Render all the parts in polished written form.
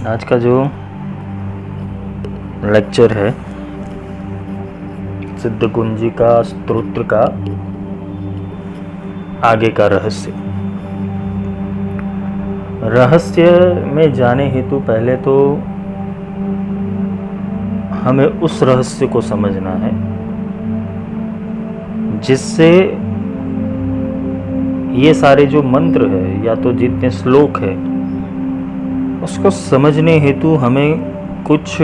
आज का जो लेक्चर है सिद्ध कुंजी का स्तोत्र का आगे का रहस्य में जाने हेतु पहले तो हमें उस रहस्य को समझना है जिससे ये सारे जो मंत्र है या तो जितने श्लोक है उसको समझने हेतु हमें कुछ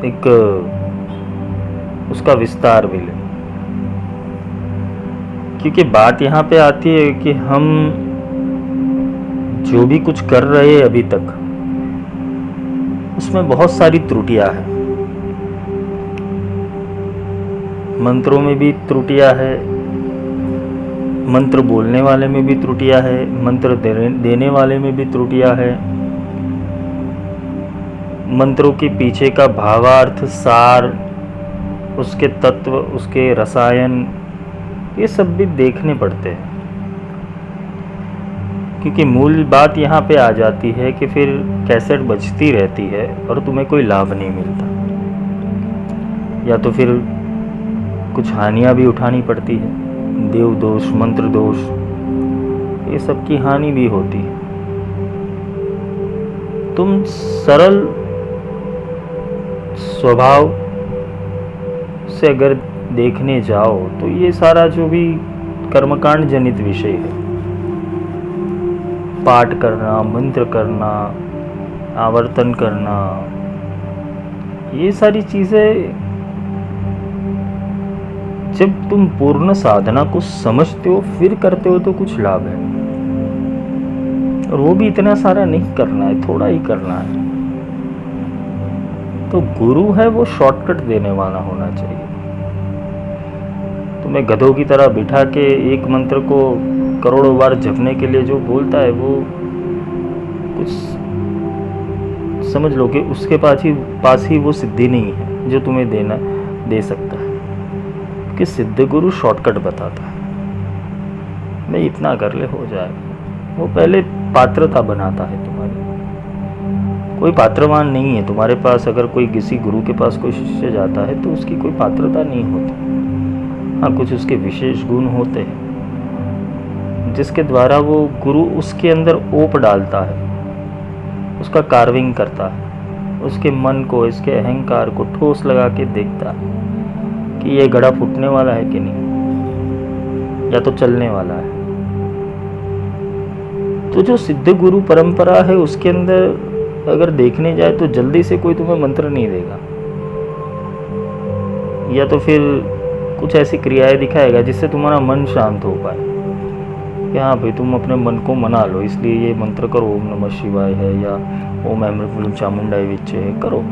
एक उसका विस्तार मिले। क्योंकि बात यहाँ पे आती है कि हम जो भी कुछ कर रहे हैं अभी तक उसमें बहुत सारी त्रुटियां हैं। मंत्रों में भी त्रुटियां है, मंत्र बोलने वाले में भी त्रुटियां है, मंत्र देने वाले में भी त्रुटियां है, मंत्रों के पीछे का भावार्थ, सार, उसके तत्व, उसके रसायन, ये सब भी देखने पड़ते हैं। क्योंकि मूल बात यहाँ पे आ जाती है कि फिर कैसेट बजती रहती है और तुम्हें कोई लाभ नहीं मिलता, या तो फिर कुछ हानियाँ भी उठानी पड़ती है, देव दोष, मंत्र दोष, ये सब की हानि भी होती है। तुम सरल स्वभाव से अगर देखने जाओ तो ये सारा जो भी कर्मकांड जनित विषय है, पाठ करना, मंत्र करना, आवर्तन करना, ये सारी चीजें जब तुम पूर्ण साधना को समझते हो फिर करते हो तो कुछ लाभ है। और वो भी इतना सारा नहीं करना है, थोड़ा ही करना है। तो गुरु है वो शॉर्टकट देने वाला होना चाहिए। तुम्हें गधों की तरह बिठा के एक मंत्र को करोड़ों बार जपने के लिए जो बोलता है वो कुछ समझ लो कि उसके पास ही वो सिद्धि नहीं है जो तुम्हें दे सकता है। कि सिद्ध गुरु शॉर्टकट बताता है, मैं इतना कर ले हो जाएगा। वो पहले पात्रता बनाता है तुम्हारी। कोई पात्रवान नहीं है तुम्हारे पास। अगर कोई किसी गुरु के पास कोई शिष्य जाता है तो उसकी कोई पात्रता नहीं होती। हाँ, कुछ उसके विशेष गुण होते हैं जिसके द्वारा वो गुरु उसके अंदर ओप डालता है, उसका कार्विंग करता है, उसके मन को, इसके अहंकार को ठोस लगा के देखता है कि ये घड़ा फूटने वाला है कि नहीं, या तो चलने वाला है। तो जो सिद्ध गुरु परंपरा है उसके अंदर अगर देखने जाए तो जल्दी से कोई तुम्हें मंत्र नहीं देगा, या तो फिर कुछ ऐसी क्रियाएं दिखाएगा जिससे तुम्हारा मन शांत हो पाए कि हाँ भाई तुम अपने मन को मना लो, इसलिए ये मंत्र करो, ओम नमः शिवाय है या ओम ऐमृतुल्यं चामुंडाय विच्चे है, करो।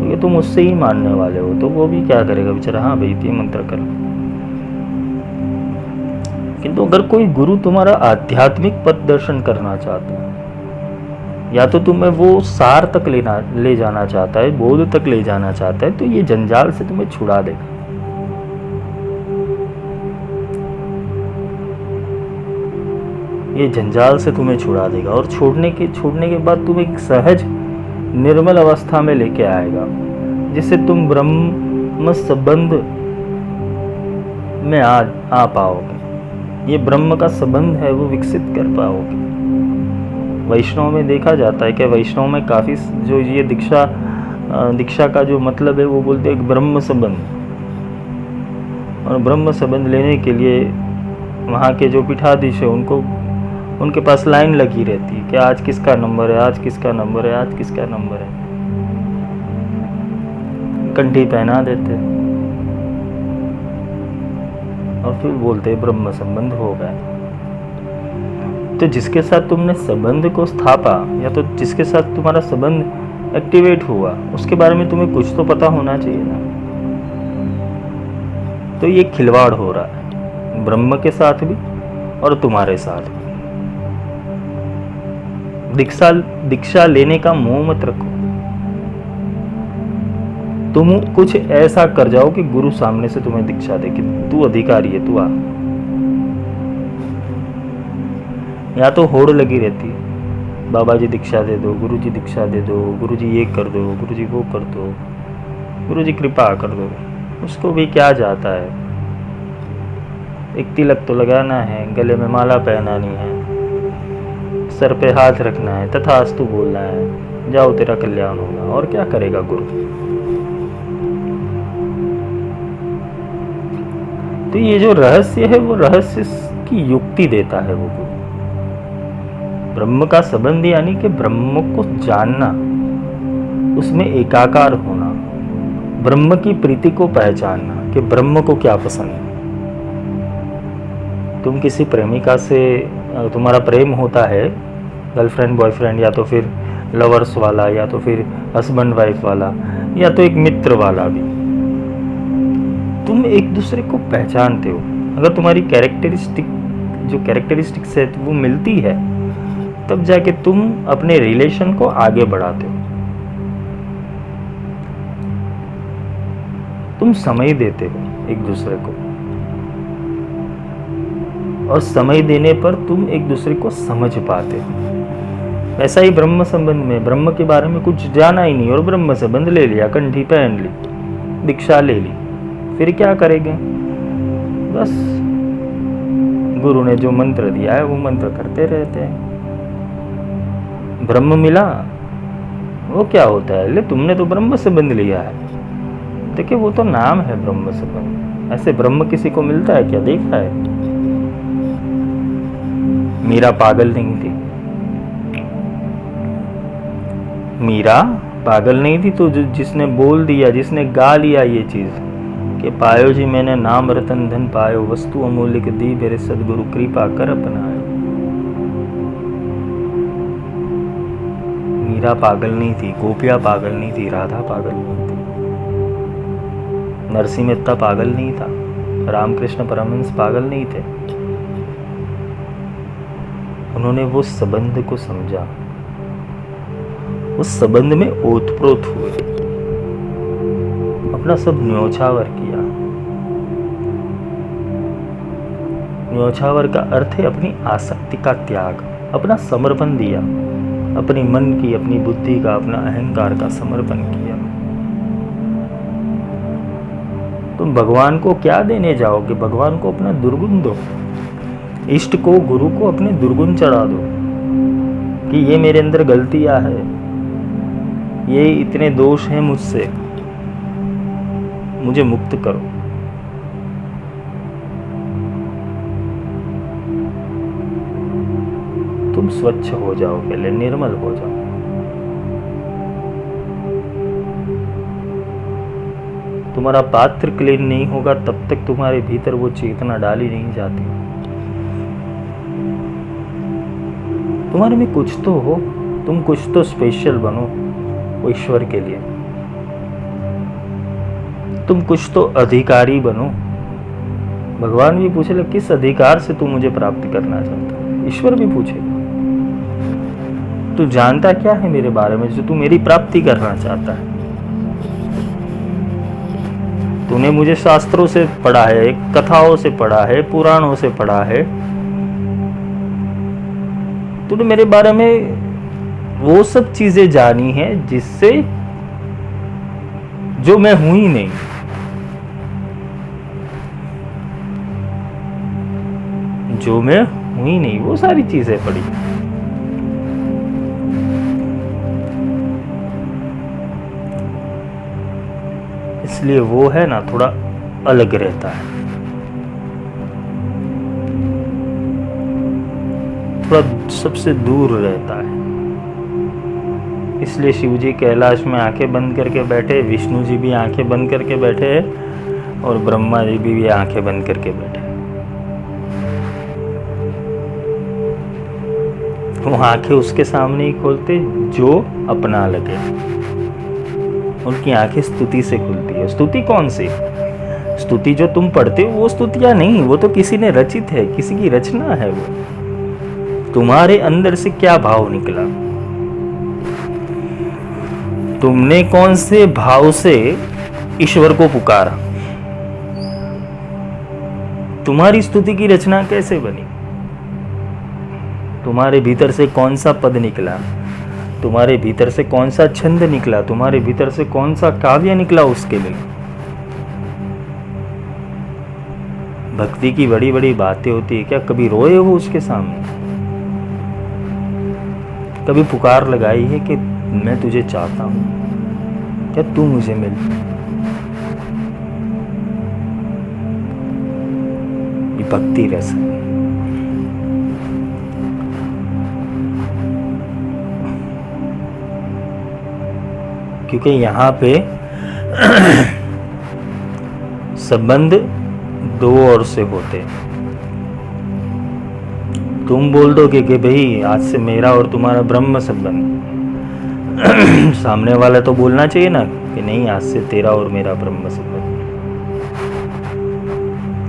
ये तुम उससे ही मानने वाले हो तो वो भी क्या करेगा बेचारा, हाँ भाई ये मंत्र कर। किंतु अगर कोई गुरु तुम्हारा आध्यात्मिक पथ दर्शन करना चाहता है या तो तुम्हें वो सार तक ले जाना चाहता है, बोध तक ले जाना चाहता है, तो ये जंजाल से तुम्हें छुड़ा देगा। ये जंजाल से तुम्हें छुड़ा देगा और छोड़ने के बाद तुम एक सहज निर्मल अवस्था में लेके आएगा जिससे तुम ब्रह्म संबंध में आ पाओगे। ये ब्रह्म का संबंध है वो विकसित कर पाओगे। वैष्णव में देखा जाता है कि वैष्णव में काफ़ी जो ये दीक्षा का जो मतलब है वो बोलते हैं ब्रह्म संबंध। और ब्रह्म संबंध लेने के लिए वहाँ के जो पीठाधीश है उनके पास लाइन लगी रहती है कि आज किसका नंबर है, आज किसका नंबर है, आज किसका नंबर है। कंठी पहना देते और फिर बोलते ब्रह्म संबंध हो गया। तो जिसके साथ तुमने संबंध को स्थापा या तो जिसके साथ तुम्हारा संबंध एक्टिवेट हुआ उसके बारे में तुम्हें कुछ तो पता होना चाहिए ना। तो ये खिलवाड़ हो रहा है ब्रह्म के साथ भी और तुम्हारे साथ भी। दीक्षा लेने का मोह मत रखो। तुम कुछ ऐसा कर जाओ कि गुरु सामने से तुम्हें दीक्षा दे कि तू अधिकारी है, तू आ। या तो होड़ लगी रहती है बाबा जी दीक्षा दे दो, गुरु जी दीक्षा दे दो, गुरु जी ये कर दो, गुरु जी वो कर दो, गुरु जी कृपा कर दो। उसको भी क्या जाता है, एक तिलक तो लगाना है, गले में माला पहनानी है, सर पे हाथ रखना है, तथास्तु बोलना है, जाओ तेरा कल्याण होगा। और क्या करेगा गुरु? तो ये जो रहस्य है वो रहस्य की युक्ति देता है वो गुरु। ब्रह्म का संबंध यानी कि ब्रह्म को जानना, उसमें एकाकार होना, ब्रह्म की प्रीति को पहचानना कि ब्रह्म को क्या पसंद है। तुम किसी प्रेमिका से, तुम्हारा प्रेम होता है गर्लफ्रेंड बॉयफ्रेंड, या तो फिर लवर्स वाला, या तो फिर हस्बैंड वाइफ वाला, या तो एक मित्र वाला भी, तुम एक दूसरे को पहचानते हो। अगर तुम्हारी कैरेक्टरिस्टिक्स है वो मिलती है, तब जाके तुम अपने रिलेशन को आगे बढ़ाते हो। तुम समय देते हो एक दूसरे को, और समय देने पर तुम एक दूसरे को समझ पाते हो। ऐसा ही ब्रह्म संबंध में, ब्रह्म के बारे में कुछ जाना ही नहीं और ब्रह्म संबंध ले लिया, कंठी पहन ली, दीक्षा ले ली, फिर क्या करेंगे? बस गुरु ने जो मंत्र दिया है वो मंत्र करते रहते हैं। ब्रह्म मिला, वो क्या होता है? ले तुमने तो ब्रह्म संबंध लिया है। देखिए वो तो नाम है ब्रह्म संबंध, ऐसे ब्रह्म किसी को मिलता है क्या? देखा है? मीरा पागल नहीं थी, मीरा पागल नहीं थी, तो जिसने बोल दिया, जिसने गा लिया ये चीज कि पायो जी मैंने नाम रतन धन पायो, वस्तु अमूल्य के दी मेरे सदगुरु कृपा कर अपनायो। मीरा पागल नहीं थी, गोपिया पागल नहीं थी, राधा पागल नहीं थी, नरसिंह मेहता पागल नहीं था, रामकृष्ण परमहंस पागल नहीं थे। उन्होंने वो संबंध को समझा, उस संबंध में ओतप्रोत हुए, अपना सब न्योछावर किया। न्योछावर का अर्थ है अपनी आसक्ति का त्याग, अपना समर्पण दिया, अपनी मन की, अपनी बुद्धि का, अपना अहंकार का समर्पण किया। तुम भगवान को क्या देने जाओगे? भगवान को अपना दुर्गुण दो, इष्ट को, गुरु को अपने दुर्गुण चढ़ा दो कि ये मेरे अंदर गलतियां है, ये इतने दोष हैं मुझसे, मुझे मुक्त करो। तुम स्वच्छ हो जाओ, पहले निर्मल हो जाओ। तुम्हारा पात्र क्लीन नहीं होगा तब तक तुम्हारे भीतर वो चेतना डाली नहीं जाती। तुम्हारे में कुछ तो हो, तुम कुछ तो स्पेशल बनो वो ईश्वर के लिए, तुम कुछ तो अधिकारी बनो। भगवान भी पूछेगा किस अधिकार से तू मुझे प्राप्त करना चाहता है? ईश्वर भी पूछेगा तू जानता क्या है मेरे बारे में जो तू मेरी प्राप्ति करना चाहता है? तूने मुझे शास्त्रों से पढ़ा है, कथाओं से पढ़ा है, पुराणों से पढ़ा है, तूने मेरे बारे में वो सब चीजें जानी है जिससे जो मैं हूं ही नहीं। जो मैं हूं ही नहीं वो सारी चीजें पढ़ी। इसलिए वो है ना थोड़ा अलग रहता है, थोड़ा सबसे दूर रहता है। इसलिए शिव जी कैलाश में आंखें बंद करके बैठे, विष्णु जी भी आंखें बंद करके बैठे और ब्रह्मा जी भी आंखें बंद करके बैठे। वो आंखें उसके सामने ही खोलते जो अपना लगे। उनकी आंखें स्तुति से खुलती है। स्तुति कौन सी? स्तुति जो तुम पढ़ते हो वो स्तुतियां नहीं, वो तो किसी ने रचित है, किसी की रचना है। वो तुम्हारे अंदर से क्या भाव निकला, तुमने कौन से भाव से ईश्वर को पुकारा, तुम्हारी स्तुति की रचना कैसे बनी? तुम्हारे भीतर से कौन सा पद निकला, तुम्हारे भीतर से कौन सा छंद निकला, तुम्हारे भीतर से कौन सा काव्य निकला उसके लिए। भक्ति की बड़ी बड़ी बातें होती है क्या? कभी रोए हो उसके सामने? कभी पुकार लगाई है कि मैं तुझे चाहता हूं, क्या तू मुझे मिल? ये भक्ति रस है। क्योंकि यहाँ पे संबंध दो ओर से होते हैं। तुम बोल दोगे कि भाई आज से मेरा और तुम्हारा ब्रह्म संबंध, सामने वाला तो बोलना चाहिए ना कि नहीं आज से तेरा और मेरा ब्रह्म संबंध।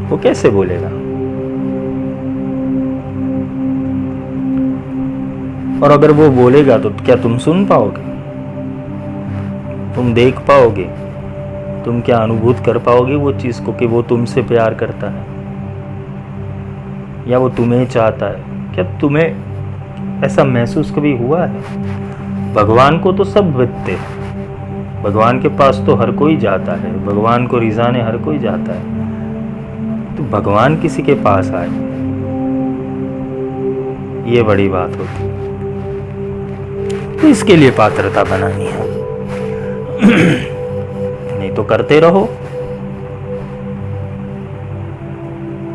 वो कैसे बोलेगा? और अगर वो बोलेगा तो क्या तुम सुन पाओगे? तुम देख पाओगे? तुम क्या अनुभूत कर पाओगे वो चीज को कि वो तुमसे प्यार करता है या वो तुम्हें चाहता है? क्या तुम्हें ऐसा महसूस कभी हुआ है? भगवान को तो सब बिकते हैं, भगवान के पास तो हर कोई जाता है, भगवान को रिझाने हर कोई जाता है। तो भगवान किसी के पास आए, ये बड़ी बात होती है। तो इसके लिए पात्रता बनानी है। नहीं तो करते रहो,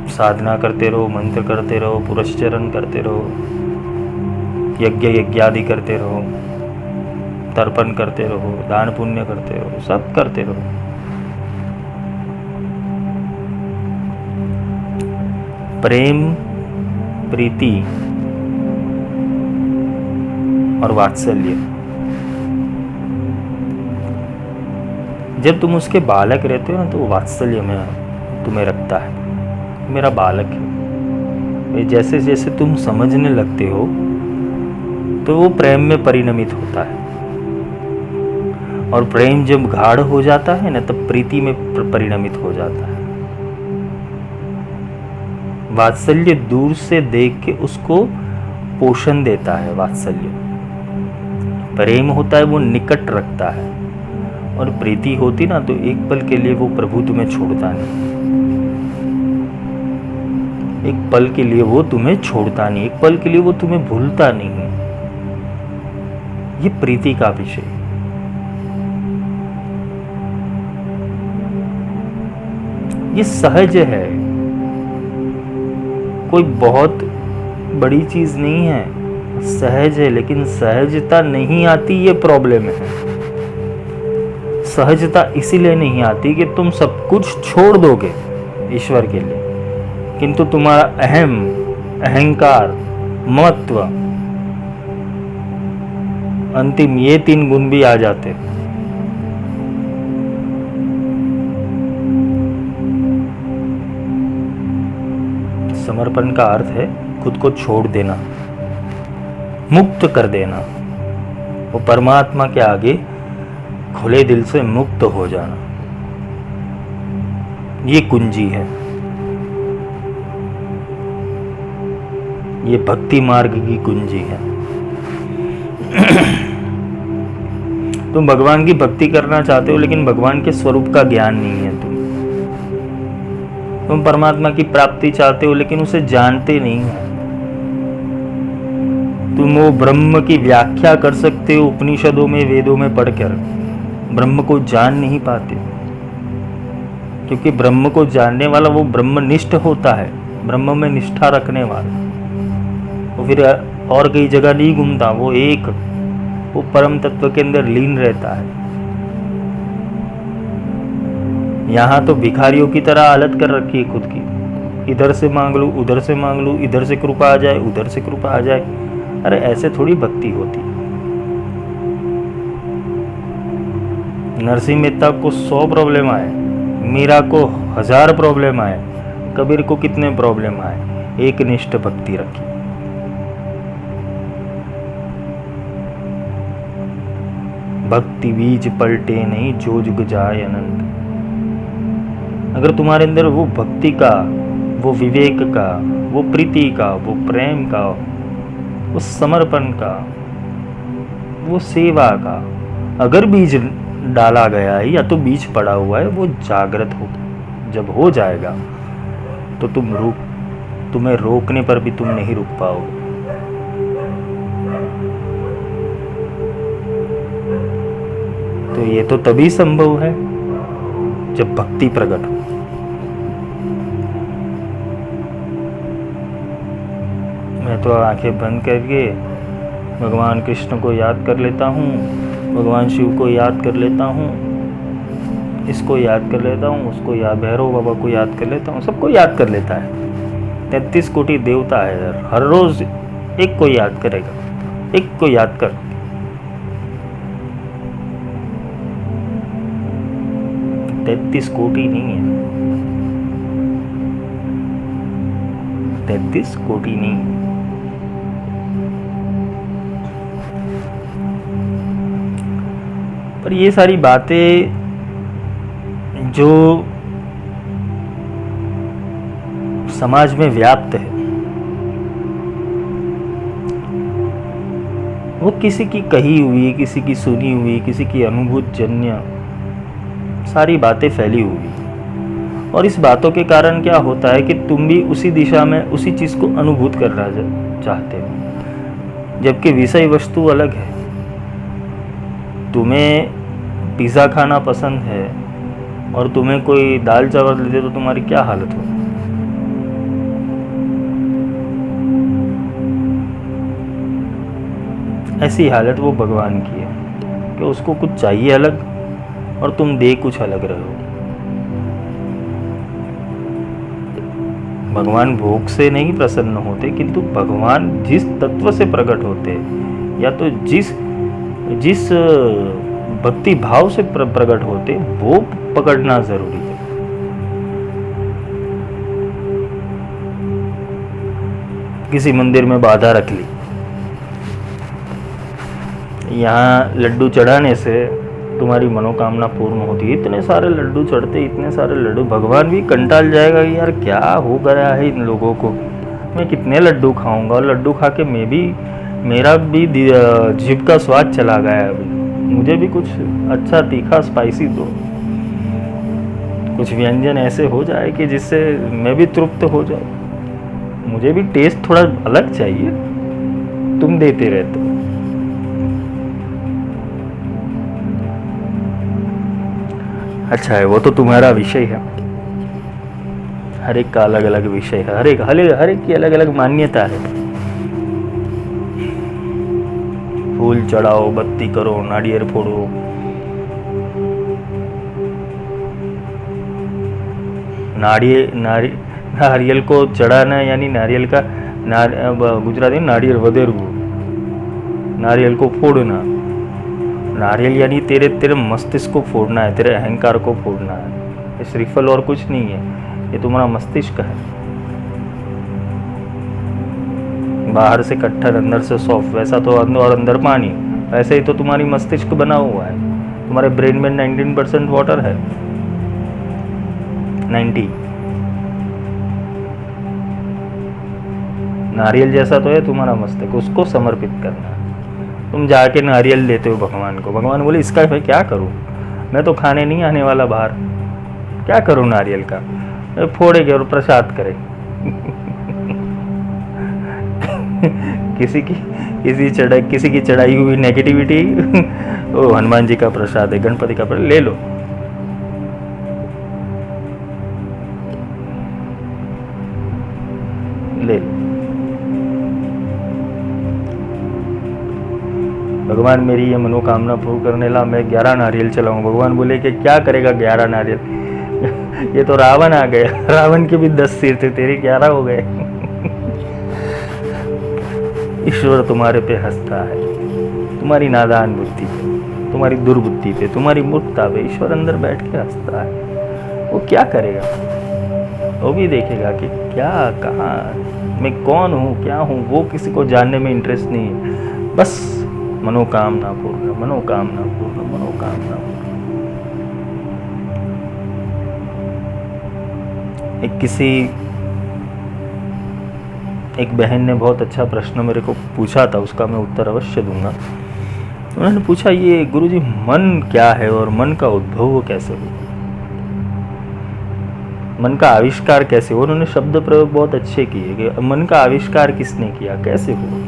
साधना करते रहो, मंत्र करते रहो, पुरस्चरण करते रहो, यज्ञ यज्ञादि करते रहो, तर्पण करते रहो, दान पुण्य करते रहो, सब करते रहो। प्रेम, प्रीति और वात्सल्य, जब तुम उसके बालक रहते हो ना तो वो वात्सल्य में तुम्हें रखता है, मेरा बालक है। जैसे जैसे तुम समझने लगते हो तो वो प्रेम में परिणमित होता है, और प्रेम जब गाढ़ हो जाता है ना तब प्रीति में परिणमित हो जाता है। वात्सल्य दूर से देख के उसको पोषण देता है। वात्सल्य, प्रेम होता है वो निकट रखता है, और प्रीति होती ना तो एक पल के लिए वो प्रभु तुम्हें छोड़ता नहीं, एक पल के लिए वो तुम्हें छोड़ता नहीं, एक पल के लिए वो तुम्हें भूलता नहीं। ये प्रीति का विषय। ये सहज है, कोई बहुत बड़ी चीज नहीं है, सहज है। लेकिन सहजता नहीं आती, ये प्रॉब्लम है। सहजता इसीलिए नहीं आती कि तुम सब कुछ छोड़ दोगे ईश्वर के लिए, किंतु तुम्हारा अहम, अहंकार, महत्व, अंतिम ये 3 गुण भी आ जाते। समर्पण का अर्थ है खुद को छोड़ देना, मुक्त कर देना, वो परमात्मा के आगे खुले दिल से मुक्त हो जाना। ये कुंजी है, ये भक्ति मार्ग की कुंजी है। तुम भगवान की भक्ति करना चाहते हो लेकिन भगवान के स्वरूप का ज्ञान नहीं है। तुम परमात्मा की प्राप्ति चाहते हो लेकिन उसे जानते नहीं हो। तुम वो ब्रह्म की व्याख्या कर सकते हो उपनिषदों में, वेदों में पढ़कर, ब्रह्म को जान नहीं पाते, क्योंकि ब्रह्म को जानने वाला वो ब्रह्मनिष्ठ होता है, ब्रह्म में निष्ठा रखने वाला। वो फिर और कई जगह नहीं घूमता, वो एक, वो परम तत्व के अंदर लीन रहता है। यहाँ तो भिखारियों की तरह हालत कर रखी है खुद की, इधर से मांग लूं, उधर से मांग लूं, इधर से कृपा आ जाए, उधर से कृपा आ जाए। अरे ऐसे थोड़ी भक्ति होती है। नरसिंह मेहता को 100 प्रॉब्लम आए, मीरा को 1000 प्रॉब्लम आए, कबीर को कितने प्रॉब्लम आए, एक निष्ठ भक्ति रखी। भक्ति बीज पलटे नहीं, जो जुग जाए अनंत। अगर तुम्हारे अंदर वो भक्ति का, वो विवेक का, वो प्रीति का, वो प्रेम का, वो समर्पण का, वो सेवा का अगर बीज डाला गया है या तो बीज पड़ा हुआ है, वो जागृत हो, जब हो जाएगा तो तुम्हें रोकने पर भी तुम नहीं रुक पाओगे। तो ये तो तभी संभव है जब भक्ति प्रकट हो। मैं तो आंखें बंद करके भगवान कृष्ण को याद कर लेता हूँ, भगवान शिव को याद कर लेता हूँ, इसको याद कर लेता हूँ, उसको याद, भैरव बाबा को याद कर लेता हूँ, सबको याद कर लेता है। 33 कोटि देवता है यार, हर रोज एक को याद करेगा, एक को याद कर। तैतीस कोटि नहीं है, 33 कोटि नहीं है। पर ये सारी बातें जो समाज में व्याप्त है, वो किसी की कही हुई, किसी की सुनी हुई, किसी की अनुभूत जन्य सारी बातें फैली हुई। और इस बातों के कारण क्या होता है कि तुम भी उसी दिशा में उसी चीज को अनुभूत करना चाहते हो, जबकि विषय वस्तु अलग है। तुम्हें पिज़्ज़ा खाना पसंद है और तुम्हें कोई दाल चावल दे दे तो तुम्हारी क्या हालत हो। ऐसी हालत वो भगवान की है कि उसको कुछ चाहिए अलग और तुम दे कुछ अलग रहे हो। भगवान भोग से नहीं प्रसन्न होते, किंतु भगवान जिस तत्व से प्रकट होते या तो जिस भक्ति भाव से प्रकट होते, वो पकड़ना जरूरी है। किसी मंदिर में बाधा रख ली, यहाँ लड्डू चढ़ाने से तुम्हारी मनोकामना पूर्ण होती है। इतने सारे लड्डू चढ़ते, इतने सारे लड्डू, भगवान भी कंटाल जाएगा कि यार क्या हो गया है इन लोगों को, मैं कितने लड्डू खाऊंगा, और लड्डू खा के मेरा भी जीभ का स्वाद चला गया है। अभी मुझे भी कुछ अच्छा तीखा स्पाइसी दो, कुछ व्यंजन ऐसे हो जाए कि जिससे मैं भी तृप्त हो जाऊं। मुझे भी टेस्ट थोड़ा अलग चाहिए, तुम देते रहते हो। अच्छा है, वो तो तुम्हारा विषय है, हर एक का अलग अलग विषय है, हर एक की अलग अलग मान्यता है। फूल चढ़ाओ, बत्ती करो, नारियल फोड़ो, नारियल को चढ़ाना यानी नारियल का गुजराती में नारियल वधेरवू, नारियल को फोड़ना। नारियल यानी तेरे मस्तिष्क को फोड़ना है, तेरे अहंकार को फोड़ना है। ये श्रीफल और कुछ नहीं है, ये तुम्हारा मस्तिष्क है। बाहर से कट्टर, अंदर से सॉफ्ट, वैसा तो और अंदर पानी, वैसे ही तो तुम्हारी मस्तिष्क बना हुआ है। तुम्हारे ब्रेन में 19% वाटर है, 90। नारियल जैसा तो है तुम्हारा मस्तिष्क, उसको समर्पित करना है। तुम जाके नारियल देते हो भगवान को, भगवान बोले इसका मैं क्या करूं, मैं तो खाने नहीं आने वाला बाहर, क्या करूं नारियल का, फोड़ेंगे और प्रसाद करें। किसी की चढ़ाई हुई नेगेटिविटी ओ हनुमान जी का प्रसाद है, गणपति का प्रसाद, ले लो। ले लो। भगवान मेरी ये मनोकामना पूर्ण करने ला मैं 11 नारियल चलाऊं। भगवान बोले कि क्या करेगा 11 नारियल, ये तो रावण आ गया, रावण के भी 10 सिर थे, तेरे 11 हो गए। ईश्वर तुम्हारे पे हंसता है, तुम्हारी नादान बुद्धि पे, तुम्हारी दुर्बुद्धि पे, तुम्हारी मूर्खता पे ईश्वर अंदर बैठ के हंसता है। वो क्या करेगा, वो भी देखेगा कि क्या, कहाँ, मैं कौन हूँ, क्या हूँ, वो किसी को जानने में इंटरेस्ट नहीं है। बस मनोकामना पूर्ण, मनोकामना पूर्ण, मनोकामना पूर्ण। एक किसी एक बहन ने बहुत अच्छा प्रश्न मेरे को पूछा था, उसका मैं उत्तर अवश्य दूंगा। उन्होंने पूछा, ये गुरुजी मन क्या है और मन का उद्भव कैसे हुआ, मन का आविष्कार कैसे हुआ। उन्होंने शब्द प्रयोग बहुत अच्छे किए कि मन का आविष्कार किसने किया, कैसे हुआ,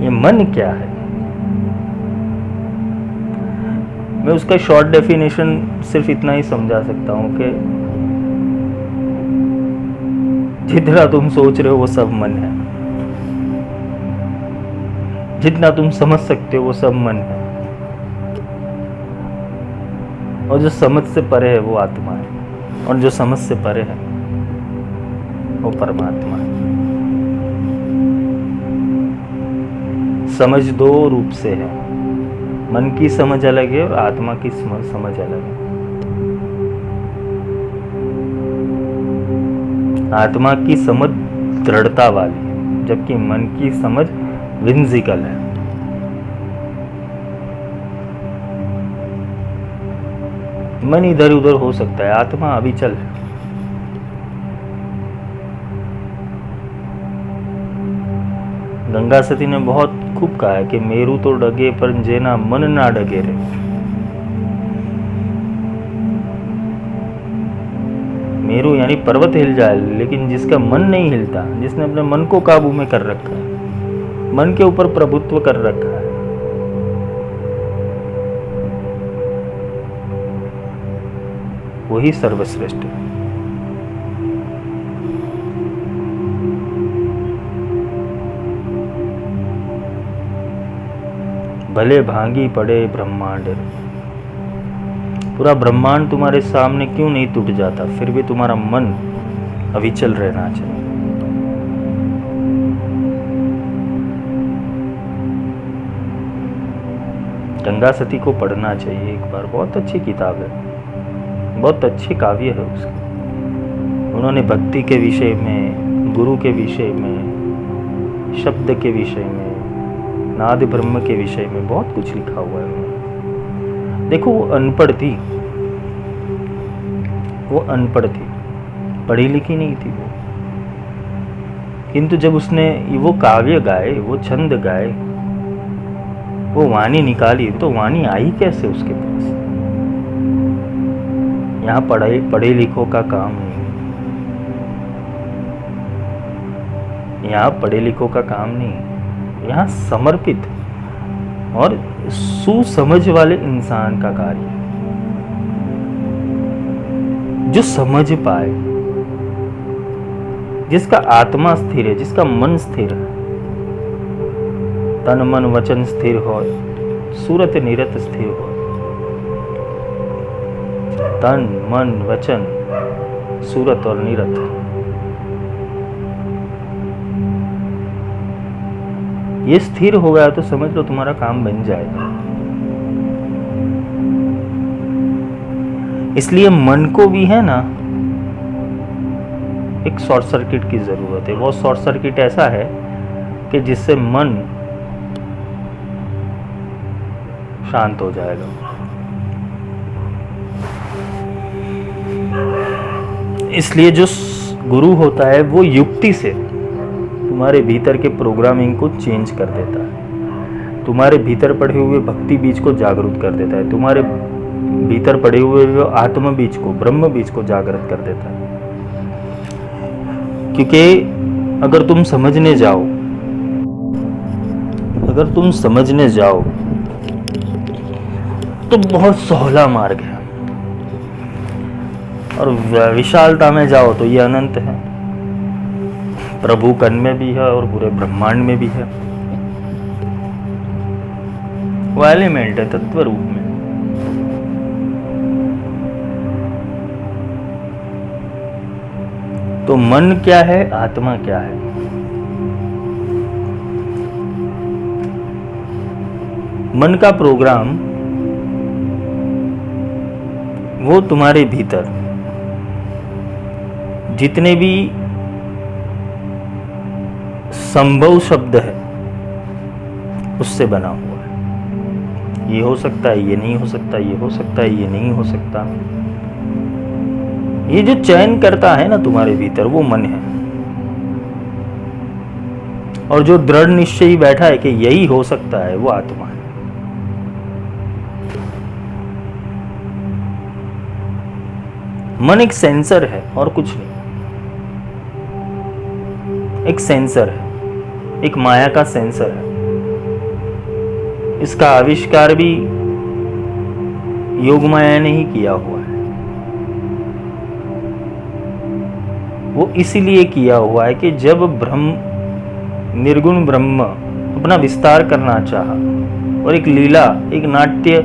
ये मन क्या है। मैं उसका शॉर्ट डेफिनेशन सिर्फ इतना ही समझा सकता हूं कि जितना तुम सोच रहे हो वो सब मन है, जितना तुम समझ सकते हो वो सब मन है, और जो समझ से परे है वो आत्मा है, और जो समझ से परे है वो परमात्मा है। समझ दो रूप से है, मन की समझ अलग है और आत्मा की समझ अलग है। आत्मा की समझ दृढ़ता वाली है, जबकि मन की समझ विंजिकल है। मन इधर उधर हो सकता है, आत्मा अविचल है। गंगा सती ने बहुत खूब कहा है कि मेरू तो डगे पर जेना मन ना डगे रे। मेरू यानी पर्वत हिल जाए, लेकिन जिसका मन नहीं हिलता, जिसने अपने मन को काबू में कर रखा है, मन के ऊपर प्रभुत्व कर रखा है, वही सर्वश्रेष्ठ है। भले भांगी पड़े ब्रह्मांड, पूरा ब्रह्मांड तुम्हारे सामने क्यों नहीं टूट जाता, फिर भी तुम्हारा मन अविचल रहना चाहिए। गंगा सती को पढ़ना चाहिए एक बार, बहुत अच्छी किताब है, बहुत अच्छे काव्य है उसके। उन्होंने भक्ति के विषय में, गुरु के विषय में, शब्द के विषय में, नाद ब्रह्म के विषय में बहुत कुछ लिखा हुआ है। देखो वो अनपढ़ थी, पढ़ी लिखी नहीं थी वो, किंतु जब उसने वो काव्य गाए, वो छंद गाए, वो वाणी निकाली, तो वाणी आई कैसे उसके पास। यहाँ पढ़े लिखों का काम नहीं, यहाँ पढ़े लिखों का काम नहीं, यहाँ समर्पित और सुसमझ वाले इंसान का कार्य है, जो समझ पाए, जिसका आत्मा स्थिर है, जिसका मन स्थिर है, तन मन वचन स्थिर हो, सूरत निरत स्थिर हो। तन मन वचन सूरत और निरत, ये स्थिर हो गया तो समझ लो तुम्हारा काम बन जाएगा। इसलिए मन को भी है ना एक शॉर्ट सर्किट की जरूरत है। वो शॉर्ट सर्किट ऐसा है कि जिससे मन शांत हो जाएगा। इसलिए जो गुरु होता है वो युक्ति से तुम्हारे भीतर के प्रोग्रामिंग को चेंज कर देता है, तुम्हारे भीतर पड़े हुए भक्ति बीज को जागरूक कर देता है, तुम्हारे भीतर पड़े हुए आत्म बीज को, ब्रह्म बीज को जागृत कर देता है। क्योंकि अगर तुम समझने जाओ तो बहुत सोहला मार्ग है, और विशालता में जाओ तो ये अनंत है। प्रभु कण में भी है और पूरे ब्रह्मांड में भी है, वो एलिमेंट है तत्व रूप में। तो मन क्या है, आत्मा क्या है? मन का प्रोग्राम वो तुम्हारे भीतर जितने भी संभव शब्द है उससे बना हुआ है। ये हो सकता है, ये नहीं हो सकता, ये हो सकता है, ये नहीं हो सकता, ये जो चयन करता है ना तुम्हारे भीतर, वो मन है। और जो दृढ़ निश्चयी बैठा है कि यही हो सकता है, वो आत्मा है। मन एक सेंसर है और कुछ नहीं। एक सेंसर है, एक माया का सेंसर है। इसका आविष्कार भी योग माया ने ही किया हुआ है। वो इसीलिए किया हुआ है कि जब ब्रह्म, निर्गुण ब्रह्म अपना विस्तार करना चाहा और एक लीला, एक नाट्य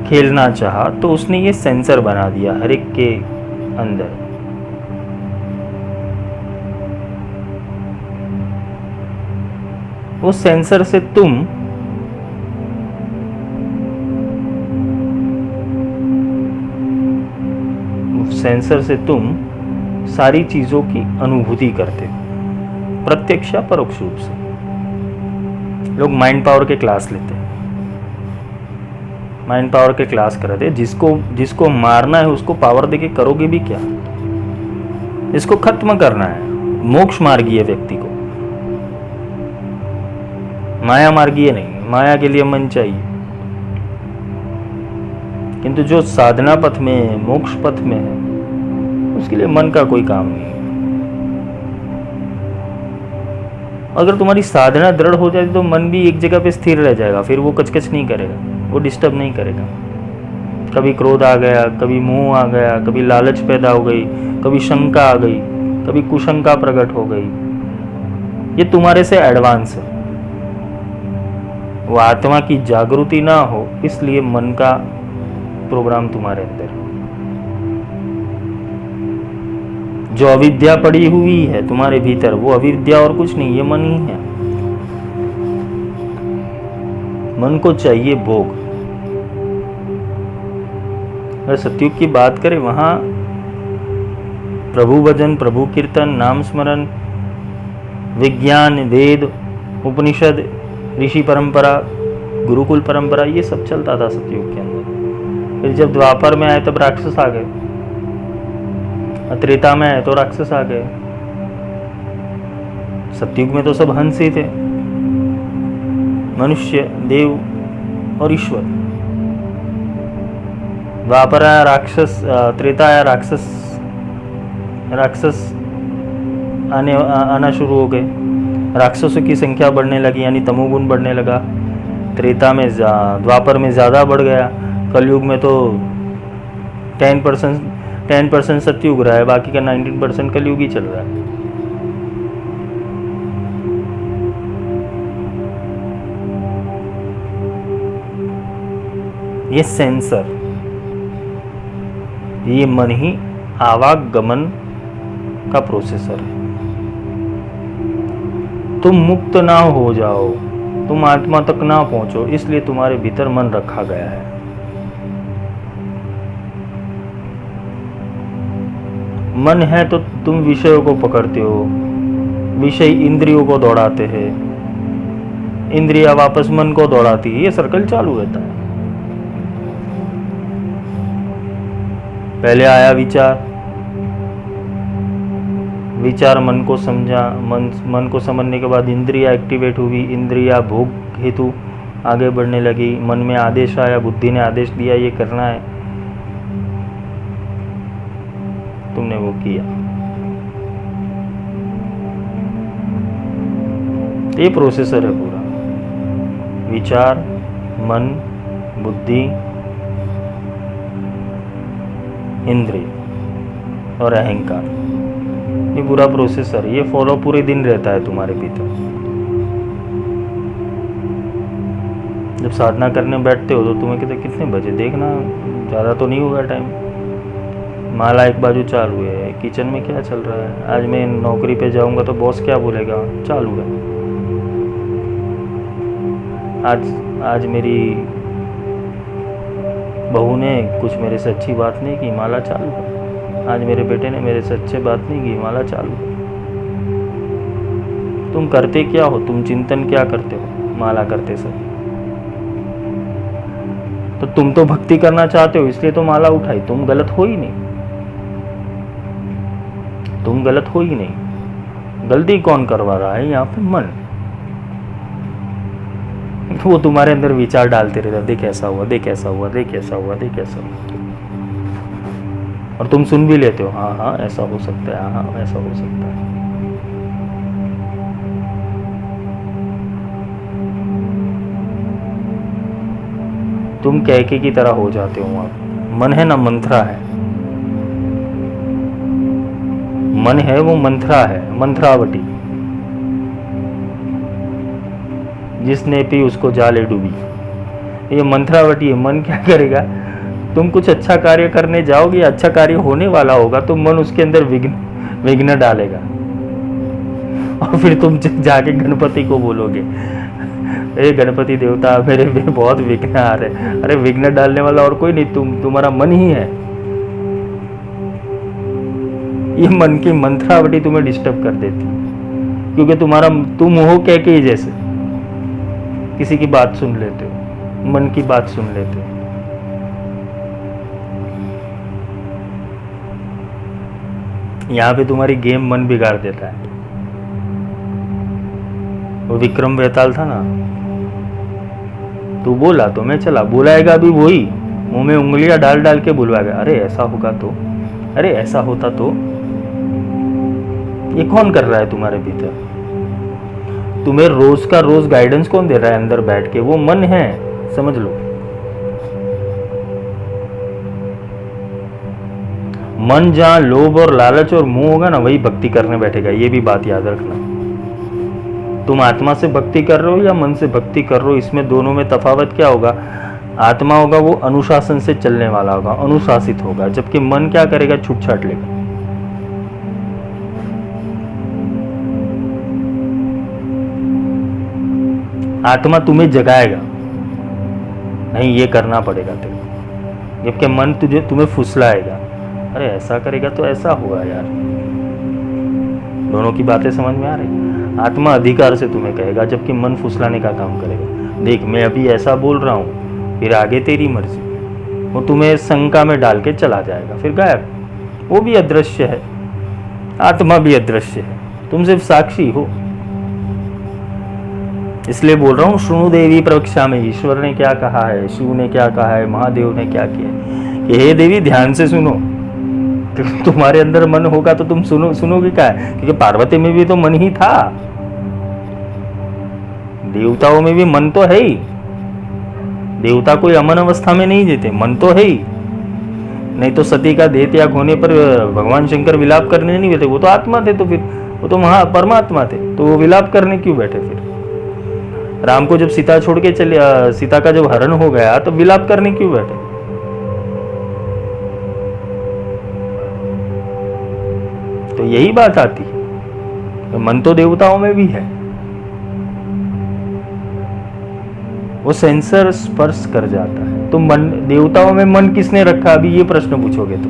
खेलना चाहा, तो उसने ये सेंसर बना दिया हर एक के अंदर। उस सेंसर से तुम सारी चीजों की अनुभूति करते हो, प्रत्यक्ष या परोक्ष रूप से। लोग माइंड पावर के क्लास लेते हैं, माइंड पावर के क्लास कराते हैं। जिसको मारना है उसको पावर देके करोगे भी क्या? इसको खत्म करना है, मोक्ष मार्गीय व्यक्ति को, माया मार्गीय नहीं। माया के लिए मन चाहिए, किंतु जो साधना पथ में है, मोक्ष पथ में है, उसके लिए मन का कोई काम नहीं। अगर तुम्हारी साधना दृढ़ हो जाए तो मन भी एक जगह पे स्थिर रह जाएगा, फिर वो कचकच नहीं करेगा, वो डिस्टर्ब नहीं करेगा। कभी क्रोध आ गया, कभी मोह आ गया, कभी लालच पैदा हो गई, कभी शंका आ गई, कभी कुशंका प्रकट हो गई, ये तुम्हारे से एडवांस है। वो आत्मा की जागृति ना हो, इसलिए मन का प्रोग्राम तुम्हारे अंदर। जो अविद्या पड़ी हुई है तुम्हारे भीतर, वो अविद्या और कुछ नहीं, ये मन ही है। मन को चाहिए भोग। अगर सतयुग की बात करें, वहां प्रभु भजन, प्रभु कीर्तन, नाम स्मरण, विज्ञान, वेद, उपनिषद, ऋषि परंपरा, गुरुकुल परंपरा, ये सब चलता था सतयुग के अंदर। फिर जब द्वापर में आए तब राक्षस आ गए, त्रेता में आए तो राक्षस आ गए। सतयुग में तो सब हंस ही थे, मनुष्य, देव और ईश्वर। द्वापर आया राक्षस, त्रेता आया राक्षस आना शुरू हो गए। राक्षसों की संख्या बढ़ने लगी, यानी तमोगुण बढ़ने लगा। त्रेता में, द्वापर में ज़्यादा बढ़ गया। कलयुग में तो 10% सतयुग रहा है, बाकी का 19% कलयुग ही चल रहा है। ये सेंसर, ये मन ही आवागमन का प्रोसेसर है। तुम मुक्त ना हो जाओ, तुम आत्मा तक ना पहुंचो, इसलिए तुम्हारे भीतर मन रखा गया है। मन है तो तुम विषयों को पकड़ते हो, विषय इंद्रियों को दौड़ाते हैं, इंद्रिया वापस मन को दौड़ाती है, ये सर्कल चालू रहता है। पहले आया विचार मन को समझा, मन को समझने के बाद इंद्रिया एक्टिवेट हुई, इंद्रिया भोग हेतु आगे बढ़ने लगी। मन में आदेश आया, बुद्धि ने आदेश दिया ये करना है, तुमने वो किया। ये प्रोसेसर है पूरा, विचार, मन, बुद्धि, इंद्रिय और अहंकार, ये पूरा प्रोसेसर, ये फॉलो पूरे दिन रहता है तुम्हारे भीतर। जब साधना करने बैठते हो तो तुम्हें कहते कितने बजे, देखना ज़्यादा तो नहीं होगा टाइम। माला एक बाजू चालू है, किचन में क्या चल रहा है, आज मैं नौकरी पे जाऊंगा तो बॉस क्या बोलेगा, चालू है। आज मेरी बहू ने कुछ मेरे से अच्छी बात नहीं की, माला चालू है। आज मेरे बेटे ने मेरे से अच्छी बात नहीं की, माला चालू है। तुम करते क्या हो, तुम चिंतन क्या करते हो माला करते समय? तो तुम तो भक्ति करना चाहते हो, इसलिए तो माला उठाई, तुम गलत हो ही नहीं। तुम गलत हो ही नहीं। गलती कौन करवा रहा है यहाँ पे? मन। वो तुम्हारे अंदर विचार डालते रहता, देख ऐसा हुआ, देख ऐसा हुआ, देख ऐसा हुआ, देख ऐसा हुआ, और तुम सुन भी लेते हो, हाँ हाँ ऐसा हो सकता है, हाँ ऐसा हो सकता है। तुम कैके की तरह हो जाते हो वहां। मन है ना मंत्रा है, मन है वो मंत्रा है, मंत्रावटी। जिसने पी उसको जाले डूबी, ये मंत्रावटी है। मन क्या करेगा? तुम कुछ अच्छा कार्य करने जाओगे, अच्छा कार्य होने वाला होगा तो मन उसके अंदर विघ्न डालेगा, और फिर तुम जाके गणपति को बोलोगे, अरे गणपति देवता मेरे पे बहुत विघ्न आ रहे। अरे विघ्न डालने वाला और कोई नहीं, तुम्हारा मन ही है। ये मन की मंत्रावटी तुम्हें डिस्टर्ब कर देती, क्योंकि तुम हो कैके जैसे किसी की बात सुन लेते हो, मन की बात सुन लेते हो। यहाँ पे तुम्हारी गेम मन बिगाड़ देता है। वो विक्रम बेताल था ना, तू बोला तो मैं चला, बुलाएगा भी वही, मुंह में उंगलियां डाल डाल के बुलवाएगा। अरे ऐसा होगा तो, अरे ऐसा होता तो। ये कौन कर रहा है तुम्हारे भीतर? तुम्हें रोज का रोज गाइडेंस कौन दे रहा है अंदर बैठ के? वो मन है, समझ लो। मन जहां लोभ और लालच और मोह होगा ना, वही भक्ति करने बैठेगा। ये भी बात याद रखना। तुम आत्मा से भक्ति कर रहे हो या मन से भक्ति कर रहे हो, इसमें दोनों में तफावत क्या होगा? आत्मा होगा वो अनुशासन से चलने वाला होगा, अनुशासित होगा, जबकि मन क्या करेगा? छूट छाट लेगा। आत्मा तुम्हें जगाएगा, नहीं ये करना पड़ेगा तेरे, जबकि मन तुम्हें फुसलाएगा, अरे ऐसा करेगा तो ऐसा होगा यार। दोनों की बातें समझ में आ रही? आत्मा अधिकार से तुम्हें कहेगा, जबकि मन फुसलाने का काम करेगा। देख मैं अभी ऐसा बोल रहा हूँ, फिर आगे तेरी मर्जी। वो तुम्हें शंका में डाल के चला जाएगा, फिर गायब। वो भी अदृश्य है, आत्मा भी अदृश्य है, तुम सिर्फ साक्षी हो। इसलिए बोल रहा हूँ, शुणु देवी प्रवक्षा में ईश्वर ने क्या कहा है, शिव ने क्या कहा है, महादेव ने क्या किया है, कि हे देवी ध्यान से सुनो। तुम्हारे अंदर मन होगा तो तुम सुनोगे क्या है? क्योंकि पार्वती में भी तो मन ही था, देवताओं में भी मन तो है ही। देवता कोई अमन अवस्था में नहीं जीते, मन तो है ही। नहीं तो सती का देह त्याग होने पर भगवान शंकर विलाप करने नहीं बैठे, वो तो आत्मा थे, तो फिर वो तो महा परमात्मा थे, तो वो विलाप करने क्यों बैठे? फिर राम को जब सीता छोड़ के चले, सीता का जब हरण हो गया तो विलाप करने क्यों बैठे? तो यही बात आती है, तो मन तो देवताओं में भी है। वो सेंसर स्पर्श कर जाता है। तो मन देवताओं में मन किसने रखा? अभी ये प्रश्न पूछोगे तो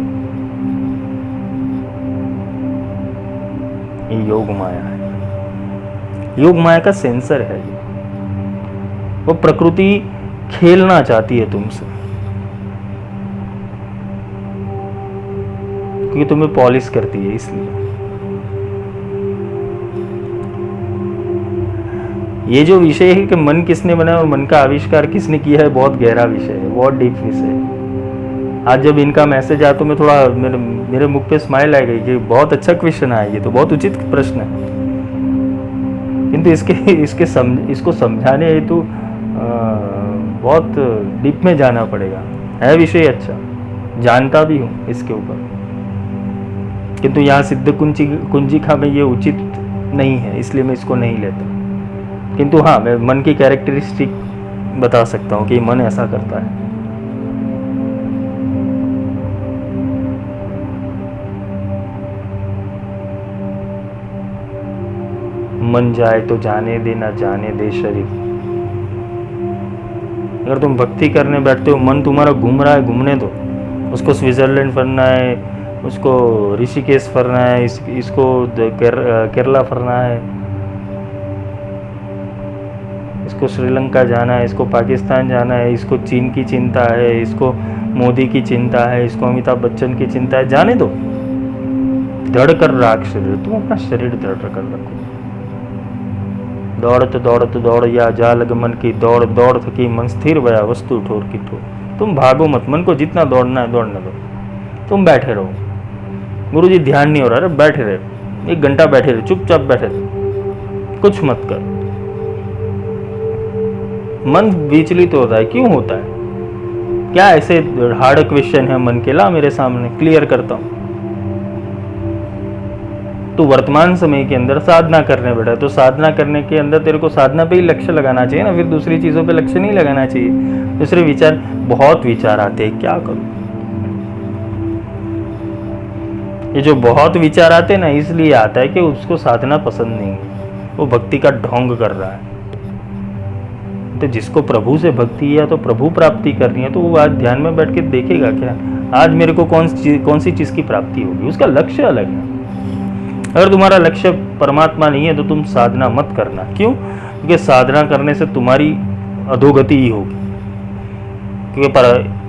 ये योग माया है। योग माया का सेंसर है। वो प्रकृति खेलना चाहती है तुमसे, क्योंकि तुम्हें पॉलिश करती है। इसलिए ये जो विषय है कि मन किसने बनाया और मन का आविष्कार किसने किया है, बहुत गहरा विषय है, बहुत डीप विषय है। आज जब इनका मैसेज आया तो मैं थोड़ा मेरे मुख पे स्माइल आ गई कि बहुत अच्छा क्वेश्चन आया, ये तो बहुत उचित प्रश्न है। किंतु इसको समझाने हेतु बहुत डीप में जाना पड़ेगा। है विषय अच्छा, जानता भी हूँ इसके ऊपर, किंतु यहाँ सिद्ध कुंजिका में ये उचित नहीं है, इसलिए मैं इसको नहीं लेता। किंतु हाँ, मैं मन की कैरेक्टरिस्टिक बता सकता हूँ कि मन ऐसा करता है। मन जाए तो जाने दे, ना जाने दे शरीर। अगर तुम भक्ति करने बैठते हो, मन तुम्हारा घूम रहा है, घूमने दो। उसको स्विट्जरलैंड फरना है, उसको ऋषिकेश फरना है, इसको केरला फरना है, इसको श्रीलंका जाना है, इसको पाकिस्तान जाना है, इसको चीन की चिंता है, इसको मोदी की चिंता है, इसको अमिताभ बच्चन की चिंता है। जाने दो, दृढ़ कर रहा शरीर, तुम अपना शरीर दृढ़ कर रखो। दौड़त दौड़त दौड़ या जा लग मन की दौड़, दौड़ थकी मन स्थिर भया वस्तु ठोर की ठोर। तुम भागो मत, मन को जितना दौड़ना है दौड़ने दो, तुम बैठे रहो। गुरु जी ध्यान नहीं हो रहा, अरे बैठे रहे, 1 घंटा बैठे रहे, चुपचाप बैठे रहे, कुछ मत कर। मन विचलित होता है, क्यों होता है? क्या ऐसे हार्ड क्वेश्चन है मन के? ला मेरे सामने, क्लियर करता हूं। तो वर्तमान समय के अंदर साधना करने बैठा, तो साधना करने के अंदर तेरे को साधना पे ही लक्ष्य लगाना चाहिए ना, फिर दूसरी चीजों पे लक्ष्य नहीं लगाना चाहिए। दूसरे विचार, बहुत विचार आते हैं, क्या करूं? ये जो बहुत विचार आते हैं ना, इसलिए आता है कि उसको साधना पसंद नहीं है, वो भक्ति का ढोंग कर रहा है। तो जिसको प्रभु से भक्ति है या तो प्रभु प्राप्ति करनी है, तो वो आज ध्यान में बैठ के देखेगा क्या आज मेरे को कौन सी चीज की प्राप्ति होगी, उसका लक्ष्य अलग है। अगर तुम्हारा लक्ष्य परमात्मा नहीं है तो तुम साधना मत करना। क्यों? क्योंकि साधना करने से तुम्हारी अधोगति ही होगी।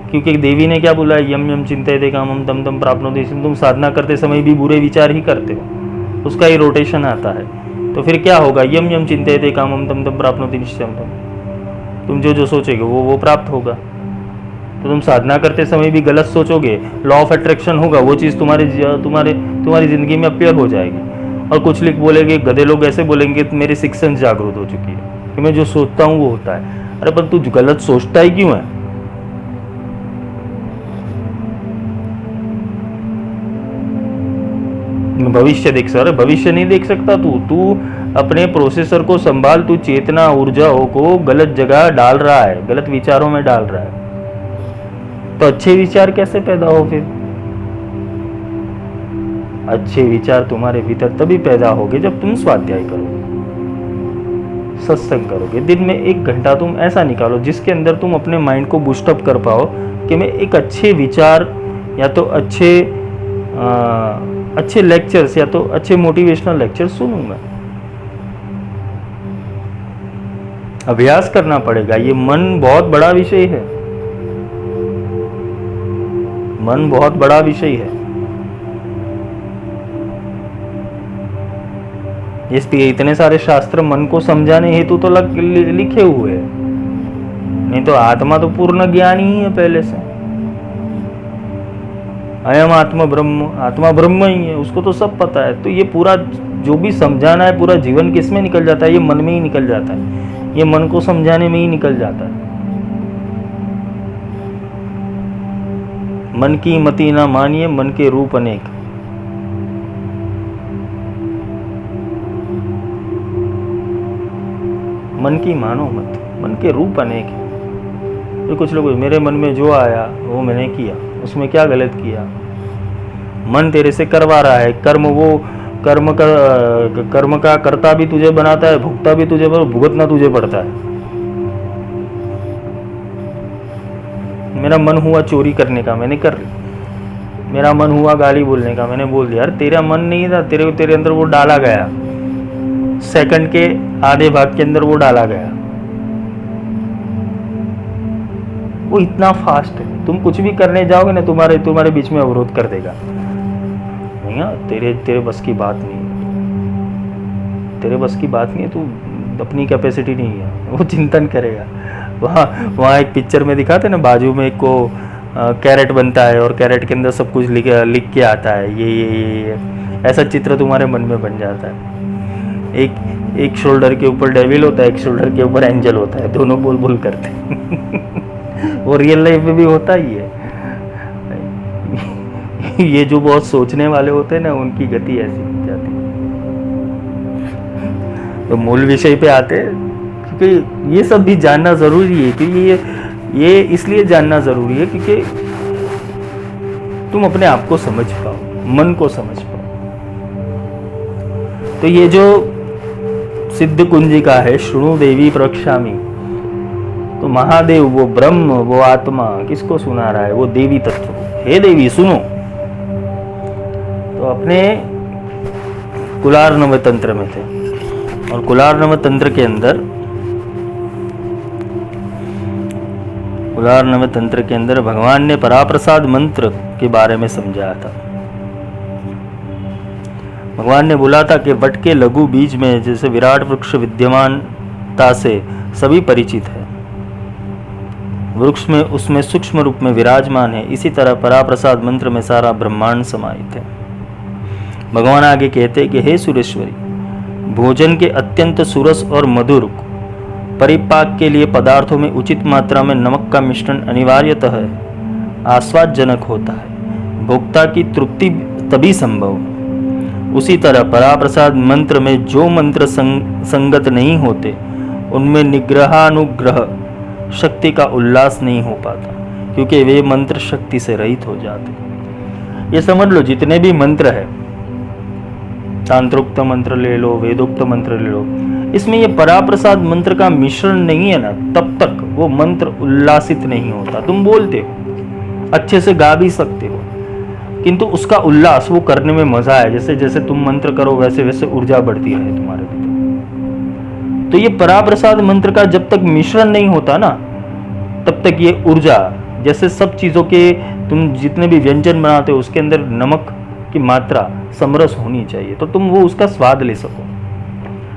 क्योंकि देवी ने क्या बोला, यम यम चिंतयते कामम तम तम प्राप्नोति। तुम साधना करते समय भी बुरे विचार ही करते हो, उसका ही रोटेशन आता है। तो फिर क्या होगा, यम यम चिंतयते कामम तम तम प्राप्नोति निश्चयम। तुम जो सोचोगे वो प्राप्त होगा। तो तुम साधना करते समय भी गलत सोचोगे, लॉ ऑफ अट्रैक्शन होगा, वो चीज़ तुम्हारी जिंदगी में अपीयर हो जाएगी। और कुछ लोग बोलेंगे, गधे लोग ऐसे बोलेंगे, मेरी सिक्स सेंस जागृत हो चुकी है कि मैं जो सोचता हूँ वो होता है। अरे पर तू गलत सोचता ही क्यों है? भविष्य देख सकता, भविष्य नहीं देख सकता तू अपने प्रोसेसर को संभाल। तू चेतना ऊर्जाओं को गलत जगह डाल रहा है, गलत विचारों में डाल रहा है। तो अच्छे विचार कैसे पैदा हो? फिर अच्छे विचार तुम्हारे भीतर तभी पैदा होंगे जब तुम स्वाध्याय करोगे, सत्संग करोगे। दिन में 1 घंटा तुम ऐसा निकालो जिसके अंदर तुम अपने माइंड को बूस्टअप कर पाओ कि मैं एक अच्छे विचार या तो अच्छे लेक्चर्स या तो अच्छे मोटिवेशनल लेक्चर सुनूंगा। अभ्यास करना पड़ेगा। ये मन बहुत बड़ा विषय है, मन बहुत बड़ा विषय है। इसलिए इतने सारे शास्त्र मन को समझाने हेतु तो लिखे हुए हैं, नहीं तो आत्मा तो पूर्ण ज्ञानी ही है पहले से। अयम आत्मा ब्रह्म ही है, उसको तो सब पता है। तो ये पूरा जो भी समझाना है, पूरा जीवन किसमें निकल जाता है? ये मन में ही निकल जाता है, ये मन को समझाने में ही निकल जाता है। मन की मति ना मानिए, मन के रूप अनेक। मन की मानो मत, मन के रूप अनेक है। तो कुछ लोग, मेरे मन में जो आया वो मैंने किया, उसमें क्या गलत किया? मन तेरे से करवा रहा है कर्म, वो कर्म का कर्ता भी तुझे बनाता है, भुगता भी तुझे, भुगतना तुझे पड़ता है। मेरा मन हुआ चोरी करने का, मैंने कर ली। मेरा मन हुआ गाली बोलने का, मैंने बोल दिया। यार तेरा मन नहीं था, तेरे अंदर वो डाला गया, सेकंड के आधे भाग के अंदर वो डाला गया। वो इतना फास्ट है, तुम कुछ भी करने जाओगे ना, तुम्हारे बीच में अवरोध कर देगा। नहीं, तेरे बस की बात नहीं है, तेरे बस की बात नहीं है, तू अपनी कैपेसिटी नहीं है, वो चिंतन करेगा। वहाँ एक पिक्चर में दिखाते ना, बाजू में एक को कैरेट बनता है और कैरेट के अंदर सब कुछ लिख के आता है, ये ऐसा चित्र तुम्हारे मन में बन जाता है। एक शोल्डर के ऊपर डेविल होता है, एक शोल्डर के ऊपर एंजल होता है, दोनों बोल बोल करते हैं। वो रियल लाइफ में भी होता ही है। ये जो बहुत सोचने वाले होते हैं ना, उनकी गति ऐसी हो जाती है। तो मूल विषय पे आते हैं, क्योंकि ये सब भी जानना जरूरी है। क्योंकि ये इसलिए जानना जरूरी है क्योंकि तुम अपने आप को समझ पाओ, मन को समझ पाओ। तो ये जो सिद्ध कुंजिका है, शृणु देवी प्रवक्ष्यामि, तो महादेव, वो ब्रह्म, वो आत्मा किसको सुना रहा है? वो देवी तत्व। हे देवी सुनो। तो अपने कुलार्णव तंत्र में थे, और कुलार्णव तंत्र के अंदर भगवान ने पराप्रसाद मंत्र के बारे में समझाया था। भगवान ने बोला था कि वट के लघु बीज में जैसे विराट वृक्ष विद्यमानता से सभी परिचित है, वृक्ष में उसमें सूक्ष्म रूप में विराजमान है, इसी तरह पराप्रसाद मंत्र में सारा ब्रह्मांड समाहित है। भगवान आगे कहते हैं कि हे सुरेश्वरी, भोजन के अत्यंत सुरस और मधुर परिपाक के लिए पदार्थों में उचित मात्रा में नमक का मिश्रण अनिवार्यतः आस्वादजनक होता है, भोक्ता की तृप्ति तभी संभव है। उसी तरह पराप्रसाद मंत्र में जो मंत्र संगत नहीं होते उनमें निग्रहानुग्रह शक्ति का उल्लास नहीं हो पाता, क्योंकि वे मंत्र शक्ति से रहित हो जाते। ये समझ लो, जितने भी मंत्र है, तांत्रोक्त मंत्र ले लो, वेदोक्त मंत्र ले लो, इसमें ये पराप्रसाद मंत्र का मिश्रण नहीं है ना, तब तक वो मंत्र उल्लासित नहीं होता। तुम बोलते हो, अच्छे से गा भी सकते हो, किंतु उसका उल्लास, वो करने में मजा है। जैसे जैसे तुम मंत्र करो वैसे वैसे ऊर्जा बढ़ती रहे तुम्हारे भीतर। तो ये पराप्रसाद मंत्र का जब तक मिश्रण नहीं होता ना, तब तक ये ऊर्जा, जैसे सब चीजों के तुम जितने भी व्यंजन बनाते हो उसके अंदर नमक की मात्रा समरस होनी चाहिए, तो तुम वो उसका स्वाद ले सको।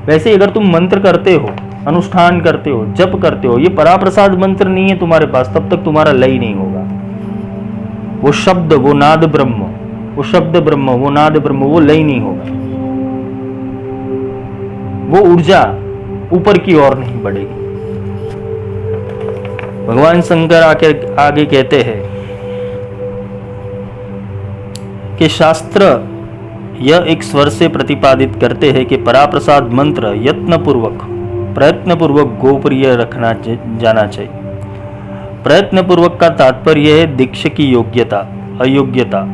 वैसे अगर तुम मंत्र करते हो, अनुष्ठान करते हो, जप करते हो, ये पराप्रसाद मंत्र नहीं है तुम्हारे पास, तब तक तुम्हारा लय नहीं होगा। वो शब्द, वो नाद ब्रह्म, वो शब्द ब्रह्म, वो नाद ब्रह्म, वो लय नहीं होगा। वो ऊर्जा ऊपर की ओर नहीं बढ़ेगी। भगवान शंकर आगे कहते हैं कि शास्त्र यह एक स्वर से प्रतिपादित करते हैं कि पराप्रसाद मंत्र प्रयत्न पूर्वक गोप्रिय रखना जाना चाहिए। प्रयत्न पूर्वक का तात्पर्य है दीक्षा की योग्यता, अयोग्यता,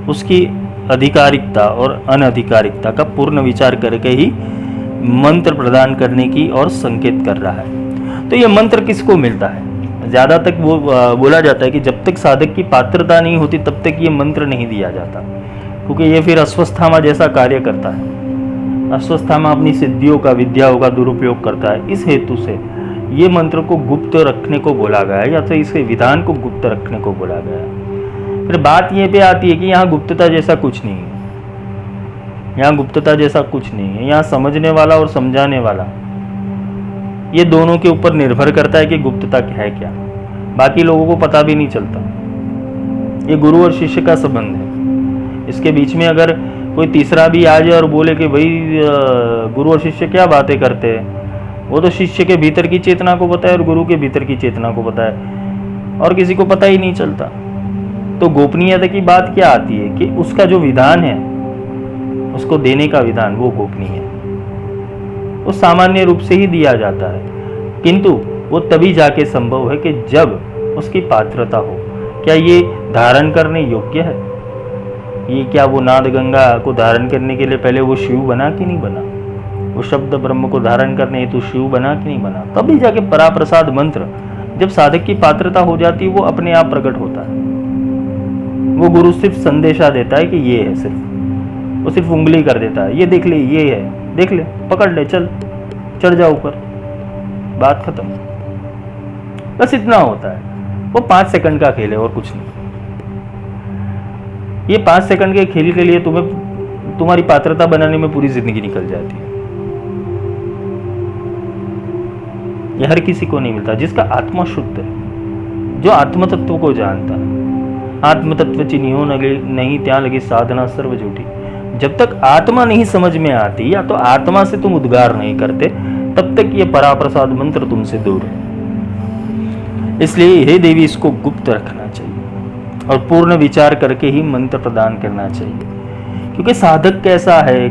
उसकी अधिकारिकता और अनधिकारिकता का पूर्ण विचार करके ही मंत्र प्रदान करने की और संकेत कर रहा है। तो यह मंत्र किसको मिलता है? ज़्यादा तक वो बोला जाता है कि जब तक साधक की पात्रता नहीं होती तब तक ये मंत्र नहीं दिया जाता, क्योंकि ये फिर अश्वस्थामा जैसा कार्य करता है। अश्वस्थामा अपनी सिद्धियों का, विद्याओं का दुरुपयोग करता है। इस हेतु से ये मंत्र को गुप्त रखने को बोला गया है, या तो इसके विधान को गुप्त रखने को बोला गया है। फिर बात ये पे आती है कि यहाँ गुप्तता जैसा कुछ नहीं है, यहाँ गुप्तता जैसा कुछ नहीं है। यहाँ समझने वाला और समझाने वाला, ये दोनों के ऊपर निर्भर करता है कि गुप्तता क्या है क्या। बाकी लोगों को पता भी नहीं चलता। ये गुरु और शिष्य का संबंध है। इसके बीच में अगर कोई तीसरा भी आ जाए और बोले कि भाई गुरु और शिष्य क्या बातें करते हैं, वो तो शिष्य के भीतर की चेतना को पता है और गुरु के भीतर की चेतना को पता है, और किसी को पता ही नहीं चलता। तो गोपनीयता की बात क्या आती है कि उसका जो विधान है, उसको देने का विधान, वो गोपनीय है। वो सामान्य रूप से ही दिया जाता है, किंतु वो तभी जाके संभव है कि जब उसकी पात्रता हो। क्या ये धारण करने योग्य है? ये क्या वो नाद गंगा को धारण करने के लिए पहले वो शिव बना कि नहीं बना? वो शब्द ब्रह्म को धारण करने हेतु शिव बना कि नहीं बना? तभी जाके पराप्रसाद मंत्र जब साधक की पात्रता हो जाती है, वो अपने आप प्रकट होता है। वो गुरु सिर्फ संदेशा देता है कि ये है, सिर्फ वो सिर्फ उंगली कर देता है, ये देख ले, ये है, देख ले, पकड़ ले, चल, चढ़ जा ऊपर, बात खत्म। बस इतना होता है। वो 5 सेकंड का खेल है और कुछ नहीं। ये 5 सेकंड के खेल के लिए तुम्हें तुम्हारी पात्रता बनाने में पूरी जिंदगी निकल जाती है। ये हर किसी को नहीं मिलता। जिसका आत्मा शुद्ध है, जो आत्म तत्व को जानता है, आत्म तत्व चिन्हियो नहीं त्यां लगी साधना सर्व झूठी। जब तक आत्मा नहीं समझ में आती, या तो आत्मा से तुम उद्गार नहीं करते, तब तक ये पराप्रसाद मंत्र तुमसे दूर है। इसलिए हे देवी, इसको गुप्त रखना चाहिए और पूर्ण विचार करके ही मंत्र प्रदान करना चाहिए। क्योंकि साधक कैसा है,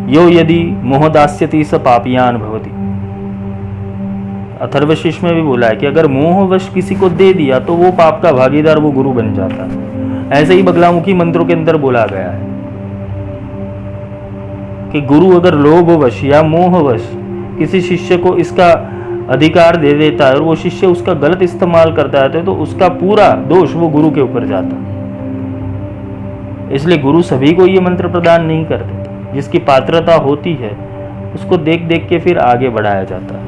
यो यदि मोहदास्यति स पापियान भवति। अथर्वशीष में भी बोला है कि अगर मोहवश किसी को दे दिया तो वो पाप का भागीदार, वो गुरु बन जाता है। ऐसे ही बगलामुखी मंत्रों के अंदर बोला गया है कि गुरु अगर लोभवश या मोहवश किसी शिष्य को इसका अधिकार दे देता है और वो शिष्य उसका गलत इस्तेमाल करता है, तो उसका पूरा दोष वो गुरु के ऊपर जाता है। इसलिए गुरु सभी को ये मंत्र प्रदान नहीं करते। जिसकी पात्रता होती है उसको देख देख के फिर आगे बढ़ाया जाता है।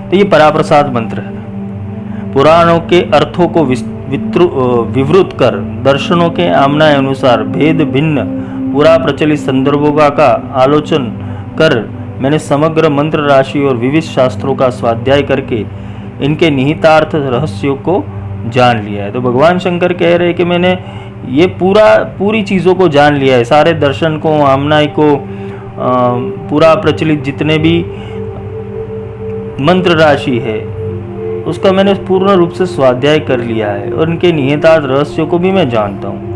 तो ये पराप्रसाद मंत्र है। पुराणों के अर्थों को विवृत कर दर्शनों के आमना अनुसार भेद भिन्न पूरा प्रचलित संदर्भों का आलोचन कर मैंने समग्र मंत्र राशि और विविध शास्त्रों का स्वाध्याय करके इनके निहितार्थ रहस्यों को जान लिया है। तो भगवान शंकर कह रहे हैं कि मैंने ये पूरी चीज़ों को जान लिया है, सारे दर्शन को, आमनाय को, पूरा प्रचलित जितने भी मंत्र राशि है उसका मैंने पूर्ण रूप से स्वाध्याय कर लिया है और इनके निहितार्थ रहस्यों को भी मैं जानता हूँ।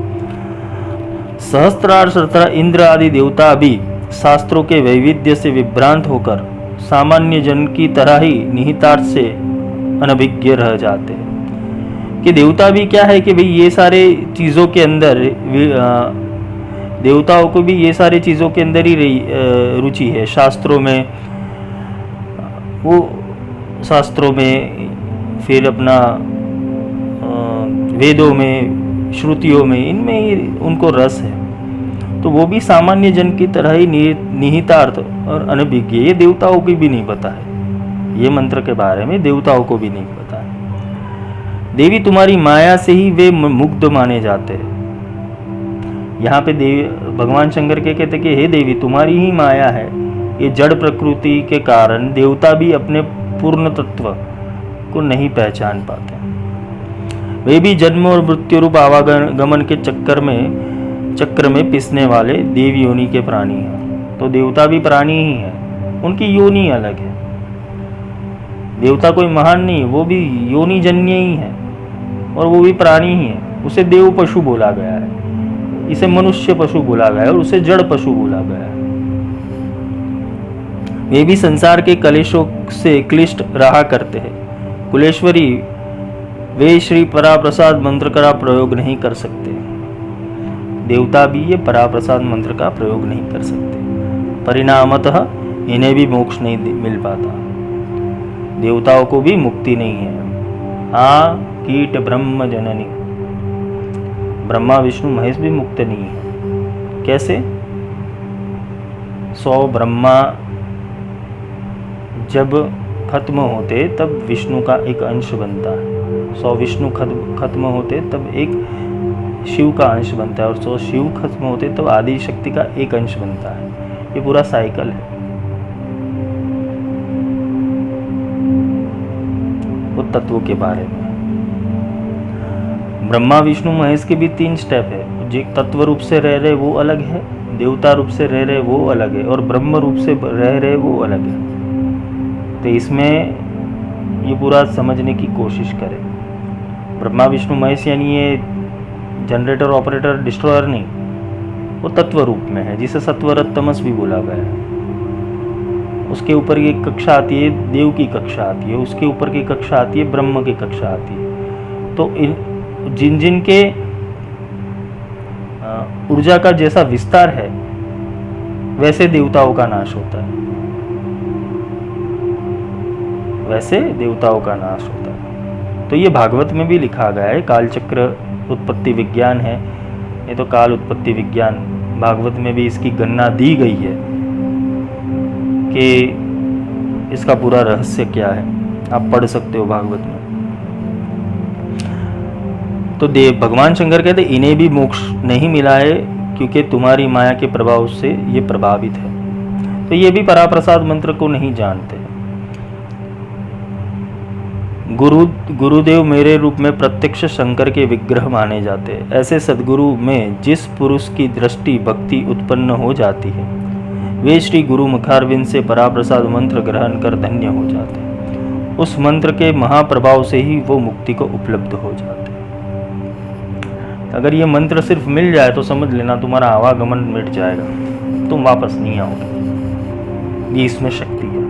सहस्त्रार सहस्त्र इंद्र आदि देवता भी शास्त्रों के वैविध्य से विभ्रांत होकर सामान्य जन की तरह ही निहितार्थ से अनभिज्ञ रह जाते हैं। कि देवता भी क्या है कि भाई ये सारे चीज़ों के अंदर, देवताओं को भी ये सारी चीज़ों के अंदर ही रुचि है। शास्त्रों में, वो शास्त्रों में, फिर अपना वेदों में, श्रुतियों में, इनमें ही उनको रस है। तो वो भी सामान्य जन की तरह ही निहितार्थ और अनभिज्ञ, ये देवताओं को भी नहीं पता है। ये मंत्र के बारे में देवताओं को भी नहीं पता है। देवी तुम्हारी माया से ही वे मुग्ध माने जाते हैं। यहाँ पे भगवान शंकर के कहते कि हे देवी तुम्हारी ही माया है। ये जड़ प्रकृति के कारण देवता भी अपने पूर्ण तत्व को नहीं पहचान पाते। वे भी जन्म और मृत्यु रूप आवागमन के चक्र में पिसने वाले देव योनि के प्राणी हैं। तो देवता भी प्राणी ही हैं, उनकी योनि अलग है। देवता कोई महान नहीं, वो भी योनि जन्य ही है और वो भी प्राणी ही है। उसे देव पशु बोला गया है, इसे मनुष्य पशु बोला गया है और उसे जड़ पशु बोला गया है। वे भी संसार के कलेशों से क्लिष्ट रहा करते हैं। कुलेश्वरी, वे श्री पराप्रसाद मंत्र का प्रयोग नहीं कर सकते। देवता भी ये पराप्रसाद मंत्र का प्रयोग नहीं कर सकते। परिणामतः इन्हें भी मोक्ष नहीं मिल पाता। देवताओं को भी मुक्ति नहीं है। हाँ, कीट ब्रह्म जननी, ब्रह्मा विष्णु महेश भी मुक्त नहीं है। कैसे? 100 ब्रह्मा जब खत्म होते तब विष्णु का एक अंश बनता है। 100 विष्णु खत्म होते तब एक शिव का अंश बनता है और 100 शिव खत्म होते तब आदि शक्ति का एक अंश बनता है। ये पूरा साइकिल है। वो तत्वों के बारे में ब्रह्मा विष्णु महेश के भी 3 स्टेप है। जो तत्व रूप से रह रहे वो अलग है, देवता रूप से रह रहे वो अलग है और ब्रह्म रूप से रह रहे वो अलग है। तो इसमें ये पूरा समझने की कोशिश करें। ब्रह्मा विष्णु महेश यानी ये जनरेटर ऑपरेटर डिस्ट्रॉयर नहीं, वो तत्व रूप में है, जिसे सत्वरत तमस भी बोला गया है। उसके ऊपर एक कक्षा आती है देव की कक्षा आती है, उसके ऊपर की कक्षा आती है ब्रह्म की कक्षा आती है। तो जिन जिन के ऊर्जा का जैसा विस्तार है वैसे देवताओं का नाश होता है, वैसे देवताओं का नाश होता है। तो ये भागवत में भी लिखा गया है। कालचक्र उत्पत्ति विज्ञान है, ये तो काल उत्पत्ति विज्ञान, भागवत में भी इसकी गणना दी गई है कि इसका पूरा रहस्य क्या है। आप पढ़ सकते हो भागवत में। तो भगवान शंकर कहते इन्हें भी मोक्ष नहीं मिला है क्योंकि तुम्हारी माया के प्रभाव से ये प्रभावित है। तो ये भी पराप्रसाद मंत्र को नहीं जानते। गुरुदेव मेरे रूप में प्रत्यक्ष शंकर के विग्रह माने जाते हैं। ऐसे सद्गुरु में जिस पुरुष की दृष्टि भक्ति उत्पन्न हो जाती है वे श्री गुरु मुखारविंद से पराप्रसाद मंत्र ग्रहण कर धन्य हो जाते हैं। उस मंत्र के महाप्रभाव से ही वो मुक्ति को उपलब्ध हो जाते हैं। अगर ये मंत्र सिर्फ मिल जाए तो समझ लेना तुम्हारा आवागमन मिट जाएगा, तुम वापस नहीं आओगे। ये इसमें शक्ति है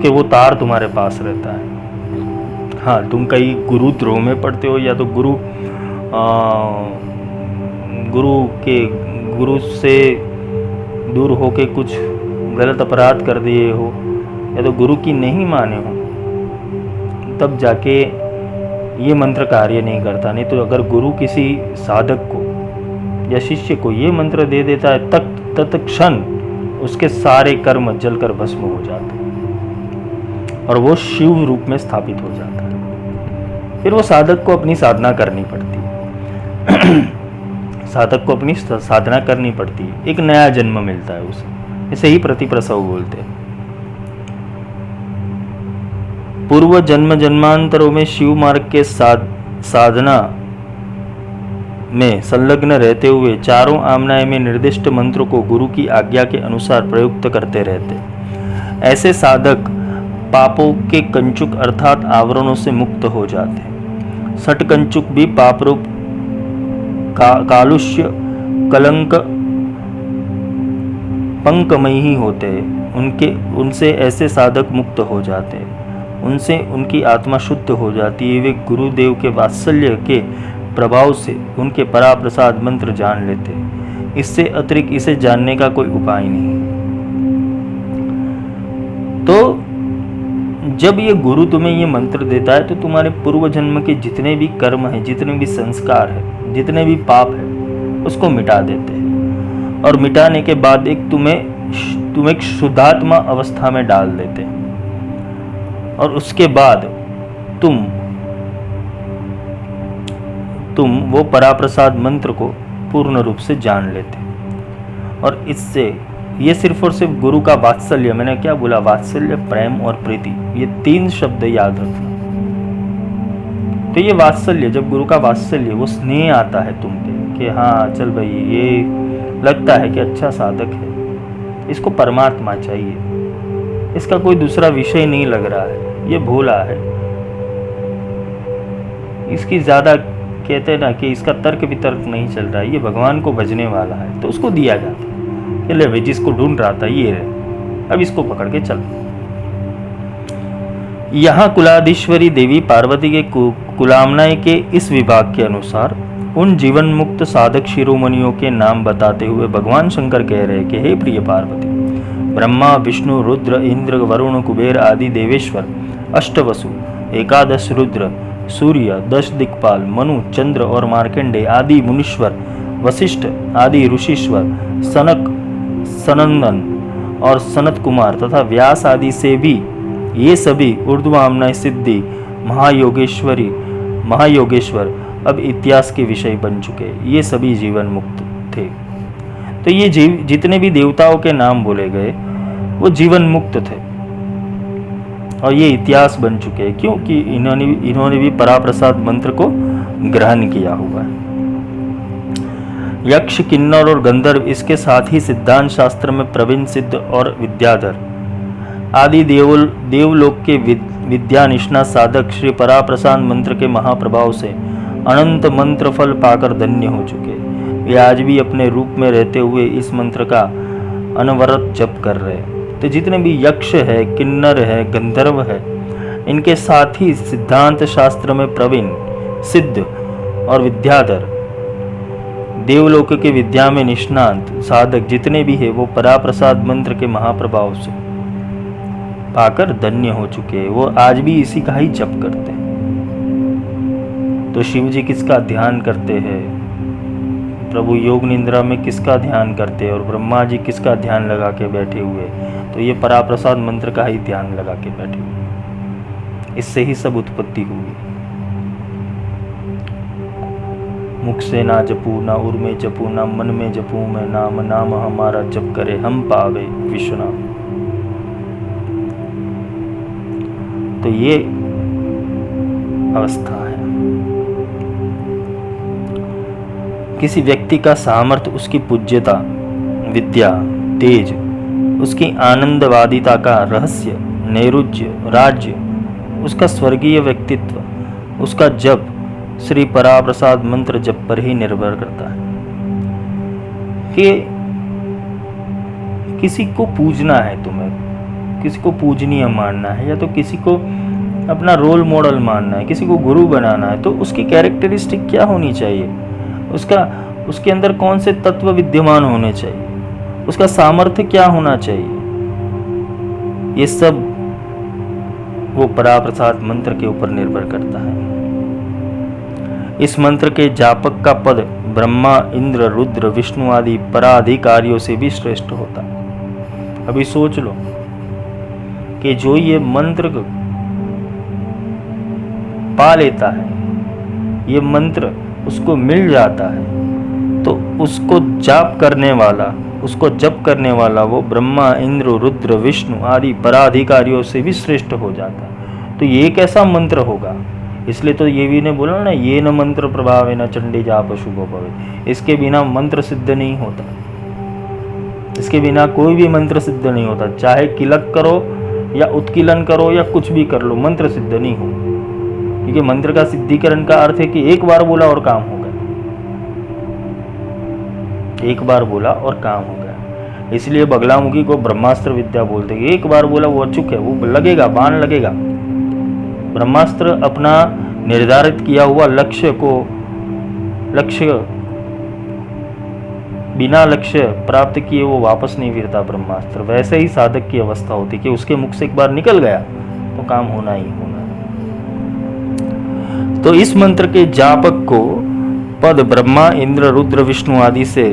कि वो तार तुम्हारे पास रहता है। हाँ, तुम कहीं गुरु द्रोह में पढ़ते हो या तो गुरु से दूर होके कुछ गलत अपराध कर दिए हो या तो गुरु की नहीं माने हो, तब जाके ये मंत्र कार्य नहीं करता। नहीं तो अगर गुरु किसी साधक को या शिष्य को ये मंत्र दे देता है तत्क्षण उसके सारे कर्म जलकर भस्म हो जाते हैं और वो शिव रूप में स्थापित हो जाता है। फिर वो साधक को अपनी साधना करनी पड़ती है। साधक को अपनी साधना करनी पड़ती है, एक नया जन्म मिलता है उसे, इसे ही प्रतिप्रसव बोलते हैं। पूर्व जन्म जन्मांतरों में शिव मार्ग के साधना में संलग्न रहते हुए चारों आमनाएं में निर्दिष्ट मंत्र को गुरु की आज्ञा के अनुसार प्रयुक्त करते रहते। ऐसे साधक पापों के कंचुक अर्थात आवरणों से मुक्त हो जाते। सठ कंचुक भी पाप रूप कालुष्य कलंक पंकमय ही होते हैं। उनसे ऐसे साधक मुक्त हो जाते हैं, उनसे उनकी आत्मा शुद्ध हो जाती है। वे गुरुदेव के वात्सल्य के प्रभाव से उनके पराप्रसाद मंत्र जान लेते हैं। इससे अतिरिक्त इसे जानने का कोई उपाय नहीं। तो जब ये गुरु तुम्हें ये मंत्र देता है तो तुम्हारे पूर्व जन्म के जितने भी कर्म हैं, जितने भी संस्कार हैं, जितने भी पाप हैं, उसको मिटा देते हैं। और मिटाने के बाद तुम एक शुद्धात्मा अवस्था में डाल देते हैं। और उसके बाद तुम वो पराप्रसाद मंत्र को पूर्ण रूप से जान लेते। और इससे ये सिर्फ और सिर्फ गुरु का वात्सल्य, मैंने क्या बोला, वात्सल्य, प्रेम और प्रीति, ये 3 शब्द याद रखना। तो ये वात्सल्य, जब गुरु का वात्सल्य, वो स्नेह आता है तुम पे कि हाँ चल भाई, ये लगता है कि अच्छा साधक है, इसको परमात्मा चाहिए, इसका कोई दूसरा विषय नहीं लग रहा है, ये भोला है, इसकी ज्यादा कहते हैं ना कि इसका तर्क वितर्क नहीं चल रहा है, ये भगवान को भजने वाला है, तो उसको दिया जाता है कि ले भाई, जिसको ढूंढ रहा था ये है, अब इसको पकड़ के चल। यहाँ कुलाधीश्वरी देवी पार्वती के कुलामनाई के इस विभाग के अनुसार उन जीवन मुक्त साधक शिरोमणियों के नाम बताते हुए भगवान शंकर कह रहे कि हे प्रिय पार्वती, ब्रह्मा, विष्णु, रुद्र, इंद्र, वरुण, कुबेर आदि देवेश्वर, अष्टवसु, एकादश रुद्र, सूर्य, 10 दिक्पाल, मनु, चंद्र और मार्कंडे आदि मुनीश्वर, वशिष्ठ आदि ऋषिश्वर, सनक, सनंदन और सनत कुमार तथा व्यास आदि से भी ये सभी ऊर्ध्वामनाएं सिद्धि महायोगेश्वर अब इतिहास के विषय बन चुके। ये सभी जीवन मुक्त थे। तो ये जितने भी देवताओं के नाम बोले गए वो जीवन मुक्त थे और ये इतिहास बन चुके हैं, क्योंकि इन्होंने भी पराप्रसाद मंत्र को ग्रहण किया हुआ है। यक्ष, किन्नर और गंधर्व, इसके साथ ही सिद्धांत शास्त्र में प्रवीण, सिद्ध और विद्याधर आदि देवलोक के विद्या निष्णा साधक श्री पराप्रसाद मंत्र के महाप्रभाव से अनंत मंत्र फल पाकर धन्य हो चुके। वे आज भी अपने रूप में रहते हुए इस मंत्र का अनवरत जप कर रहे हैं। तो जितने भी यक्ष है, किन्नर है, गंधर्व है, इनके साथ ही सिद्धांत शास्त्र में प्रवीण, सिद्ध और विद्याधर, देवलोक के विद्या में निष्णात साधक जितने भी है वो पराप्रसाद मंत्र के महाप्रभाव से पाकर धन्य हो चुके हैं। वो आज भी इसी का ही जप करते हैं। तो शिव जी किसका ध्यान करते हैं, प्रभु योग निद्रा में किसका ध्यान करते हैं और ब्रह्मा जी किसका ध्यान लगा के बैठे हुए, तो ये पराप्रसाद मंत्र का ही ध्यान लगा के बैठे हुए। इससे ही सब उत्पत्ति हुई। मुख से ना जपू, ना उर में जपू, ना मन में जपू मैं नाम, नाम हमारा जप करे हम पावे विश्वनाथ। तो ये अवस्था है। किसी व्यक्ति का सामर्थ्य, उसकी पूज्यता, विद्या, तेज, उसकी आनंदवादिता का रहस्य, नैरुज्य, राज्य, उसका स्वर्गीय व्यक्तित्व, उसका जप श्री पराप्रसाद मंत्र जप पर ही निर्भर करता है। कि किसी को पूजना है, तुम्हें किसी को पूजनीय मानना है, या तो किसी को अपना रोल मॉडल मानना है, किसी को गुरु बनाना है, तो उसकी कैरेक्टरिस्टिक क्या होनी चाहिए, उसके अंदर कौन से तत्व विद्यमान होने चाहिए, उसका सामर्थ्य क्या होना चाहिए, ये सब वो पराप्रसाद मंत्र के ऊपर निर्भर करता है। इस मंत्र के जापक का पद ब्रह्मा, इंद्र, रुद्र, विष्णु आदि पराधिकारियों से भी श्रेष्ठ होता है। अभी सोच लो कि जो ये मंत्र पा लेता है, ये मंत्र उसको मिल जाता है, तो उसको जप करने वाला वो ब्रह्मा, इंद्र, रुद्र, विष्णु आदि पराधिकारियों से भी श्रेष्ठ हो जाता है। तो ये कैसा मंत्र होगा? इसलिए तो ये भी ने बोला ना, ये न मंत्र प्रभाव न चंडी जाप शुभो भवे। इसके बिना मंत्र सिद्ध नहीं होता, इसके बिना कोई भी मंत्र सिद्ध नहीं होता। चाहे किलक करो या उत्कीलन करो या कुछ भी कर लो, मंत्र सिद्ध नहीं हो। क्योंकि मंत्र का सिद्धिकरण का अर्थ है कि एक बार बोला और काम हो गया, एक बार बोला और काम हो गया। इसलिए बगलामुखी को ब्रह्मास्त्र विद्या बोलते हैं। एक बार बोला वो अचूक है, वो लगेगा, बाण लगेगा। ब्रह्मास्त्र अपना निर्धारित किया हुआ लक्ष्य बिना लक्ष्य प्राप्त किए वो वापस नहीं फिरता ब्रह्मास्त्र। वैसे ही साधक की अवस्था होती कि उसके मुख से एक बार निकल गया तो काम होना ही होना। तो इस मंत्र के जापक को पद ब्रह्मा, इंद्र, रुद्र, विष्णु आदि से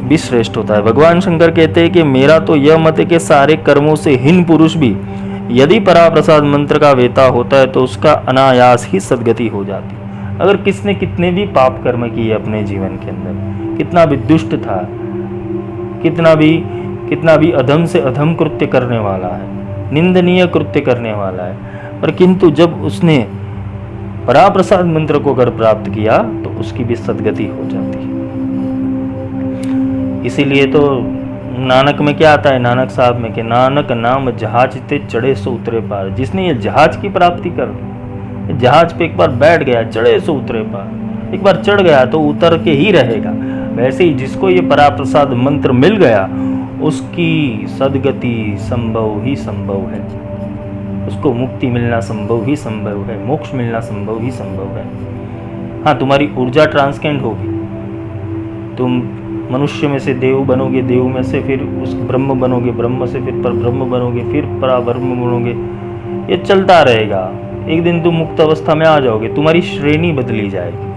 भी श्रेष्ठ होता है। भगवान शंकर कहते हैं कि मेरा तो यह मत है कि सारे कर्मों से हीन पुरुष भी यदि पराप्रसाद मंत्र का वेता होता है तो उसका अनायास ही सद्गति हो जाती है। अगर किसने कितने भी पाप कर्म किए अपने जीवन के अंदर, कितना भी दुष्ट था, कितना भी अधम से अधम कृत्य करने वाला है, निंदनीय कृत्य करने वाला है, पर किंतु जब उसने पराप्रसाद मंत्र को अगर प्राप्त किया तो उसकी भी सद्गति हो जाती है। इसीलिए तो नानक में क्या आता है, नानक साहब में, कि नानक नाम जहाज ते चढ़े सो उतरे पार। जिसने ये जहाज की प्राप्ति कर ली, जहाज पे एक बार बैठ गया, चढ़े सो उतरे पार, एक बार चढ़ गया तो उतर के ही रहेगा। वैसे ही जिसको ये पराप्रसाद मंत्र मिल गया उसकी सद्गति संभव ही संभव है, उसको मुक्ति मिलना संभव ही संभव है, मोक्ष मिलना संभव ही संभव है। हाँ, तुम्हारी ऊर्जा ट्रांसकेंड होगी, तुम मनुष्य में से देव बनोगे, देव में से फिर उस ब्रह्म बनोगे, ब्रह्म से फिर पर ब्रह्म बनोगे, फिर पराब्रह्म बनोगे। ये चलता रहेगा। एक दिन तुम मुक्त अवस्था में आ जाओगे, तुम्हारी श्रेणी बदली जाएगी,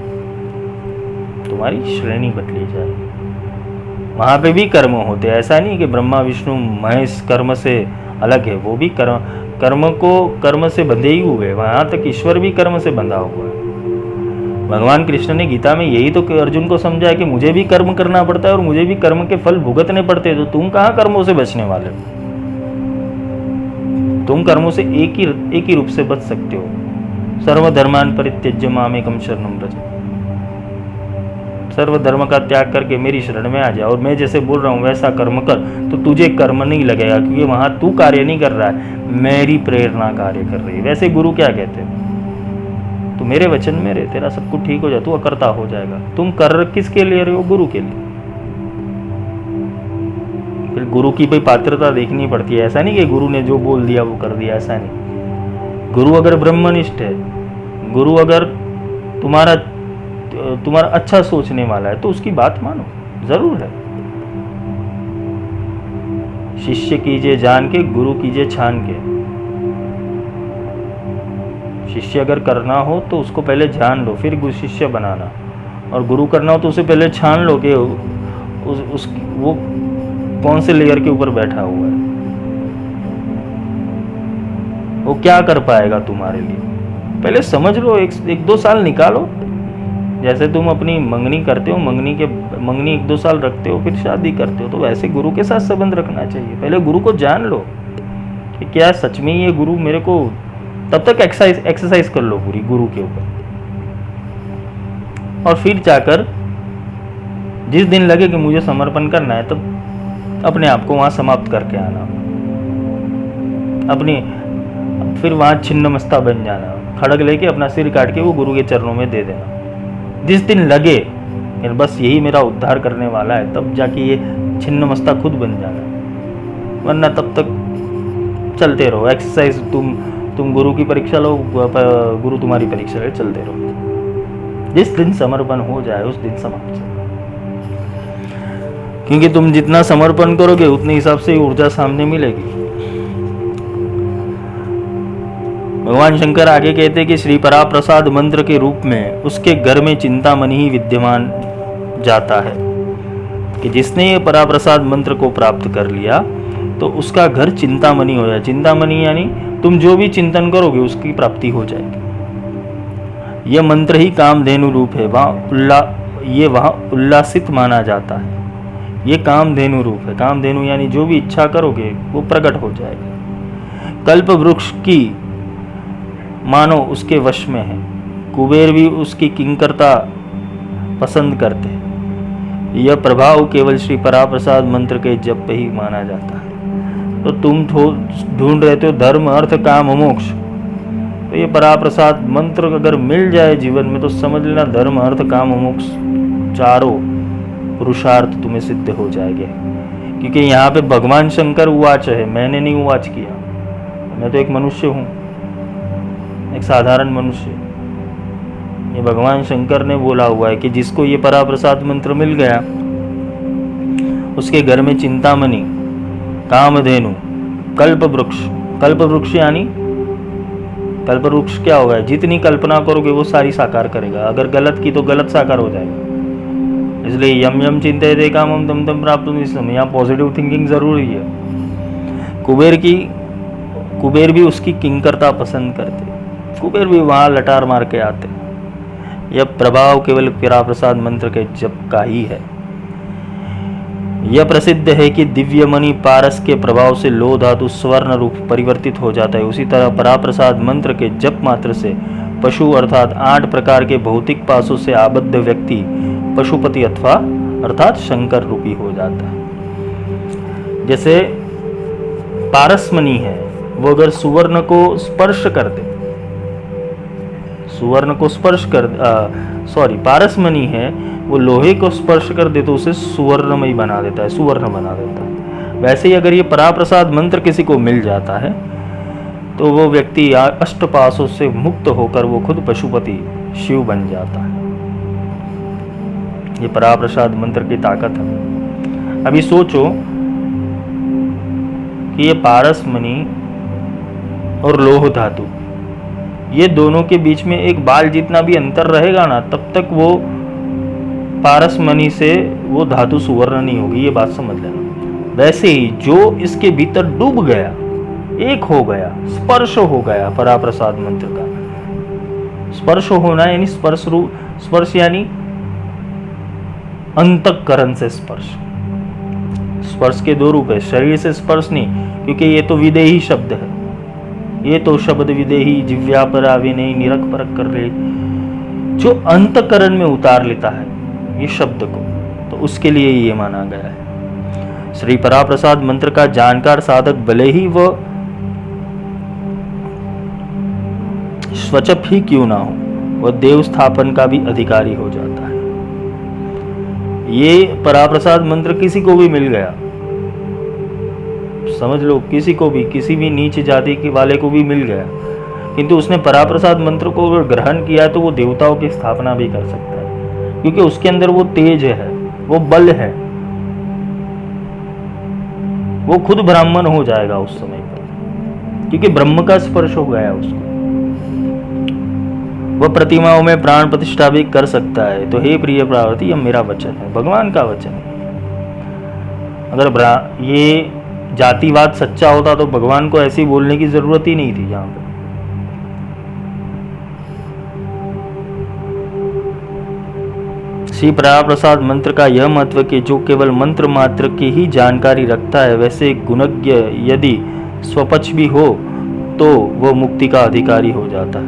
तुम्हारी श्रेणी बदली जाएगी। वहां पे भी कर्म होते हैं, ऐसा नहीं कि ब्रह्मा विष्णु महेश कर्म से अलग है, वो भी कर्म से बंधे ही हुए। वहां तक ईश्वर भी कर्म से बंधा हुआ है। भगवान कृष्ण ने गीता में यही तो अर्जुन को समझा है कि मुझे भी कर्म करना पड़ता है और मुझे भी कर्म के फल भुगतने पड़ते हैं। तो तुम कहाँ कर्मों से बचने वाले हो? तुम कर्मों से एक ही रूप से बच सकते हो। सर्वधर्मान परित्यज्य मामेकं शरणं व्रज। सर्व धर्म का त्याग करके मेरी शरण में आ जा और मैं जैसे बोल रहा हूँ वैसा कर्म कर, तो तुझे कर्म नहीं लगेगा, क्योंकि वहां तू कार्य नहीं कर रहा है, मेरी प्रेरणा कार्य कर रही है। वैसे गुरु क्या कहते हैं, तू मेरे वचन में रहे, तेरा सब कुछ ठीक हो जाए, तू अकर्ता हो जाएगा। तुम कर किसके लिए रहे हो? गुरु के लिए। फिर गुरु की भाई पात्रता देखनी पड़ती है। ऐसा नहीं कि गुरु ने जो बोल दिया वो कर दिया, ऐसा नहीं। गुरु अगर ब्रह्मनिष्ठ है, गुरु अगर तुम्हारा अच्छा सोचने वाला है तो उसकी बात मानो, जरूर है। शिष्य कीजिए जान के, गुरु कीजिए छान के। शिष्य अगर करना हो तो उसको पहले जान लो, फिर शिष्य बनाना। और गुरु करना हो तो उसे पहले छान लो कि वो कौन से लेयर के ऊपर बैठा हुआ है, वो क्या कर पाएगा तुम्हारे लिए। पहले समझ लो, एक दो साल निकालो। जैसे तुम अपनी मंगनी करते हो, मंगनी 1-2 साल रखते हो, फिर शादी करते हो, तो वैसे गुरु के साथ संबंध रखना चाहिए। पहले गुरु को जान लो कि क्या सच में ये गुरु मेरे को, तब तक एक्सरसाइज कर लो पूरी गुरु के ऊपर। और फिर जाकर जिस दिन लगे कि मुझे समर्पण करना है, तब अपने आप को वहां समाप्त करके आना, फिर वहां छिन्नमस्ता बन जाना, खड़ग लेके अपना सिर काट के वो गुरु के चरणों में दे देना। जिस दिन लगे कि बस यही मेरा उद्धार करने वाला है, तब जाके ये छिन्नमस्ता खुद बन जाना। वरना तब तक चलते रहो एक्सरसाइज। तुम गुरु की परीक्षा लो, गुरु तुम्हारी परीक्षा ले, चलते रहो। जिस दिन समर्पण हो जाए उस दिन समाप्त। क्योंकि तुम जितना समर्पण करोगे उतने हिसाब से ऊर्जा सामने मिलेगी। भगवान शंकर आगे कहते हैं कि श्री पराप्रसाद मंत्र के रूप में उसके घर में चिंतामणि ही विद्यमान जाता है। कि जिसने ये पराप्रसाद मंत्र को प्राप्त कर लिया तो उसका घर चिंतामणि हो जाए। चिंतामणि यानी तुम जो भी चिंतन करोगे उसकी प्राप्ति हो जाएगी। यह मंत्र ही कामधेनु रूप है। ये वहाँ उल्लासित माना जाता है। ये कामधेनु रूप है। कामधेनु यानी जो भी इच्छा करोगे वो प्रकट हो जाएगा। कल्प वृक्ष की मानो उसके वश में है। कुबेर भी उसकी किंकरता पसंद करते हैं। यह प्रभाव केवल श्री पराप्रसाद मंत्र के जप पे ही माना जाता है। तो तुम ढूंढ रहे थे धर्म अर्थ काम मोक्ष, तो ये पराप्रसाद मंत्र अगर मिल जाए जीवन में तो समझ लेना धर्म अर्थ काम मोक्ष चारों पुरुषार्थ तुम्हें सिद्ध हो जाएंगे। क्योंकि यहाँ पे भगवान शंकर उवाच है, मैंने नहीं उवाच किया। मैं तो एक मनुष्य हूँ, एक साधारण मनुष्य। ये भगवान शंकर ने बोला हुआ है कि जिसको ये पराप्रसाद मंत्र मिल गया उसके घर में चिंतामणि, कामधेनु, कल्प वृक्ष यानी कल्प वृक्ष क्या होगा, जितनी कल्पना करोगे वो सारी साकार करेगा। अगर गलत की तो गलत साकार हो जाएगा। इसलिए यम यम चिंतयते कामं तम तम प्राप्तुमिष्टम्, यहाँ पॉजिटिव थिंकिंग जरूरी है। कुबेर भी उसकी किंकरता पसंद करते। कुबेर भी वहाँ लटार मार के आते। यह प्रभाव केवल पराप्रसाद मंत्र के जप का ही है। यह प्रसिद्ध है कि दिव्यमणि पारस के प्रभाव से लोह धातु स्वर्ण रूप परिवर्तित हो जाता है। उसी तरह पराप्रसाद मंत्र के जप मात्र से पशु अर्थात 8 प्रकार के भौतिक पासों से आबद्ध व्यक्ति पशुपति अथवा अर्थात शंकर रूपी हो जाता है। जैसे पारसमणि है, वो अगर सुवर्ण को स्पर्श कर दे, पारसमणि है वो लोहे को स्पर्श कर दे तो उसे सुवर्णमय बना देता है, सुवर्ण बना देता है। वैसे ही अगर ये पराप्रसाद मंत्र किसी को मिल जाता है तो वो व्यक्ति अष्टपाशों से मुक्त होकर वो खुद पशुपति शिव बन जाता है। ये पराप्रसाद मंत्र की ताकत है। अभी सोचो कि ये पारसमणि और लोह धातु, ये दोनों के बीच में एक बाल जितना भी अंतर रहेगा ना, तब तक वो पारसमणि से वो धातु सुवर्ण नहीं होगी। ये बात समझ लेना। वैसे ही जो इसके भीतर डूब गया, एक हो गया, स्पर्श हो गया, पराप्रसाद मंत्र का स्पर्श होना यानी स्पर्श यानी अंतःकरण से स्पर्श। स्पर्श के 2 रूप है, शरीर से स्पर्श नहीं, क्योंकि ये तो विदेही शब्द है। ये तो शब्द विदेही जिव्या पर आवे नहीं निरख परख कर ले, जो अंतःकरण में उतार लेता है ये शब्द को, तो उसके लिए ये माना गया है। श्री पराप्रसाद मंत्र का जानकार साधक भले ही वह स्वचप ही क्यों ना हो, वह देव स्थापन का भी अधिकारी हो जाता है। ये पराप्रसाद मंत्र किसी को भी मिल गया, समझ लो, किसी को भी, किसी भी नीच जाति के वाले को भी मिल गया, किंतु उसने पराप्रसाद मंत्र को अगर ग्रहण किया तो वो देवताओं की स्थापना भी कर सकता है, क्योंकि उसके अंदर वो तेज है, वो बल है, वो खुद ब्राह्मण हो जाएगा उस समय पर, क्योंकि ब्रह्म का स्पर्श हो गया उसको। वह प्रतिमाओं में प्राण प्रतिष्ठा भी कर सकता है। तो हे प्रिय प्रावर्ती, यह मेरा वचन है, भगवान का वचन है। अगर ये जातिवाद सच्चा होता तो भगवान को ऐसी बोलने की जरूरत ही नहीं थी। यहाँ पे श्री पराप्रसाद मंत्र का यह महत्व कि जो केवल मंत्र मात्र की ही जानकारी रखता है, वैसे गुणज्ञ यदि स्वपक्ष भी हो तो वह मुक्ति का अधिकारी हो जाता है,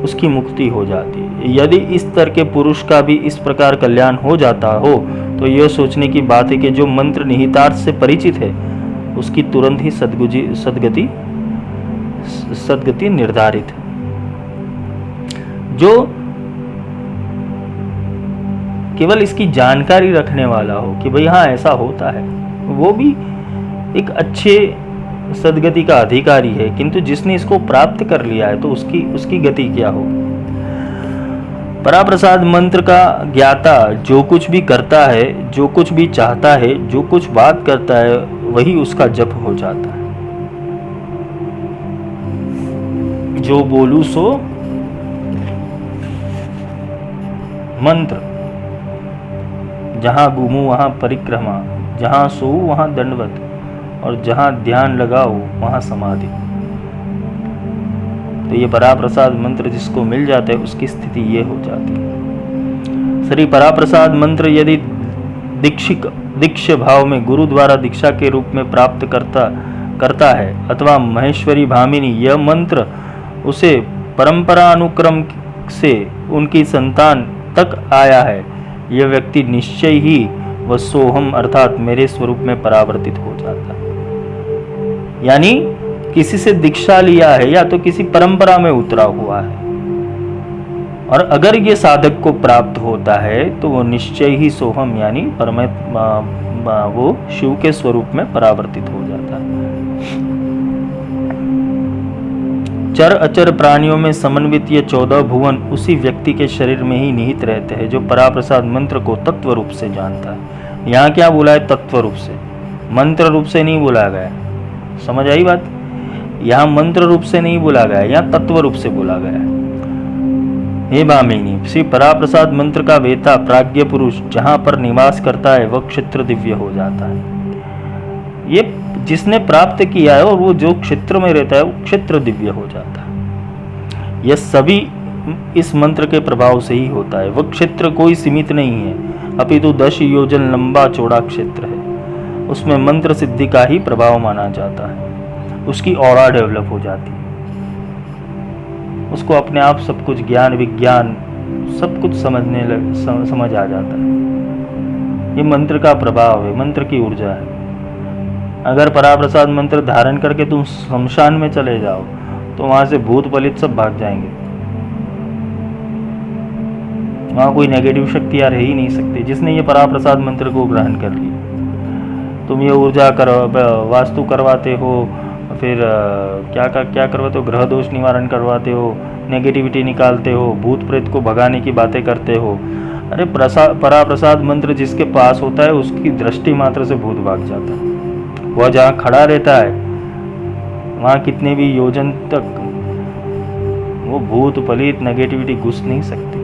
उसकी मुक्ति हो जाती है। यदि इस तरह के पुरुष का भी इस प्रकार कल्याण हो जाता हो तो यह सोचने की बात है कि जो मंत्र निहितार्थ से परिचित है उसकी तुरंत ही सद्गति निर्धारित है। जो केवल इसकी जानकारी रखने वाला हो कि भाई हाँ ऐसा होता है, वो भी एक अच्छे सद्गति का अधिकारी है, किंतु जिसने इसको प्राप्त कर लिया है तो उसकी गति क्या होगी। पराप्रसाद मंत्र का ज्ञाता जो कुछ भी करता है, जो कुछ भी चाहता है, जो कुछ बात करता है, वही उसका जप हो जाता है। जो बोलू सो मंत्र, जहां घूमू वहां परिक्रमा, जहां सोऊं वहां दंडवत, और जहां ध्यान लगाओ वहां समाधि। तो ये पराप्रसाद मंत्र जिसको मिल जाता है उसकी स्थिति ये हो जाती है। श्री पराप्रसाद मंत्र यदि दीक्ष भाव में गुरु द्वारा दीक्षा के रूप में प्राप्त करता है अथवा महेश्वरी भामिनी यह मंत्र उसे परंपरानुक्रम से उनकी संतान तक आया है, यह व्यक्ति निश्चय ही वह सोहम अर्थात मेरे स्वरूप में परावर्तित हो जाता है। यानी किसी से दीक्षा लिया है या तो किसी परंपरा में उतरा हुआ है, और अगर ये साधक को प्राप्त होता है तो वो निश्चय ही सोहम यानी परमात्मा वो शिव के स्वरूप में परावर्तित हो जाता है। चर अचर प्राणियों में समन्वित ये 14 भुवन उसी व्यक्ति के शरीर में ही निहित रहते हैं जो पराप्रसाद मंत्र को तत्व रूप से जानता है। यहाँ क्या बोला है? तत्व रूप से, मंत्र रूप से नहीं बोला गया। समझ आई बात? यहाँ मंत्र रूप से नहीं बोला गया, यहाँ तत्व रूप से बोला गया है। हे भामिनी, श्री पराप्रसाद मंत्र का वेता प्राज्ञ पुरुष जहां पर निवास करता है वह क्षेत्र दिव्य हो जाता है। ये जिसने प्राप्त किया है और वो जो क्षेत्र में रहता है वो क्षेत्र दिव्य हो जाता है। यह सभी इस मंत्र के प्रभाव से ही होता है। वह क्षेत्र कोई सीमित नहीं है, अपितु 10 योजन लंबा चौड़ा क्षेत्र है। उसमें मंत्र सिद्धि का ही प्रभाव माना जाता है। उसकी ऑरा डेवलप हो जाती है, उसको अपने आप सब कुछ ज्ञान विज्ञान सब कुछ समझ आ जाता है। ये मंत्र का प्रभाव है, मंत्र की ऊर्जा है। अगर पराप्रसाद मंत्र धारण करके तुम शमशान में चले जाओ तो वहां से भूत पलित सब भाग जाएंगे। वहां कोई नेगेटिव शक्तियां रह ही नहीं सकती। जिसने ये पराप्रसाद मंत्र को ग्रहण कर लिया, तुम ये ऊर्जा वास्तु करवाते हो, फिर क्या करवाते हो, ग्रह दोष निवारण करवाते हो, नेगेटिविटी निकालते हो, भूत प्रेत को भगाने की बातें करते हो। अरे पराप्रसाद मंत्र जिसके पास होता है उसकी दृष्टि मात्र से भूत भाग जाता है। वह जहाँ खड़ा रहता है वहाँ कितने भी योजन तक वो भूत पलित नेगेटिविटी घुस नहीं सकती।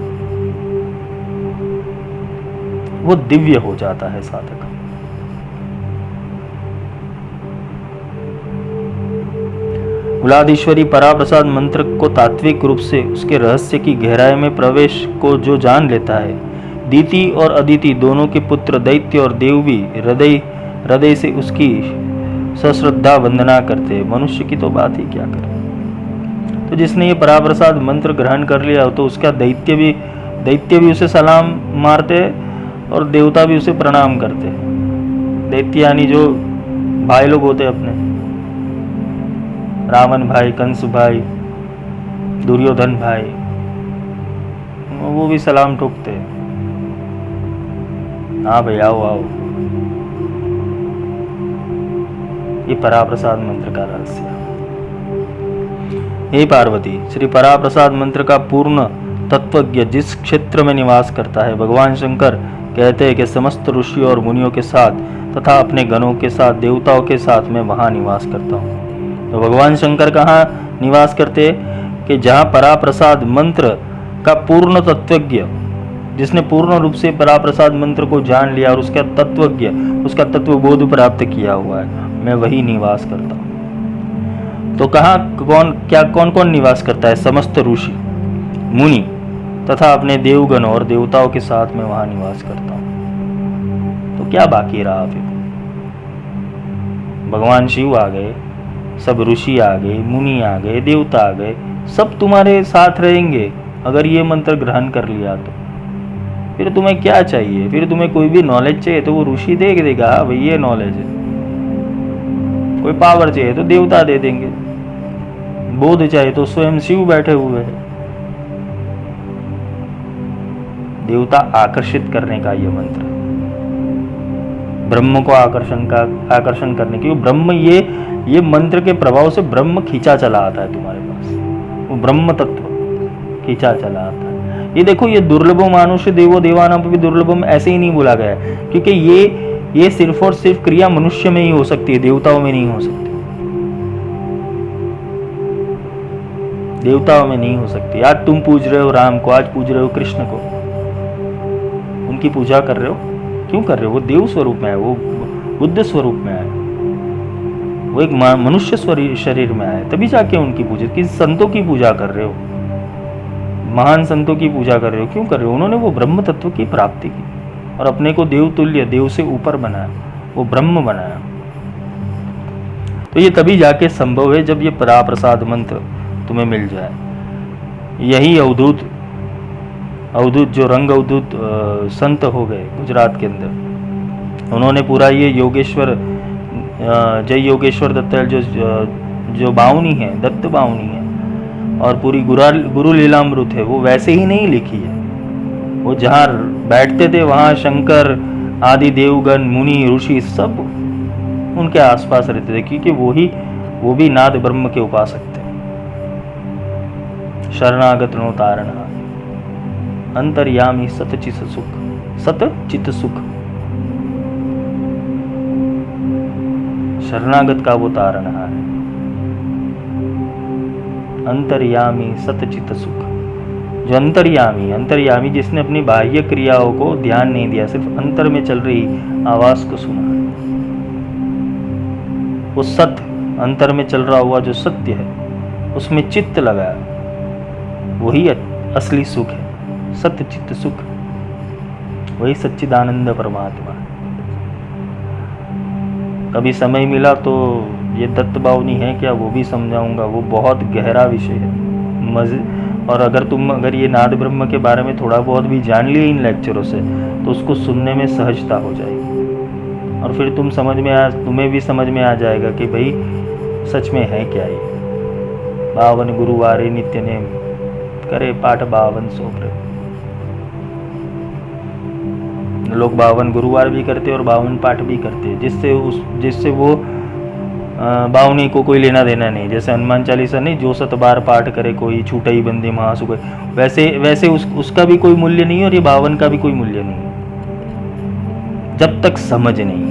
वो दिव्य हो जाता है साधक। कुलाधीश्वरी पराप्रसाद मंत्र को तात्विक रूप से उसके रहस्य की गहराई में प्रवेश को जो जान लेता है, दीति और अदिति दोनों के पुत्र दैत्य और देव भी हृदय से उसकी सश्रद्धा वंदना करते। मनुष्य की तो बात ही क्या करें। तो जिसने ये पराप्रसाद मंत्र ग्रहण कर लिया तो उसका दैत्य भी उसे सलाम मारते और देवता भी उसे प्रणाम करते। दैत्य यानी जो भाई लोग होते अपने, रावण भाई, कंस भाई, दुर्योधन भाई, वो भी सलाम ठोकते। हाँ भाई आओ आओ। ये पराप्रसाद मंत्र का रहस्य। हे पार्वती, श्री पराप्रसाद मंत्र का पूर्ण तत्वज्ञ जिस क्षेत्र में निवास करता है, भगवान शंकर कहते हैं कि समस्त ऋषियों और मुनियों के साथ तथा अपने गणों के साथ, देवताओं के साथ मैं वहां निवास करता हूँ। तो भगवान शंकर कहाँ निवास करते हैं? कि जहाँ पराप्रसाद मंत्र का पूर्ण तत्वज्ञ, जिसने पूर्ण रूप से पराप्रसाद मंत्र को जान लिया और उसका तत्वज्ञ, उसका तत्वबोध प्राप्त किया हुआ है, मैं वही निवास करता हूँ। तो कहाँ कौन कौन निवास करता है? समस्त ऋषि मुनि तथा अपने देवगणों और देवताओं के साथ मैं वहां निवास करता हूँ। तो क्या बाकी रहा फिर? भगवान शिव आ गए, सब ऋषि आ गए, मुनि आ गए, देवता आ गए, सब तुम्हारे साथ रहेंगे अगर ये मंत्र ग्रहण कर लिया तो। फिर तुम्हें क्या चाहिए? फिर तुम्हें कोई भी नॉलेज चाहिए तो वो ऋषि दे देगा, हाँ भाई ये नॉलेज है। कोई पावर चाहिए तो देवता दे देंगे, बोध चाहिए तो स्वयं शिव बैठे हुए हैं। देवता आकर्षित करने का ये मंत्र, ब्रह्म को आकर्षण करने की। ब्रह्म ये मंत्र के प्रभाव से ब्रह्म खींचा चला आता है तुम्हारे पास, वो ब्रह्म तत्व खींचा चला आता है। ये देखो, ये दुर्लभो मानुष्य देवो देवानां भी दुर्लभम ऐसे ही नहीं बोला गया है, क्योंकि ये सिर्फ और सिर्फ क्रिया मनुष्य में ही हो सकती है, देवताओं में नहीं हो सकती। देवताओं में नहीं हो सकती। आज तुम पूज रहे हो राम को, आज पूज रहे हो कृष्ण को, उनकी पूजा कर रहे हो, क्यों कर रहे हो? वो देव स्वरूप में है, वो बुद्ध स्वरूप में है, वो एक मनुष्य शरीर में आए, तभी जाके उनकी पूजा, किस संतों की पूजा कर रहे हो। महान संतों की पूजा कर रहे हो, क्यों कर रहे हो? उन्होंने वो ब्रह्म तत्व की प्राप्ति की और अपने को देव तुल्य, देव से ऊपर बनाया, वो ब्रह्म बनाया। तो ये तभी जाके संभव है जब ये पराप्रसाद मंत्र तुम्हें मिल जाए। यही अवधूत जो रंग अवधूत संत हो गए गुजरात के अंदर, उन्होंने पूरा ये योगेश्वर, जय योगेश्वर दत्त जो बावनी है, दत्त बावनी है, और पूरी गुरु लीलामृत है, वो वैसे ही नहीं लिखी है। वो जहाँ बैठते थे वहाँ शंकर आदि देवगण, मुनि, ऋषि सब उनके आसपास रहते थे, क्योंकि वो भी नाद ब्रह्म के उपासक थे। शरणागत नो तारणा अंतर्यामी सतचित सुख, शरणागत का वो तारणहार है, अंतर्यामी सतचित सुख। जो अंतर्यामी जिसने अपनी बाह्य क्रियाओं को ध्यान नहीं दिया, सिर्फ अंतर में चल रही आवाज को सुना, वो सत, अंतर में चल रहा हुआ जो सत्य है उसमें चित्त लगाया, वही असली सुख है, सत्य चित्त सुख, वही सच्चिदानंद परमात्मा। कभी समय मिला तो ये दत्त बावनी है क्या, वो भी समझाऊंगा, वो बहुत गहरा विषय है, मजे। और अगर ये नाद ब्रह्म के बारे में थोड़ा बहुत भी जान लिए इन लेक्चरों से, तो उसको सुनने में सहजता हो जाएगी, और फिर तुम्हें भी समझ में आ जाएगा कि भाई सच में है क्या ये। 52 गुरुवारे नित्य नेम करे पाठ 52 सोपरे। लोग 52 गुरुवार भी करते और 52 पाठ भी करते, जिससे वो बावनी को कोई लेना देना नहीं। जैसे हनुमान चालीसा नहीं, जो 7 बार पाठ करे कोई छूटा ही बंदी महासु कोई, वैसे उसका भी कोई मूल्य नहीं है, और ये 52 का भी कोई मूल्य नहीं है जब तक समझ नहीं।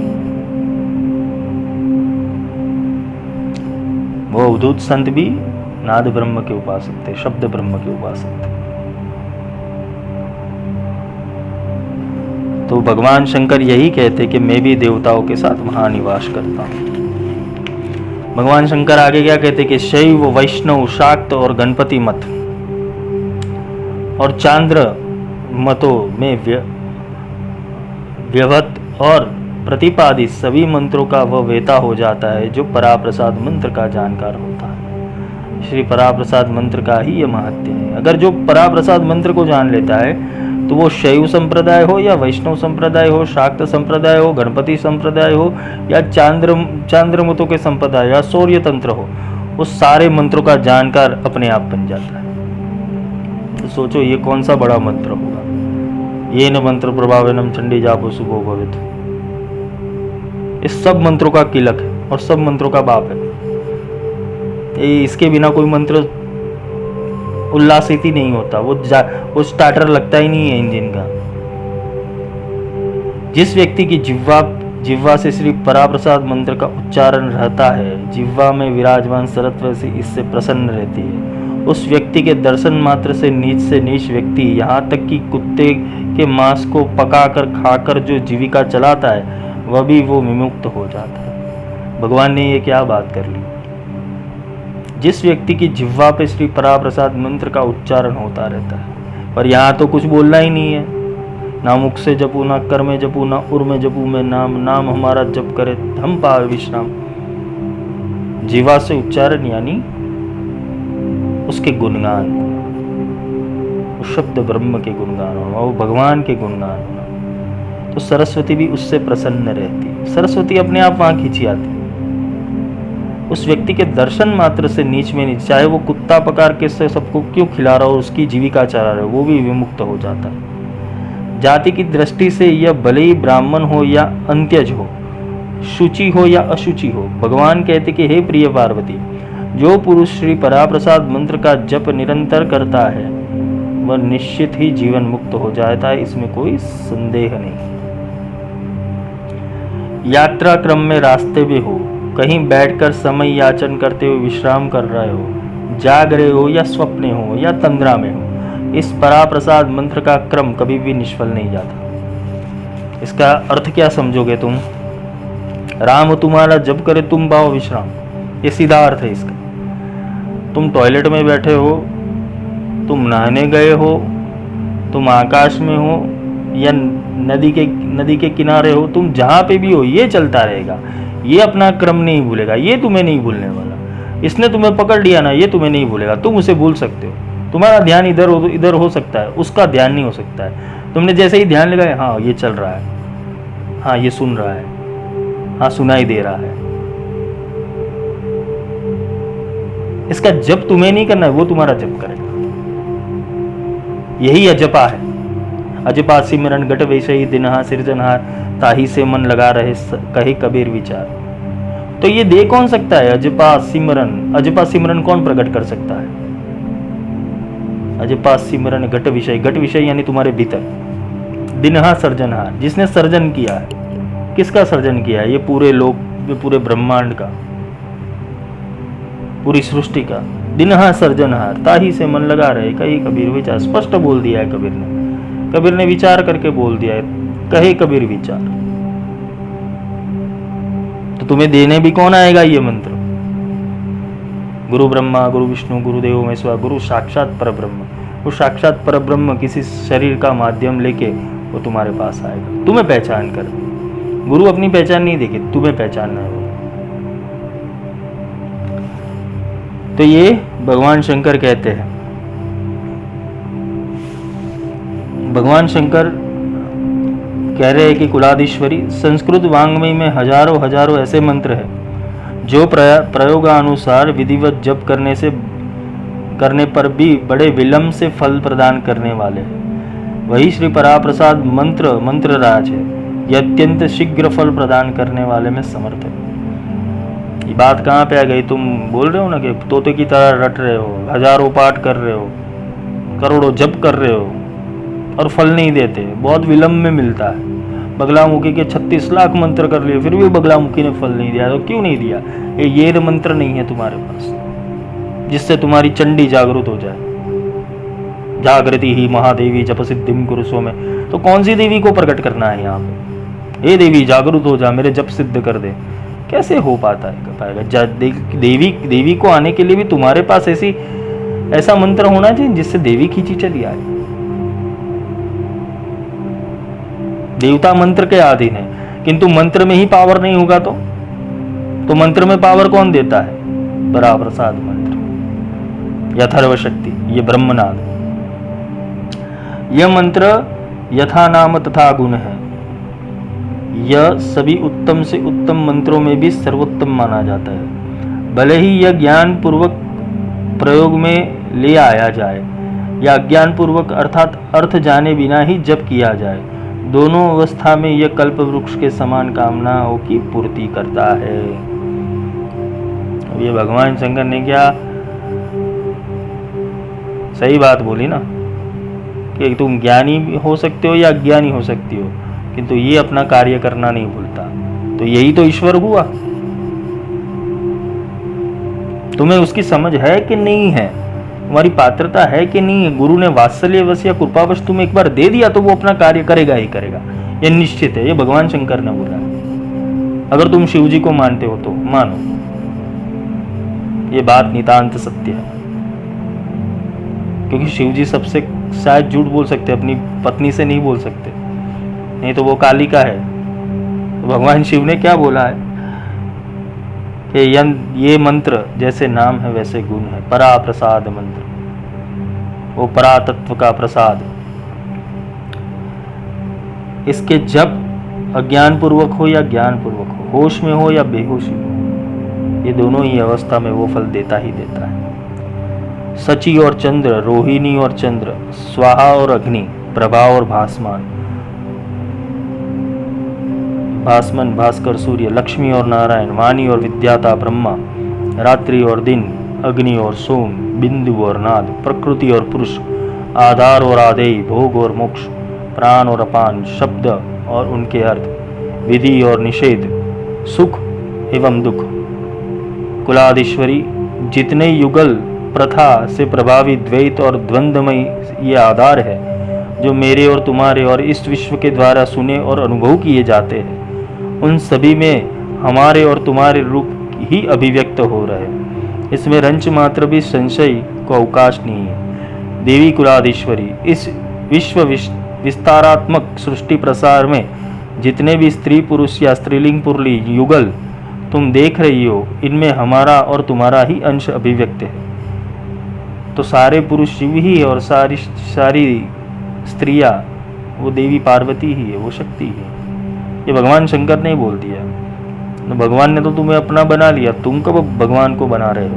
वो अवधूत संत भी नाद ब्रह्म के उपासक थे, शब्द ब्रह्म के उपासक थे। तो भगवान शंकर यही कहते कि मैं भी देवताओं के साथ वहां निवास करता हूं। भगवान शंकर आगे क्या कहते कि शैव, वैष्णव, शाक्त और गणपति मत और चांद्र मतों में व्यवत और प्रतिपादित सभी मंत्रों का वह वेता हो जाता है जो पराप्रसाद मंत्र का जानकार होता है। श्री पराप्रसाद मंत्र का ही यह महत्व है। अगर जो पराप्रसाद मंत्र को जान लेता है, तो वो शैव संप्रदाय हो या वैष्णव संप्रदाय हो, शाक्त संप्रदाय हो, गणपति संप्रदाय हो, या चांद्रमतों के संप्रदाय या सौर्य तंत्र हो, वो सारे मंत्रों का जानकार अपने आप बन जाता है। तो सोचो ये कौन सा बड़ा मंत्र होगा। ये न मंत्र प्रभावेनम चंडी जापो शुभो भवित। इस सब मंत्रों का किलक है और सब मंत्रों का बाप है। इसके बिना कोई मंत्र उल्लासित ही नहीं होता, वो स्टार्टर लगता ही नहीं है इंजन का। जिस व्यक्ति की जिह्वा से श्री पराप्रसाद मंत्र का उच्चारण रहता है, जिह्वा में विराजमान सरत्व से इससे प्रसन्न रहती है, उस व्यक्ति के दर्शन मात्र से नीच व्यक्ति, यहाँ तक कि कुत्ते के मांस को पकाकर खाकर जो जीविका चलाता है, वह भी वो विमुक्त हो जाता है। भगवान ने ये क्या बात कर ली। जिस व्यक्ति की जिह्वा पे श्री पराप्रसाद मंत्र का उच्चारण होता रहता है, पर यहाँ तो कुछ बोलना ही नहीं है, ना मुख से जपू, ना कर में जपू, ना उर में जपू, मैं नाम हमारा जप करे हम पावे विश्राम। जिह्वा से उच्चारण यानी उसके गुणगान, उस शब्द ब्रह्म के गुणगान होना, वो भगवान के गुणगान होना। तो सरस्वती भी उससे प्रसन्न रहती है। सरस्वती अपने आप वहां खींची आती है। उस व्यक्ति के दर्शन मात्र से नीच में नीच, चाहे वो कुत्ता पकड़ के से सबको क्यों खिला रहा हो, उसकी जीविका चला रहा हो, वो भी विमुक्त हो जाता है। जाति की दृष्टि से यह भले ही ब्राह्मण हो या अंत्यज हो, शुचि हो या अशुचि हो, भगवान कहते कि हे प्रिय पार्वती, जो पुरुष श्री पराप्रसाद मंत्र का जप निरंतर करता है वह निश्चित ही जीवन मुक्त हो जाता है, इसमें कोई संदेह नहीं। यात्रा क्रम में रास्ते में हो, कहीं बैठकर समय याचन करते हुए विश्राम कर रहे हो, जाग रहे हो या स्वप्ने हो या तंद्रा में हो, इस पराप्रसाद मंत्र का क्रम कभी भी निष्फल नहीं जाता। इसका अर्थ क्या समझोगे तुम? राम तुम्हारा जप करे तुम पाओ विश्राम, ये सीधा अर्थ है इसका। तुम टॉयलेट में बैठे हो, तुम नहाने गए हो, तुम आकाश में हो या नदी के किनारे हो, तुम जहाँ पे भी हो, ये चलता रहेगा। ये अपना क्रम नहीं भूलेगा, ये तुम्हें नहीं भूलने वाला। इसने तुम्हें पकड़ लिया ना, ये तुम्हें नहीं भूलेगा। तुम उसे भूल सकते हो, तुम्हारा ध्यान इधर हो सकता है, उसका ध्यान नहीं हो सकता है। तुमने जैसे ही ध्यान लगाया, हाँ ये चल रहा है, हाँ ये सुन रहा है, हाँ सुनाई दे रहा है। इसका जप तुम्हें नहीं करना है, वो तुम्हारा जप करेगा। यही अजपा है। अजपा सिमरन घट वैसे दिनहा सिरजनहार, ताही से मन लगा रहे कहे कबीर विचार। तो ये दे कौन सकता है अजपा सिमरन? अजपा सिमरन कौन प्रकट कर सकता है? अजपा सिमरन घट विषय यानी तुम्हारे भीतर। दिनहा सर्जनहार, जिसने सर्जन किया है। किसका सर्जन किया है? ये पूरे लोक, ये पूरे ब्रह्मांड का, पूरी सृष्टि का। दिनहा सर्जनहार, ताही से मन लगा रहे कही कबीर विचार। स्पष्ट बोल दिया है कबीर ने। कबीर ने विचार करके बोल दिया है, कहे कबीर विचार। तो तुम्हें देने भी कौन आएगा ये मंत्र? गुरु ब्रह्मा गुरु विष्णु गुरुदेव महेश्वर, गुरु साक्षात परब्रह्म। वो साक्षात परब्रह्म किसी शरीर का माध्यम लेके वो तुम्हारे पास आएगा, तुम्हें पहचान कर। गुरु अपनी पहचान नहीं देगी, तुम्हें पहचानना है। तो ये भगवान शंकर कहते हैं। भगवान शंकर कह रहे हैं कि कुलाधीश्वरी, संस्कृत वाङ्मय में हजारों ऐसे मंत्र हैं जो प्रयोगानुसार विधिवत जप करने पर भी बड़े विलंब से फल प्रदान करने वाले हैं। वही श्री पराप्रसाद मंत्रराज है। यह अत्यंत शीघ्र फल प्रदान करने वाले में समर्थ है। ये बात कहाँ पे आ गई? तुम बोल रहे हो ना कि तोते की तरह रट रहे हो, हजारों पाठ कर रहे हो, करोड़ों जप कर रहे हो और फल नहीं देते, बहुत विलंब में मिलता है। बगलामुखी के 36 लाख मंत्र कर लिए, फिर भी बगलामुखी ने फल नहीं दिया। तो क्यों नहीं दिया? ये मंत्र नहीं है तुम्हारे पास जिससे तुम्हारी चंडी जागृत हो जाए। जागृति ही महादेवी जप सिद्धिम कुरुसो में। तो कौन सी देवी को प्रकट करना है यहाँ पे? हे देवी जागृत हो जा, मेरे जप सिद्ध कर दे। कैसे हो पाता है? पाएगा देवी को आने के लिए भी तुम्हारे पास ऐसा मंत्र होना चाहिए जिससे देवी खींची चली आए। देवता मंत्र के अधीन है, किंतु मंत्र में ही पावर नहीं होगा तो मंत्र में पावर कौन देता है? पराप्रसाद मंत्र, यथर्व शक्ति, ये ब्रह्मनाद। यह मंत्र यथा नाम तथा गुण है। यह सभी उत्तम से उत्तम मंत्रों में भी सर्वोत्तम माना जाता है। भले ही यह ज्ञान पूर्वक प्रयोग में ले आया जाए या अज्ञान पूर्वक अर्थात अर्थ जाने बिना ही जप किया जाए, दोनों अवस्था में यह कल्प वृक्ष के समान कामनाओं की पूर्ति करता है। अब ये भगवान शंकर ने क्या सही बात बोली ना कि तुम ज्ञानी हो सकते हो या अज्ञानी हो सकती हो, किंतु ये अपना कार्य करना नहीं भूलता। तो यही तो ईश्वर हुआ। तुम्हें उसकी समझ है कि नहीं है? तुम्हारी पात्रता है कि नहीं है? गुरु ने वात्सल्यवश या कृपावश तुम्हें एक बार दे दिया तो वो अपना कार्य करेगा ही करेगा, ये निश्चित है। ये भगवान शंकर ने बोला। अगर तुम शिव जी को मानते हो तो मानो, ये बात नितांत सत्य है। क्योंकि शिव जी सबसे शायद झूठ बोल सकते, अपनी पत्नी से नहीं बोल सकते, नहीं तो वो कालिका है। तो भगवान शिव ने क्या बोला है कि ये मंत्र जैसे नाम है वैसे गुण है। परा प्रसाद मंत्र, वो परा तत्व का प्रसाद। इसके जप अज्ञान पूर्वक हो या ज्ञान पूर्वक हो, होश में हो या बेहोशी हो, ये दोनों ही अवस्था में वो फल देता ही देता है। सची और चंद्र, रोहिणी और चंद्र, स्वाहा और अग्नि, प्रभा और भास्मान, भास्कर सूर्य, लक्ष्मी और नारायण, वाणी और विद्याता ब्रह्मा, रात्रि और दिन, अग्नि और सोम, बिंदु और नाद, प्रकृति और पुरुष, आधार और आदेय, भोग और मोक्ष, प्राण और अपान, शब्द और उनके अर्थ, विधि और निषेध, सुख एवं दुख। कुलाधीश्वरी, जितने युगल प्रथा से प्रभावित द्वैत और द्वंद्वमय ये आधार है जो मेरे और तुम्हारे और इस विश्व के द्वारा सुने और अनुभव किए जाते हैं, उन सभी में हमारे और तुम्हारे रूप ही अभिव्यक्त हो रहे। इसमें रंच मात्र भी संशय को अवकाश नहीं है। देवी कुलाधीश्वरी, इस विश्व विस्तारात्मक सृष्टि प्रसार में जितने भी स्त्री पुरुष या स्त्रीलिंग पुरली युगल तुम देख रही हो, इनमें हमारा और तुम्हारा ही अंश अभिव्यक्त है। तो सारे पुरुष शिव ही है और सारी स्त्रियां वो देवी पार्वती ही है, वो शक्ति ही है। ये भगवान शंकर ने बोल दिया। तो भगवान ने तो तुम्हें अपना बना लिया, तुम कब भगवान को बना रहे हो।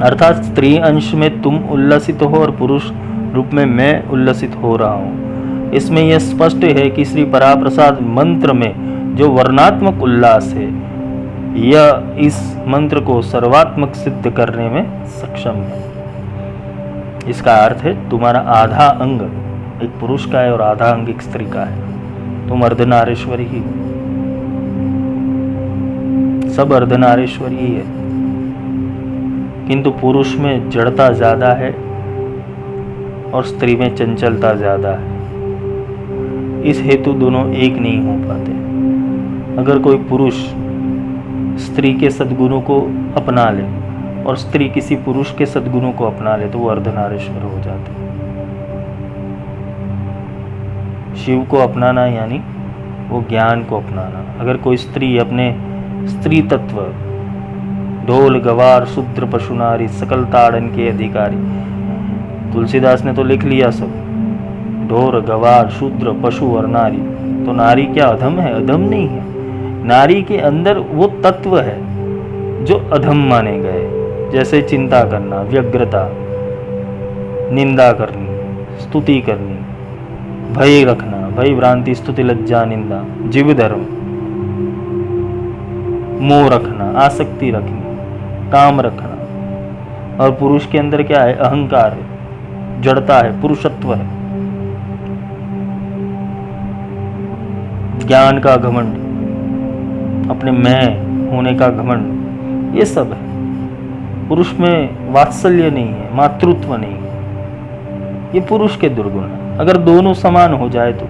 अर्थात स्त्री अंश में तुम उल्लसित हो और पुरुष रूप में मैं उल्लसित हो रहा हूँ। इसमें यह स्पष्ट है कि श्री पराप्रसाद मंत्र में जो वर्णात्मक उल्लास है, यह इस मंत्र को सर्वात्मक सिद्ध करने में सक्षम है। इसका अर्थ है तुम्हारा आधा अंग एक पुरुष का है और आधा अंग एक स्त्री का है। तुम अर्धनारीश्वरी ही हो, सब अर्धनारीश्वरी ही है, किंतु पुरुष में जड़ता ज्यादा है और स्त्री में चंचलता ज्यादा है। इस हेतु दोनों एक नहीं हो पाते। अगर कोई पुरुष स्त्री के सद्गुणों को अपना ले और स्त्री किसी पुरुष के सद्गुणों को अपना ले तो वो अर्धनारीश्वर हो जाते। शिव को अपनाना यानी वो ज्ञान को अपनाना। अगर कोई स्त्री अपने स्त्री तत्व ढोल गवार शूद्र पशु नारी सकल ताड़न के अधिकारी, तुलसीदास ने तो लिख लिया सब, ढोर गवार शूद्र पशु और नारी। तो नारी क्या अधम है? अधम नहीं है। नारी के अंदर वो तत्व है जो अधम माने गए, जैसे चिंता करना, व्यग्रता, निंदा करनी, स्तुति करनी, भय रखना, भय भ्रांति स्तुति लज्जा निंदा, जीव धर्म, मोह रखना, आसक्ति रखनी, काम रखना। और पुरुष के अंदर क्या है? अहंकार है, जड़ता है, पुरुषत्व है, ज्ञान का घमंड, अपने मैं होने का घमंड, ये सब है। पुरुष में वात्सल्य नहीं है, मातृत्व नहीं है, ये पुरुष के दुर्गुण है। अगर दोनों समान हो जाए तो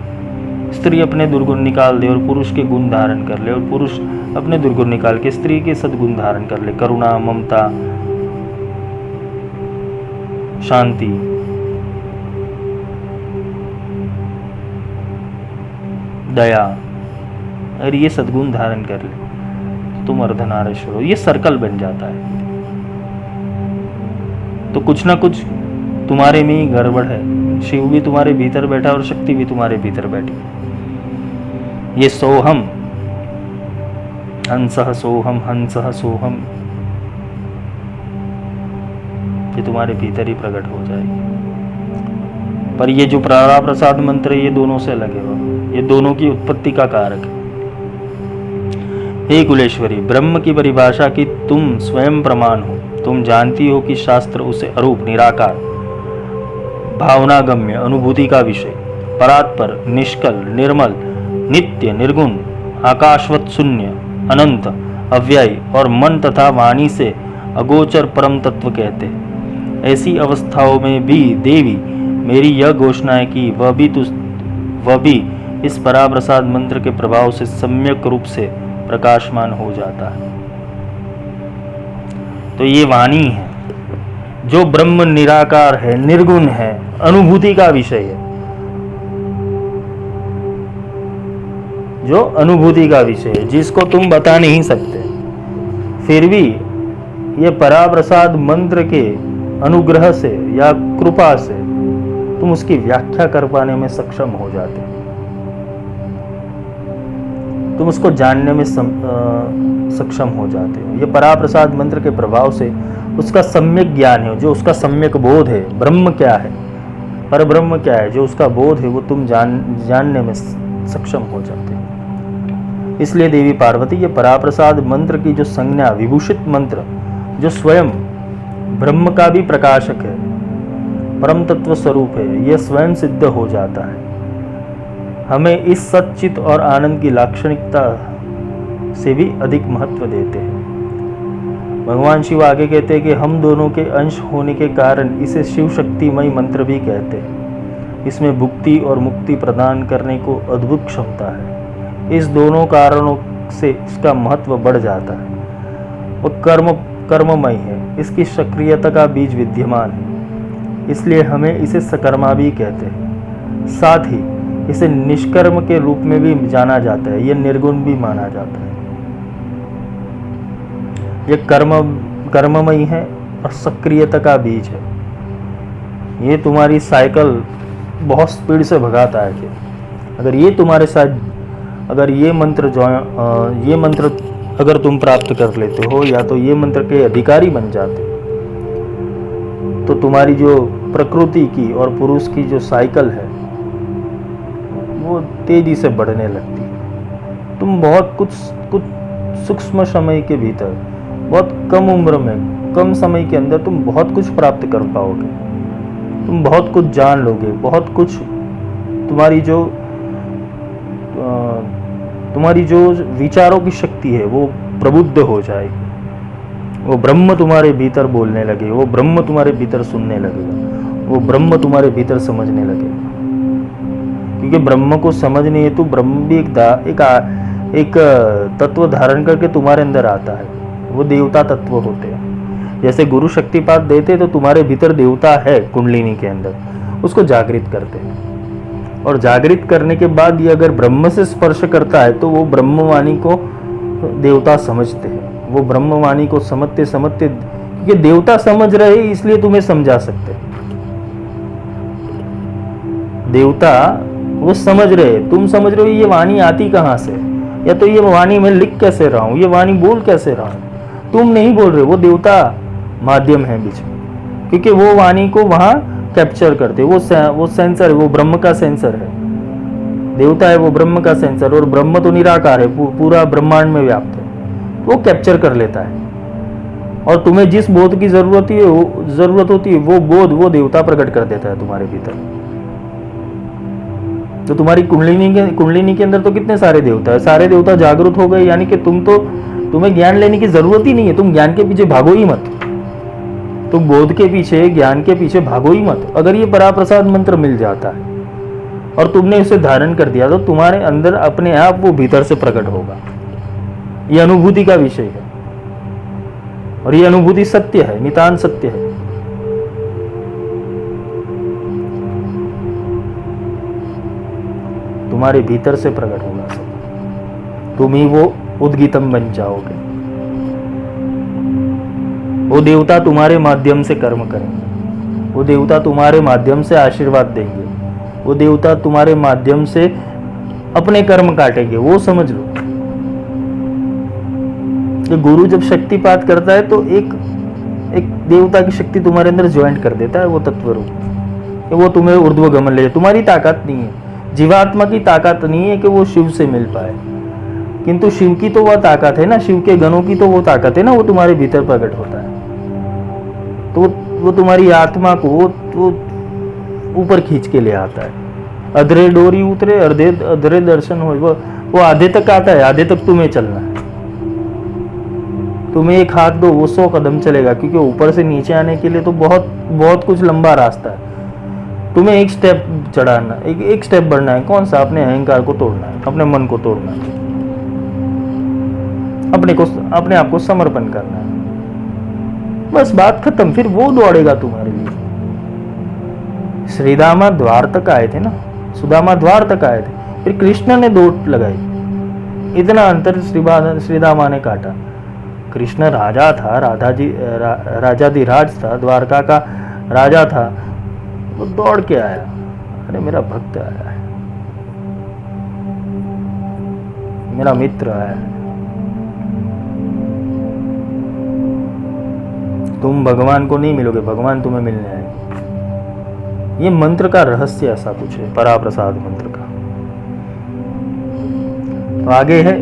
स्त्री अपने दुर्गुण निकाल दे और पुरुष के गुण धारण कर ले, और पुरुष अपने दुर्गुण निकाल के स्त्री के सद्गुण धारण कर ले, करुणा, ममता, शांति, दया, अगर ये सद्गुण धारण कर ले तो तुम अर्धनारीश्वर हो। ये सर्कल बन जाता है। तो कुछ ना कुछ तुम्हारे में ही गड़बड़ है। शिव भी तुम्हारे भीतर बैठा और शक्ति भी तुम्हारे भीतर बैठी। ये सोहम, हंसः सोहम, हंसः सोहम, ये तुम्हारे भीतर ही प्रकट हो जाएगी। पर ये जो पराप्रसाद मंत्र है, ये दोनों से अलग है। ये दोनों की उत्पत्ति का कारक है। हे कुलेश्वरी, ब्रह्म की परिभाषा की तुम स्वयं प्रमाण हो। तुम जानती हो कि शास्त्र उसे अरूप, निराकार, भावनागम्य, अनुभूति का विषय, परात्पर, निष्कल, निर्मल, नित्य, निर्गुण, आकाशवत शून्य, अनंत, अव्यय और मन तथा वाणी से अगोचर परम तत्व कहते हैं। ऐसी अवस्थाओं में भी देवी मेरी यह घोषणा है कि वह भी इस पराप्रसाद मंत्र के प्रभाव से सम्यक रूप से प्रकाशमान हो जाता है। तो ये वाणी है जो ब्रह्म निराकार है, निर्गुण है, अनुभूति का विषय है, जो अनुभूति का विषय है, जिसको तुम बता नहीं सकते। फिर भी ये पराप्रसाद मंत्र के अनुग्रह से या कृपा से तुम उसकी व्याख्या कर पाने में सक्षम हो जाते हो। तुम उसको जानने में सक्षम हो जाते हो। ये पराप्रसाद मंत्र के प्रभाव से उसका सम्यक ज्ञान है, जो उसका सम्यक बोध है, ब्रह्म क्या है, परब्रह्म क्या है, जो उसका बोध है, वो तुम जानने में सक्षम हो जाते हो। इसलिए देवी पार्वती ये पराप्रसाद मंत्र की जो संज्ञा, विभूषित मंत्र, जो स्वयं ब्रह्म का भी प्रकाशक है, परम तत्व स्वरूप है, यह स्वयं सिद्ध हो जाता है। हमें इस सच्चित और आनंद की लाक्षणिकता से भी अधिक महत्व देते हैं। भगवान शिव आगे कहते हैं कि हम दोनों के अंश होने के कारण इसे शिव शक्तिमय मंत्र भी कहते हैं। इसमें भुक्ति और मुक्ति प्रदान करने को अद्भुत क्षमता है। इस दोनों कारणों से इसका महत्व बढ़ जाता है। वह कर्ममय है, इसकी सक्रियता का बीज विद्यमान है। इसलिए हमें इसे सकर्मा भी कहते हैं। साथ ही इसे निष्कर्म के रूप में भी जाना जाता है, यह निर्गुण भी माना जाता है। यह कर्ममयी है और सक्रियता का बीज है। ये तुम्हारी साइकिल बहुत स्पीड से भगाता है कि अगर ये तुम्हारे साथ, अगर ये मंत्र अगर तुम प्राप्त कर लेते हो या तो ये मंत्र के अधिकारी बन जाते हो, तो तुम्हारी जो प्रकृति की और पुरुष की जो साइकिल है वो तेजी से बढ़ने लगती है। तुम बहुत कुछ सूक्ष्म समय के भीतर, बहुत कम उम्र में, कम समय के अंदर तुम बहुत कुछ प्राप्त कर पाओगे। तुम बहुत कुछ जान लोगे, बहुत कुछ तुम्हारी जो विचारों की शक्ति है वो प्रबुद्ध हो जाएगी। वो ब्रह्म तुम्हारे भीतर बोलने लगे, वो ब्रह्म तुम्हारे भीतर सुनने लगेगा, वो ब्रह्म तुम्हारे भीतर समझने लगेगा। क्योंकि ब्रह्म को समझने हेतु ब्रह्म भी एक तत्व धारण करके तुम्हारे अंदर आता है। वो देवता तत्व होते हैं। जैसे गुरु शक्तिपात देते तो तुम्हारे भीतर देवता है कुंडलिनी के अंदर, उसको जागृत करते हैं। और जागृत करने के बाद ये अगर ब्रह्म से स्पर्श करता है तो वो ब्रह्मवाणी को देवता समझते हैं। वो ब्रह्मवाणी को समझते समझते, क्योंकि देवता समझ रहे इसलिए तुम्हें समझा सकते हैं। देवता वो समझ रहे, तुम समझ रहे हो ये वाणी आती कहाँ से, या तो ये वाणी मैं लिख कैसे रहा हूँ, ये वाणी बोल कैसे रहा हूँ। तुम नहीं बोल रहे, वो देवता माध्यम है बीच में, क्योंकि वो वाणी को वहां कैप्चर करते। वो सेंसर है, वो ब्रह्म का सेंसर है। देवता है वो ब्रह्म का सेंसर, और ब्रह्म तो निराकार है, पूरा ब्रह्मांड में व्याप्त है। वो कैप्चर कर लेता है, और तुम्हें जिस बोध की जरूरत होती है वो बोध वो देवता प्रकट कर देता है तुम्हारे भीतर। तो तुम्हारी कुंडलिनी के अंदर तो कितने सारे देवता है, सारे देवता जागरूक हो गए, यानी कि तुम्हें ज्ञान लेने की जरूरत ही नहीं है। तुम ज्ञान के पीछे भागो ही मत, तुम बोध के पीछे, ज्ञान के पीछे भागो ही मत। अगर ये पराप्रसाद मंत्र मिल जाता है और तुमने उसे धारण कर दिया तो तुम्हारे अंदर अपने आप वो भीतर से प्रकट होगा। ये अनुभूति का विषय है, और ये अनुभूति सत्य है, नितांत सत्य है। तुम्हारे भीतर से प्रकट होगा सब, तुम ही वो उद्गीतम बन जाओगे। वो देवता तुम्हारे माध्यम से कर्म करेंगे, वो देवता तुम्हारे माध्यम से आशीर्वाद देंगे, वो देवता तुम्हारे माध्यम से अपने कर्म काटेंगे। वो समझ लो, जो गुरु जब शक्तिपात करता है तो एक देवता की शक्ति तुम्हारे अंदर ज्वाइंट कर देता है, वो तत्व रूप। वो तुम्हें ऊर्ध्वगमन ले, तुम्हारी ताकत नहीं है, जीवात्मा की ताकत नहीं है कि वो शिव से मिल पाए, किंतु शिव की तो वह ताकत है ना, शिव के गणों की तो वो ताकत है ना, वो तुम्हारे भीतर प्रकट होता है। तो वो तुम्हारी आत्मा को वो ऊपर खींच के ले आता है। अधरे डोरी उतरे अधरे दर्शन हो, वो आधे तक आता है, आधे तक तुम्हें चलना है। तुम्हें एक हाथ दो वो 100 कदम चलेगा, क्योंकि ऊपर से नीचे आने के लिए तो बहुत कुछ लंबा रास्ता है। तुम्हें एक स्टेप चढ़ाना, एक स्टेप बढ़ना है। कौन सा? अपने अहंकार को तोड़ना है, अपने मन को तोड़ना है, अपने आप को समर्पण करना है। बस बात खत्म। फिर वो दौड़ेगा तुम्हारे लिए। श्रीदामा द्वार तक आए थे ना, सुदामा द्वार तक आए थे, फिर कृष्ण ने दौड़ लगाई। इतना अंतर श्रीदामा ने काटा। कृष्ण राजा था, राजाधिराज था, द्वारका का राजा था, वो दौड़ के आया, अरे मेरा भक्त आया है, मेरा मित्र आया है। तुम भगवान को नहीं मिलोगे, भगवान तुम्हें मिलने आएंगे। ये मंत्र का रहस्य ऐसा कुछ है, पराप्रसाद मंत्र का। तो आगे है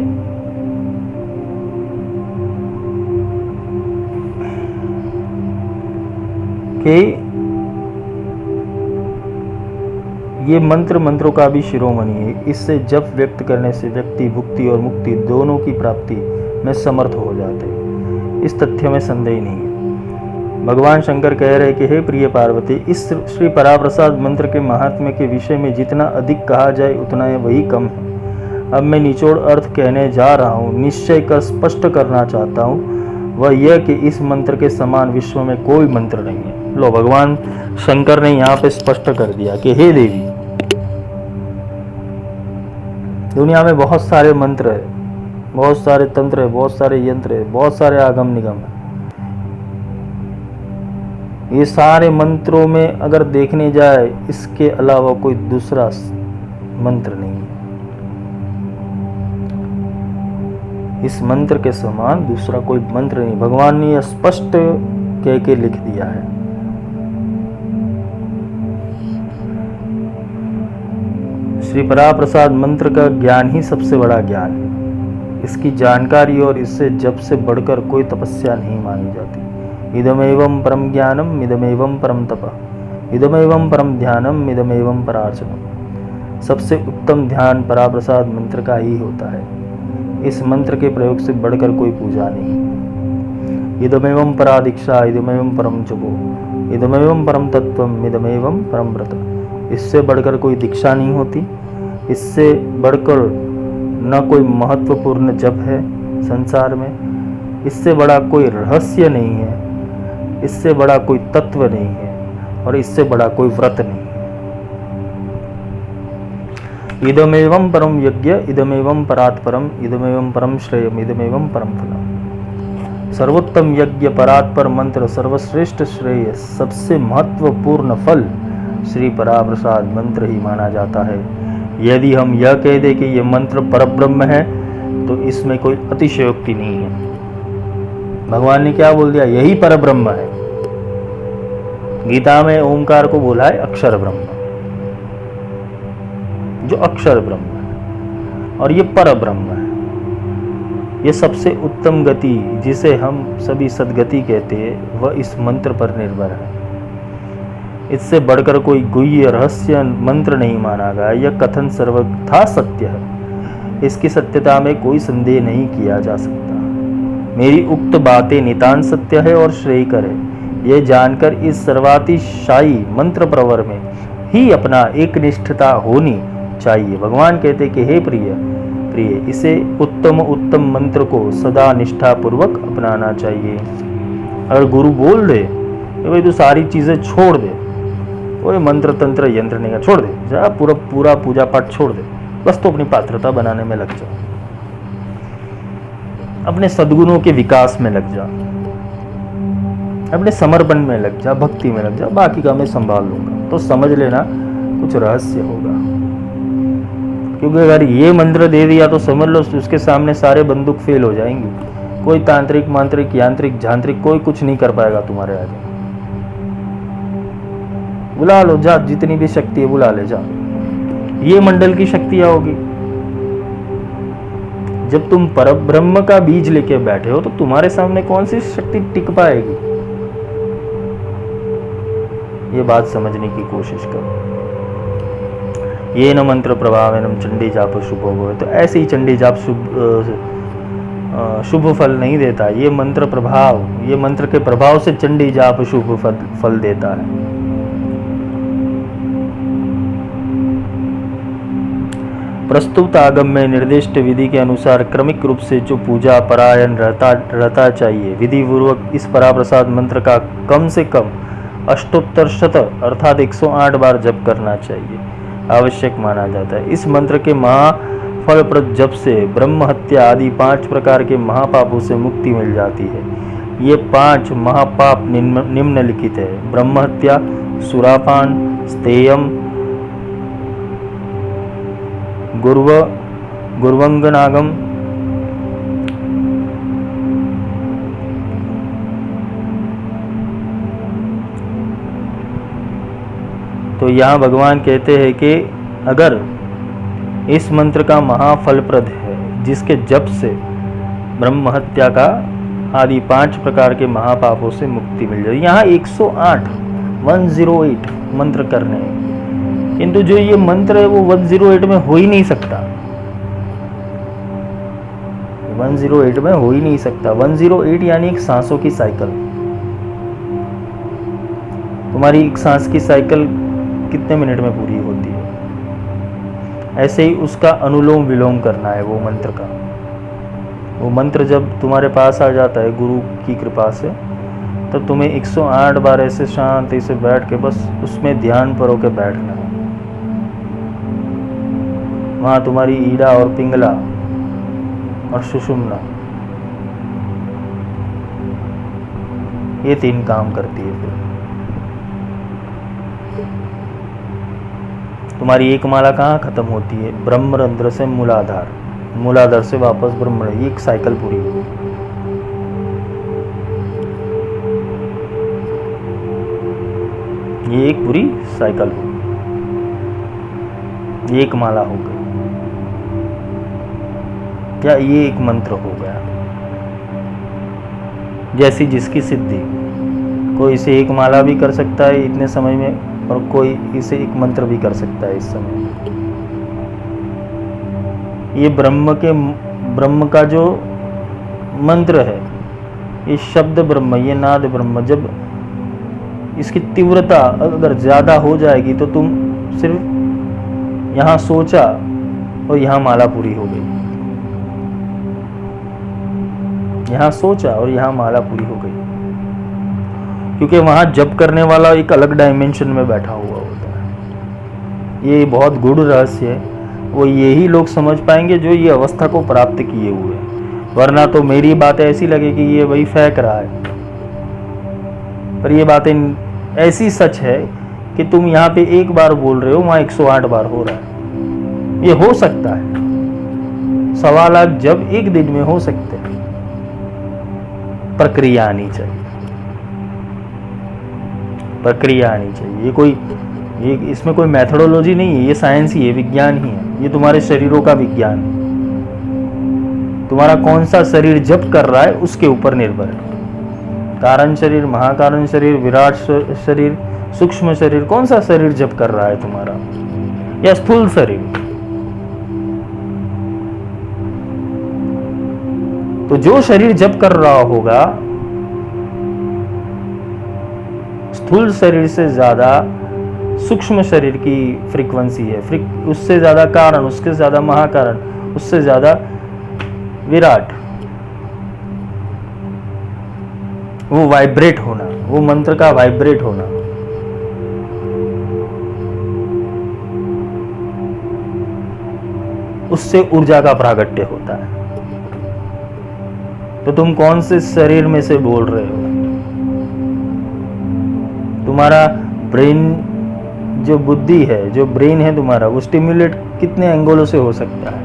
कि ये मंत्रों का भी शिरोमणि है। इससे जप व्यक्त करने से व्यक्ति भुक्ति और मुक्ति दोनों की प्राप्ति में समर्थ हो जाते हैं। इस तथ्य में संदेह नहीं है। भगवान शंकर कह रहे कि हे प्रिय पार्वती, इस श्री पराप्रसाद मंत्र के महात्म्य के विषय में जितना अधिक कहा जाए उतना वही कम है। अब मैं निचोड़ अर्थ कहने जा रहा हूँ, निश्चय कर स्पष्ट करना चाहता हूँ, वह यह कि इस मंत्र के समान विश्व में कोई मंत्र नहीं है। लो भगवान शंकर ने यहाँ पे स्पष्ट कर दिया कि हे देवी, दुनिया में बहुत सारे मंत्र है, बहुत सारे तंत्र है, बहुत सारे यंत्र है, बहुत सारे आगम निगम है। ये सारे मंत्रों में अगर देखने जाए, इसके अलावा कोई दूसरा मंत्र नहीं है। इस मंत्र के समान दूसरा कोई मंत्र नहीं। भगवान ने यह स्पष्ट कह के लिख दिया है। श्री पराप्रसाद मंत्र का ज्ञान ही सबसे बड़ा ज्ञान है। इसकी जानकारी और इससे जप से बढ़कर कोई तपस्या नहीं मानी जाती। इदमेवं परम ज्ञानम इदमेवं परम तप इदमेवं परम ध्यानम इदमेवं परार्चनम। सबसे उत्तम ध्यान पराप्रसाद मंत्र का ही होता है। इस मंत्र के प्रयोग से बढ़कर कोई पूजा नहीं। इदमेवं परा दीक्षा इदमेवं परम जपो इदमेवं परम तत्वम इदमेवं परम व्रत। इससे बढ़कर कोई दीक्षा नहीं होती। इससे बढ़कर न कोई महत्वपूर्ण जप है संसार में। इससे बड़ा कोई रहस्य नहीं है। इससे बड़ा कोई तत्व नहीं है और इससे बड़ा कोई व्रत नहीं है। इदमेवं परम यज्ञ इदमेवं परात्परम इदमेवं परम श्रेयम इदमेवं परम फलम। सर्वोत्तम यज्ञ, परात्पर मंत्र, सर्वश्रेष्ठ श्रेय, सबसे महत्वपूर्ण फल श्री पराप्रसाद मंत्र ही माना जाता है। यदि हम यह कह दें कि यह मंत्र परब्रह्म है तो इसमें कोई अतिशयोक्ति नहीं है। भगवान ने क्या बोल दिया? यही परब्रह्म है। गीता में ओंकार को बोला है अक्षर ब्रह्म, जो अक्षर ब्रह्म है, और ये परब्रह्म है। ये सबसे उत्तम गति जिसे हम सभी सद्गति कहते हैं वह इस मंत्र पर निर्भर है। इससे बढ़कर कोई गुह्य रहस्य मंत्र नहीं माना गया। यह कथन सर्वथा सत्य है। इसकी सत्यता में कोई संदेह नहीं किया जा सकता। मेरी उक्त बातें नितांत सत्य है और श्रेयकर है। यह जानकर इस सर्वातिशायी मंत्र प्रवर में ही अपना एक निष्ठता होनी चाहिए। भगवान कहते कि हे प्रिय, इसे उत्तम मंत्र को सदा निष्ठा पूर्वक अपनाना चाहिए। अगर गुरु बोल दे कि भाई तू सारी चीजें छोड़ दे, कोई मंत्र तंत्र यंत्र नहीं, छोड़ दे, जा पूरा पूजा पाठ छोड़ दे, बस तो अपनी पात्रता बनाने में लग जा, अपने सद्गुणों के विकास में लग जा, अपने समर्पण में लग जा, भक्ति में लग जा, बाकी का मैं संभाल लूंगा, तो समझ लेना कुछ रहस्य होगा। क्योंकि अगर ये मंत्र दे दिया तो समझ लो उसके सामने सारे बंदूक फेल हो जाएंगी। कोई तांत्रिक मांत्रिक यांत्रिक झांत्रिक कोई कुछ नहीं कर पाएगा तुम्हारे आगे। बुला लो, जा, जितनी भी शक्ति है बुला ले, जा। ये मंडल की शक्तियां होगी। जब तुम परब्रह्म का बीज लेके बैठे हो तो तुम्हारे सामने कौन सी शक्ति टिक पाएगी? ये बात समझने की कोशिश करो। ये न मंत्र प्रभावेनम चंडी जाप शुभ हो, तो ऐसे ही चंडी जाप शुभ फल नहीं देता। ये मंत्र प्रभाव, ये मंत्र के प्रभाव से चंडी जाप शुभ फल देता है। प्रस्तुत आगम में निर्दिष्ट विधि के अनुसार क्रमिक रूप से जो पूजा परायण रहता चाहिए, विधि पूर्वक इस पराप्रसाद मंत्र का कम से कम अष्टोत्तर शत अर्थात 108 बार जप करना चाहिए, आवश्यक माना जाता है। इस मंत्र के महाफलप्रद जप से ब्रह्म हत्या आदि 5 प्रकार के महापापों से मुक्ति मिल जाती है। ये 5 महापाप निम्नलिखित है: ब्रह्म हत्या, सुरापान, स्तेयम, गुर्वंगनागम, तो यहाँ भगवान कहते हैं कि अगर इस मंत्र का महाफलप्रद है जिसके जप से ब्रह्म हत्या का आदि 5 प्रकार के महापापों से मुक्ति मिल जाए। यहाँ 108 मंत्र करने हैं, किंतु जो ये मंत्र है वो 108 में हो ही नहीं सकता। 108 में हो ही नहीं सकता। 108 यानी एक सांसों की साइकिल। तुम्हारी एक सांस की साइकिल कितने मिनट में पूरी होती है? ऐसे ही उसका अनुलोम विलोम करना है वो मंत्र का। वो मंत्र जब तुम्हारे पास आ जाता है गुरु की कृपा से, तो तुम्हें 108 बार ऐसे शांति से बैठ के बस उसमें ध्यान पर होकर बैठना है। वहाँ तुम्हारी ईड़ा और पिंगला और सुषुम्ना, ये 3 काम करती है। फिर तुम्हारी एक माला कहाँ खत्म होती है? ब्रह्मरंध्र से मूलाधार, मूलाधार से वापस ब्रह्म, ये एक साइकिल पूरी हुई। ये एक पूरी साइकिल हुई, ये एक माला हो गई, या ये एक मंत्र हो गया। जैसी जिसकी सिद्धि, कोई इसे एक माला भी कर सकता है इतने समय में, और कोई इसे एक मंत्र भी कर सकता है इस समय। ये ब्रह्म का जो मंत्र है, ये शब्द ब्रह्म, ये नाद ब्रह्म, जब इसकी तीव्रता अगर ज़्यादा हो जाएगी तो तुम सिर्फ यहाँ सोचा और यहाँ माला पूरी हो गई, यहाँ सोचा और यहाँ माला पूरी हो गई। क्योंकि वहाँ जप करने वाला एक अलग डायमेंशन में बैठा हुआ होता है। ये बहुत गूढ़ रहस्य है, वो यही लोग समझ पाएंगे जो ये अवस्था को प्राप्त किए हुए हैं। वरना तो मेरी बातें ऐसी लगे कि ये वही फेंक रहा है, पर ये बातें ऐसी सच है कि तुम यहाँ पे एक बार बोल रहे हो, वहाँ 108 बार हो रहा है। ये हो सकता है, 1.25 लाख जब एक दिन में हो सकते हैं। प्रक्रिया आनी चाहिए, प्रक्रिया आनी चाहिए। ये इसमें कोई मेथोडोलॉजी नहीं है, ये साइंस ही है, विज्ञान ही है। ये तुम्हारे शरीरों का विज्ञान है। तुम्हारा कौन सा शरीर जप कर रहा है उसके ऊपर निर्भर है। कारण शरीर, महाकारण शरीर, विराट शरीर, सूक्ष्म शरीर, कौन सा शरीर जप कर रहा है तुम्हारा, या स्थूल शरीर? तो जो शरीर जप कर रहा होगा, स्थूल शरीर से ज्यादा सूक्ष्म शरीर की फ्रीक्वेंसी है, उससे ज्यादा कारण, उसके ज्यादा महाकारण, उससे ज्यादा विराट। वो वाइब्रेट होना, वो मंत्र का वाइब्रेट होना, उससे ऊर्जा का प्रागट्य होता है। तो तुम कौन से शरीर में से बोल रहे हो? तुम्हारा ब्रेन, जो बुद्धि है, जो ब्रेन है तुम्हारा, वो स्टिम्युलेट कितने एंगलों से हो सकता है?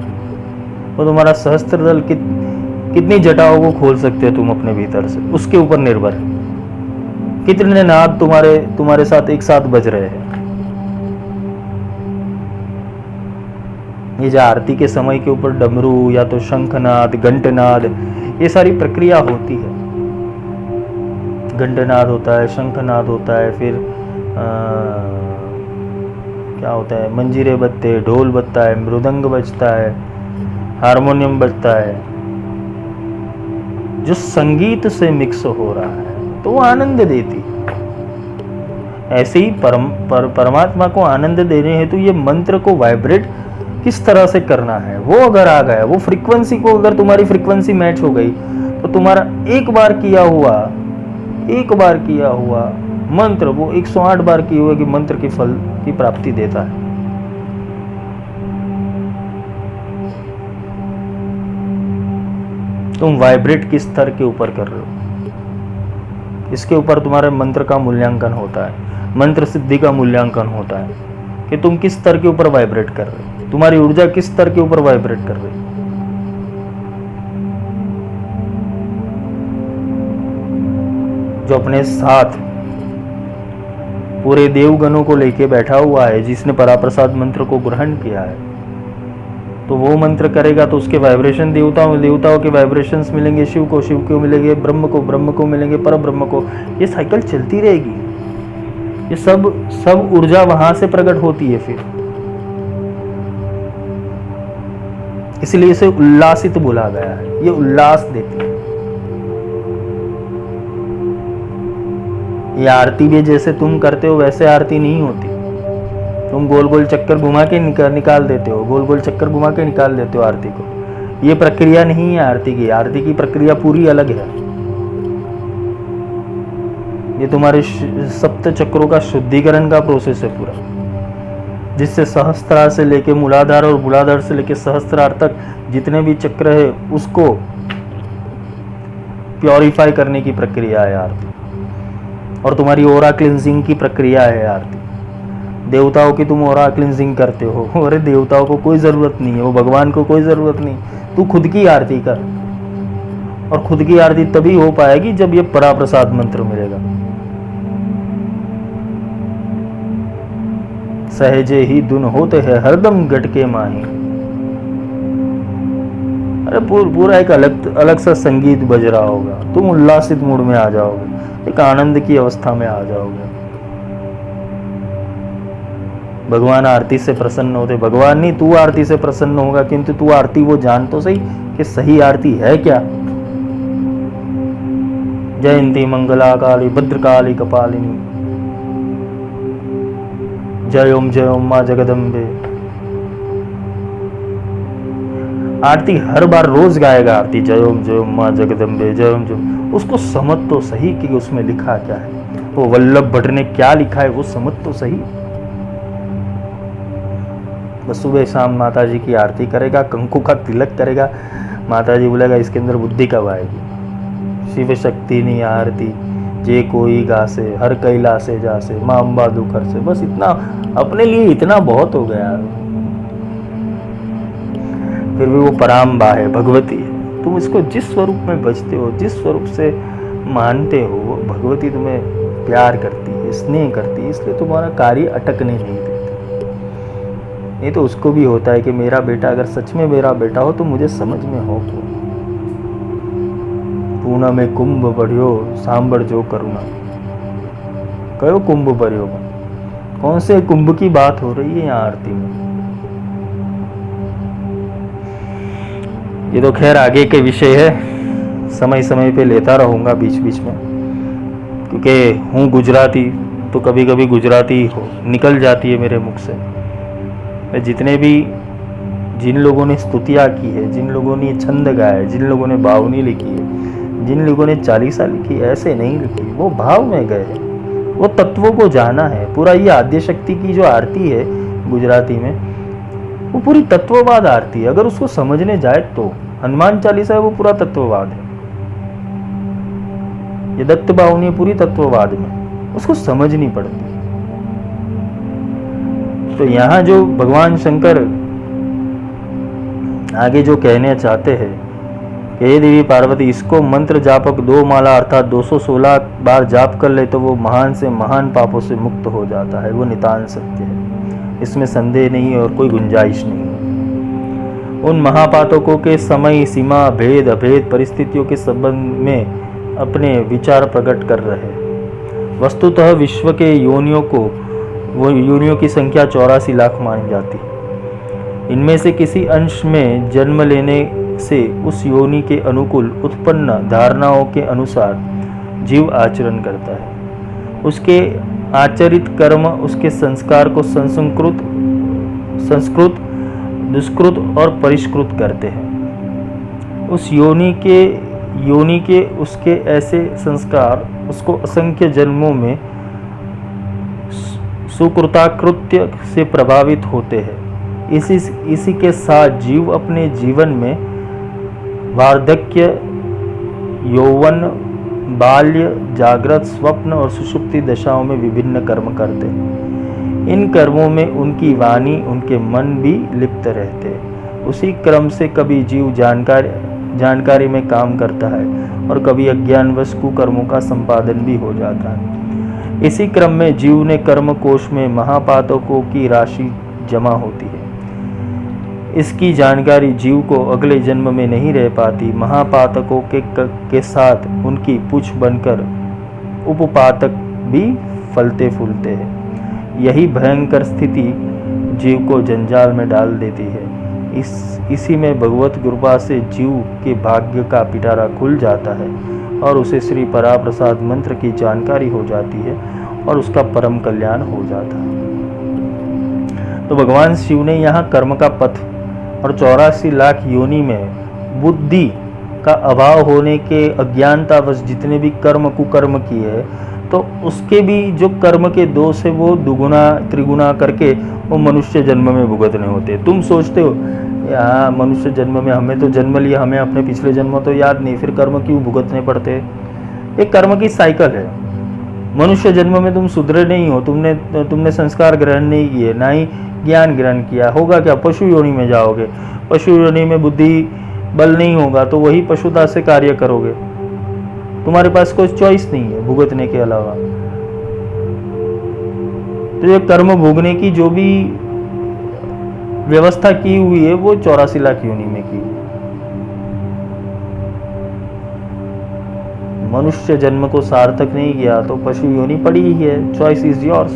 वो तुम्हारा सहस्त्रदल कितनी जटाओं को खोल सकते हो तुम अपने भीतर से, उसके ऊपर निर्भर है। कितने नाद तुम्हारे साथ एक साथ बज रहे हैं। ये जो आरती के समय के ऊपर डमरू या तो शंखनाद, घंटनाद, ये सारी प्रक्रिया होती है। घंटनाद होता है, शंखनाद होता है, फिर क्या होता है, मंजीरे बजते हैं, ढोल बजता है, मृदंग बजता है, हारमोनियम बजता है। जो संगीत से मिक्स हो रहा है तो वो आनंद देती है। ऐसे ही परमात्मा को आनंद देने हेतु ये मंत्र को वाइब्रेट किस तरह से करना है, वो अगर आ गया, वो फ्रीक्वेंसी को, अगर तुम्हारी फ्रीक्वेंसी मैच हो गई, तो तुम्हारा एक बार किया हुआ मंत्र वो 108 बार किए हुए कि मंत्र की फल की प्राप्ति देता है। तुम वाइब्रेट किस स्तर के ऊपर कर रहे हो, इसके ऊपर तुम्हारे मंत्र का मूल्यांकन होता है, मंत्र सिद्धि का मूल्यांकन होता है कि तुम किस स्तर के ऊपर वाइब्रेट कर रहे हो, तुम्हारी ऊर्जा किस स्तर के ऊपर वाइब्रेट कर रही है। जो अपने साथ पूरे देवगणों को लेके बैठा हुआ है, जिसने पराप्रसाद मंत्र को ग्रहण किया है, तो वो मंत्र करेगा तो उसके वाइब्रेशन देवताओं के वाइब्रेशंस मिलेंगे, शिव को मिलेंगे, ब्रह्म को मिलेंगे, पर ब्रह्म को। ये साइकिल चलती रहेगी। ये सब ऊर्जा वहां से प्रकट होती है। फिर इसलिए इसे उल्लासित बोला गया है, ये उल्लास देती है। ये आरती भी जैसे तुम करते हो वैसे आरती नहीं होती। तुम गोल गोल चक्कर घुमा के निकाल देते हो, गोल गोल चक्कर घुमा के निकाल देते हो आरती को। ये प्रक्रिया नहीं है आरती की। आरती की प्रक्रिया पूरी अलग है। ये तुम्हारे सप्त चक्रों का शुद्धिकरण का प्रोसेस है पूरा, जिससे सहस्त्रार से लेके मूलाधार और मूलाधार से लेके सहस्त्रार तक जितने भी चक्र है उसको प्योरीफाई करने की प्रक्रिया है आरती। और तुम्हारी ओरा क्लिनजिंग की प्रक्रिया है आरती। देवताओं की तुम ओरा क्लिनजिंग करते हो, अरे देवताओं को कोई ज़रूरत नहीं है, वो भगवान को कोई ज़रूरत नहीं, तू खुद की आरती कर। और खुद की आरती तभी हो पाएगी जब ये पराप्रसाद मंत्र मिलेगा। सहजे ही धुन होते हैं हरदम गटके माही। अरे पूरा एक अलग सा संगीत बज रहा होगा, तुम उल्लासित मूड में आ जाओगे, एक आनंद की अवस्था में आ जाओगे। भगवान आरती से प्रसन्न होते, भगवान नहीं तू आरती से प्रसन्न होगा, किंतु तू आरती वो जान तो सही कि सही आरती है क्या। जयंती मंगला काली भद्रकाली कपालिनी, जय ओम माँ जगदम्बे। आरती हर बार रोज गाएगा आरती, जय ओम माँ जगदम्बे, जय ओम। उसको समझ तो सही कि उसमें लिखा क्या है, वो वल्लभ भट्ट ने क्या लिखा है वो समझ तो सही। बस सुबह शाम माता जी की आरती करेगा, कंकु का तिलक करेगा, माता जी बोलेगा इसके अंदर बुद्धि कब आएगी। शिव शक्ति नहीं आरती जे कोई गासे, हर कैलासे जासे, माँ अम्बा दुखर से। बस इतना अपने लिए इतना बहुत हो गया। फिर भी वो पराम्बा है, भगवती है। तुम इसको जिस स्वरूप में बचते हो, जिस स्वरूप से मानते हो, भगवती तुम्हें प्यार करती है, स्नेह करती है, इसलिए तुम्हारा कार्य अटकने नहीं देती। नहीं तो उसको भी होता है कि मेरा बेटा अगर सच में मेरा बेटा हो तो मुझे समझ में हो। पूना में कुंभ बढ़ियो सांबर जो करुणा, कहो कुंभ बढ़ियो। कौन से कुंभ की बात हो रही है यहाँ आरती में। ये तो खैर आगे के विषय है, समय समय पे लेता रहूँगा बीच बीच में, क्योंकि हूँ गुजराती तो कभी कभी गुजराती निकल जाती है मेरे मुख से। मैं जितने भी जिन लोगों ने स्तुतियाँ की है, जिन लोगों ने छंद गाया है, जिन लोगों ने बावनी लिखी है, जिन लोगों ने चालीसा लिखी, ऐसे नहीं लिखी, वो भाव में गए हैं, वो तत्वों को जाना है। पूरा ये आद्य शक्ति की जो आरती है गुजराती में, वो पूरी तत्ववाद आरती है। अगर उसको समझने जाए तो हनुमान चालीसा है वो पूरा तत्ववाद है। ये दत्त बावनी पूरी तत्ववाद में, उसको समझनी पड़ती। तो यहाँ जो भगवान शंकर आगे जो कहने चाहते हैं कि हे देवी पार्वती, इसको मंत्र जापक 2 माला अर्थात 216 बार जाप कर ले तो वो महान से महान पापों से मुक्त हो जाता है। वो नितान सत्य है, इसमें संदेह नहीं और कोई गुंजाइश नहीं है। उन महापातकों के समय सीमा भेद अभेद परिस्थितियों के संबंध में अपने विचार प्रकट कर रहे। वस्तुतः विश्व के योनियों की संख्या 84 लाख मानी जाती है। इनमें से किसी अंश में जन्म लेने से उस योनि के अनुकूल उत्पन्न धारणाओं के अनुसार जीव आचरण करता है। उसके आचरित कर्म उसके संस्कार को संस्कृत दुष्कृत और परिष्कृत करते हैं। उस योनि के उसके ऐसे संस्कार उसको असंख्य जन्मों में सुकृताकृत्य से प्रभावित होते हैं। इसी के साथ जीव अपने जीवन में वार्धक्य, यौवन, बाल्य, जागृत, स्वप्न और सुषुप्ति दशाओं में विभिन्न कर्म करते हैं। इन कर्मों में उनकी वाणी, उनके मन भी लिप्त रहते हैं। उसी क्रम से कभी जीव जानकारी में काम करता है और कभी अज्ञानवश कुकर्मों का संपादन भी हो जाता है। इसी क्रम में जीव ने कर्म कोश में महापातकों की राशि जमा होती है। इसकी जानकारी जीव को अगले जन्म में नहीं रह पाती। महापातकों के साथ उनकी पूछ बनकर उपपातक भी फलते फूलते हैं। यही भयंकर स्थिति जीव को जंजाल में डाल देती है। इसी में भगवत कृपा से जीव के भाग्य का पिटारा खुल जाता है और उसे श्री पराप्रसाद मंत्र की जानकारी हो जाती है और उसका परम कल्याण हो जाता है। तो भगवान शिव ने यहाँ कर्म का पथ और 84 लाख योनि में बुद्धि का अभाव होने के अज्ञानतावश जितने भी कर्म कुकर्म किए, तो उसके भी जो कर्म के दोष है वो दुगुना त्रिगुना करके वो मनुष्य जन्म में भुगतने होते। तुम सोचते हो यहाँ मनुष्य जन्म में हमें तो जन्म लिया, हमें अपने पिछले जन्म तो याद नहीं, फिर कर्म क्यों भुगतने पड़ते। एक कर्म की साइकिल है। मनुष्य जन्म में तुम सुधरे नहीं हो, तुमने संस्कार ग्रहण नहीं किए, ना ही ज्ञान ग्रहण किया, होगा क्या, पशु योनि में जाओगे। पशु योनि में बुद्धि बल नहीं होगा तो वही पशुता से कार्य करोगे। तुम्हारे पास कोई चॉइस नहीं है भुगतने के अलावा। तो ये कर्म भोगने की जो भी व्यवस्था की हुई है वो 84 लाख योनि में की। मनुष्य जन्म को सार्थक नहीं किया तो पशु योनि पड़ी ही है। Choice is yours.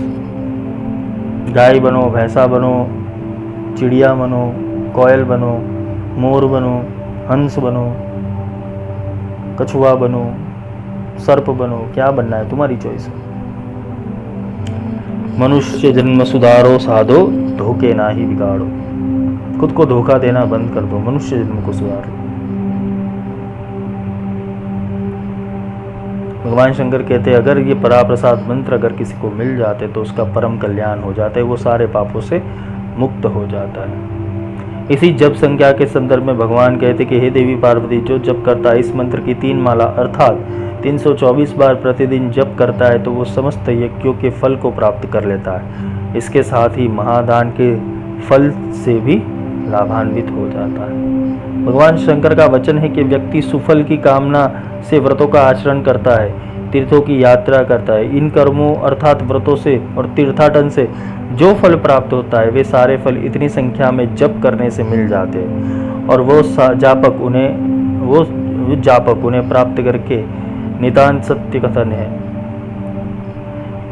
गाय बनो, भैंसा बनो, चिड़िया बनो, कोयल बनो, मोर बनो, हंस बनो, कछुआ बनो, सर्प बनो, क्या बनना है तुम्हारी चॉइस है। मनुष्य जन्म सुधारो साधो, धोखे ना ही बिगाड़ो। खुद को धोखा देना बंद कर दो, मनुष्य जन्म को सुधारो। भगवान शंकर कहते हैं अगर ये पराप्रसाद मंत्र अगर किसी को मिल जाते तो उसका परम कल्याण हो जाता है, वो सारे पापों से मुक्त हो जाता है। इसी जप संख्या के संदर्भ में भगवान कहते कि हे देवी पार्वती, जो जप करता है इस मंत्र की 3 माला अर्थात 324 बार प्रतिदिन जप करता है तो वो समस्त यज्ञों के फल को प्राप्त कर लेता है। इसके साथ ही महादान के फल से भी लाभान्वित हो जाता है। भगवान शंकर का वचन है कि व्यक्ति सुफल की कामना से व्रतों का आचरण करता है, तीर्थों की यात्रा करता है। इन कर्मों अर्थात व्रतों से और तीर्थाटन से जो फल प्राप्त होता है वे सारे फल इतनी संख्या में जप करने से मिल जाते हैं और वो जापक उन्हें प्राप्त करके नितांत सत्य कथन है।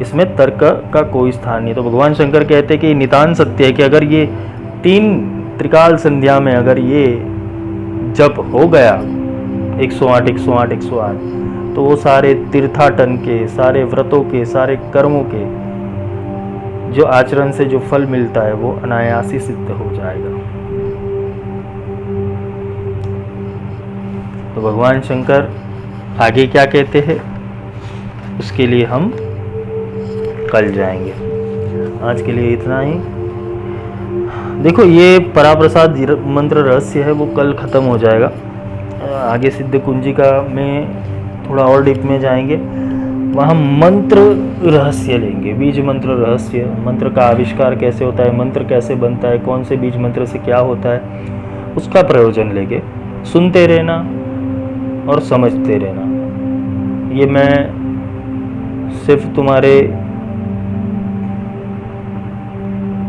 इसमें तर्क का कोई स्थान नहीं। तो भगवान शंकर कहते हैं कि नितांत सत्य है कि अगर ये 3 त्रिकाल संध्या में अगर ये जप हो गया 108 108 108 तो वो सारे तीर्थाटन के, सारे व्रतों के, सारे कर्मों के जो आचरण से जो फल मिलता है वो अनायासी सिद्ध हो जाएगा। तो भगवान शंकर आगे क्या कहते हैं उसके लिए हम कल जाएंगे। आज के लिए इतना ही। देखो ये पराप्रसाद मंत्र रहस्य है वो कल ख़त्म हो जाएगा। आगे सिद्ध कुंजिका में थोड़ा और डीप में जाएंगे, वहाँ मंत्र रहस्य लेंगे, बीज मंत्र रहस्य, मंत्र का आविष्कार कैसे होता है, मंत्र कैसे बनता है, कौन से बीज मंत्र से क्या होता है, उसका प्रयोजन लेंगे। सुनते रहना और समझते रहना। ये मैं सिर्फ तुम्हारे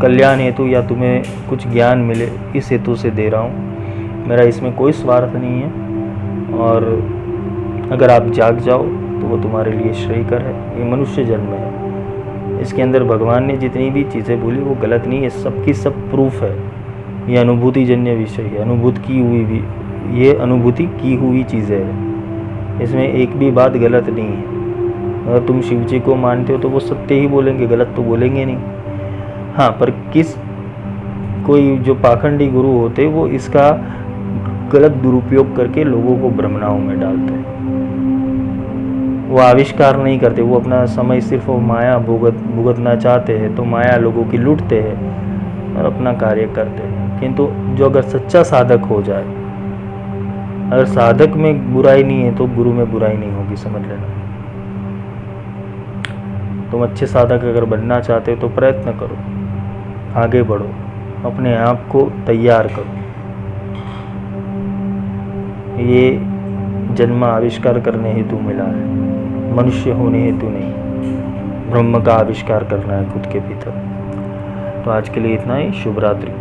कल्याण हेतु या तुम्हें कुछ ज्ञान मिले इस हेतु से दे रहा हूँ। मेरा इसमें कोई स्वार्थ नहीं है और अगर आप जाग जाओ तो वो तुम्हारे लिए श्रेयकर है। ये मनुष्य जन्म है, इसके अंदर भगवान ने जितनी भी चीज़ें बोली वो गलत नहीं है, सबकी सब प्रूफ है। ये अनुभूति जन्य विषय है, अनुभूति की हुई भी, ये अनुभूति की हुई चीज़ें हैं, इसमें एक भी बात गलत नहीं है। अगर तुम शिव जी को मानते हो तो वो सत्य ही बोलेंगे, गलत तो बोलेंगे नहीं। हाँ, पर कोई जो पाखंडी गुरु होते वो इसका गलत दुरुपयोग करके लोगों को भ्रमणाओं में डालते हैं। वो आविष्कार नहीं करते, वो अपना समय सिर्फ वो माया भुगतना चाहते हैं तो माया लोगों की लूटते हैं और अपना कार्य करते हैं। किंतु जो अगर सच्चा साधक हो जाए, अगर साधक में बुराई नहीं है तो गुरु में बुराई नहीं होगी, समझ लेना। तुम अच्छे साधक अगर बनना चाहते हो तो प्रयत्न करो, आगे बढ़ो, अपने आप को तैयार करो। ये जन्म आविष्कार करने हेतु मिला है, मनुष्य होने हेतु नहीं। ब्रह्म का आविष्कार करना है खुद के भीतर। तो आज के लिए इतना ही। शुभ रात्रि।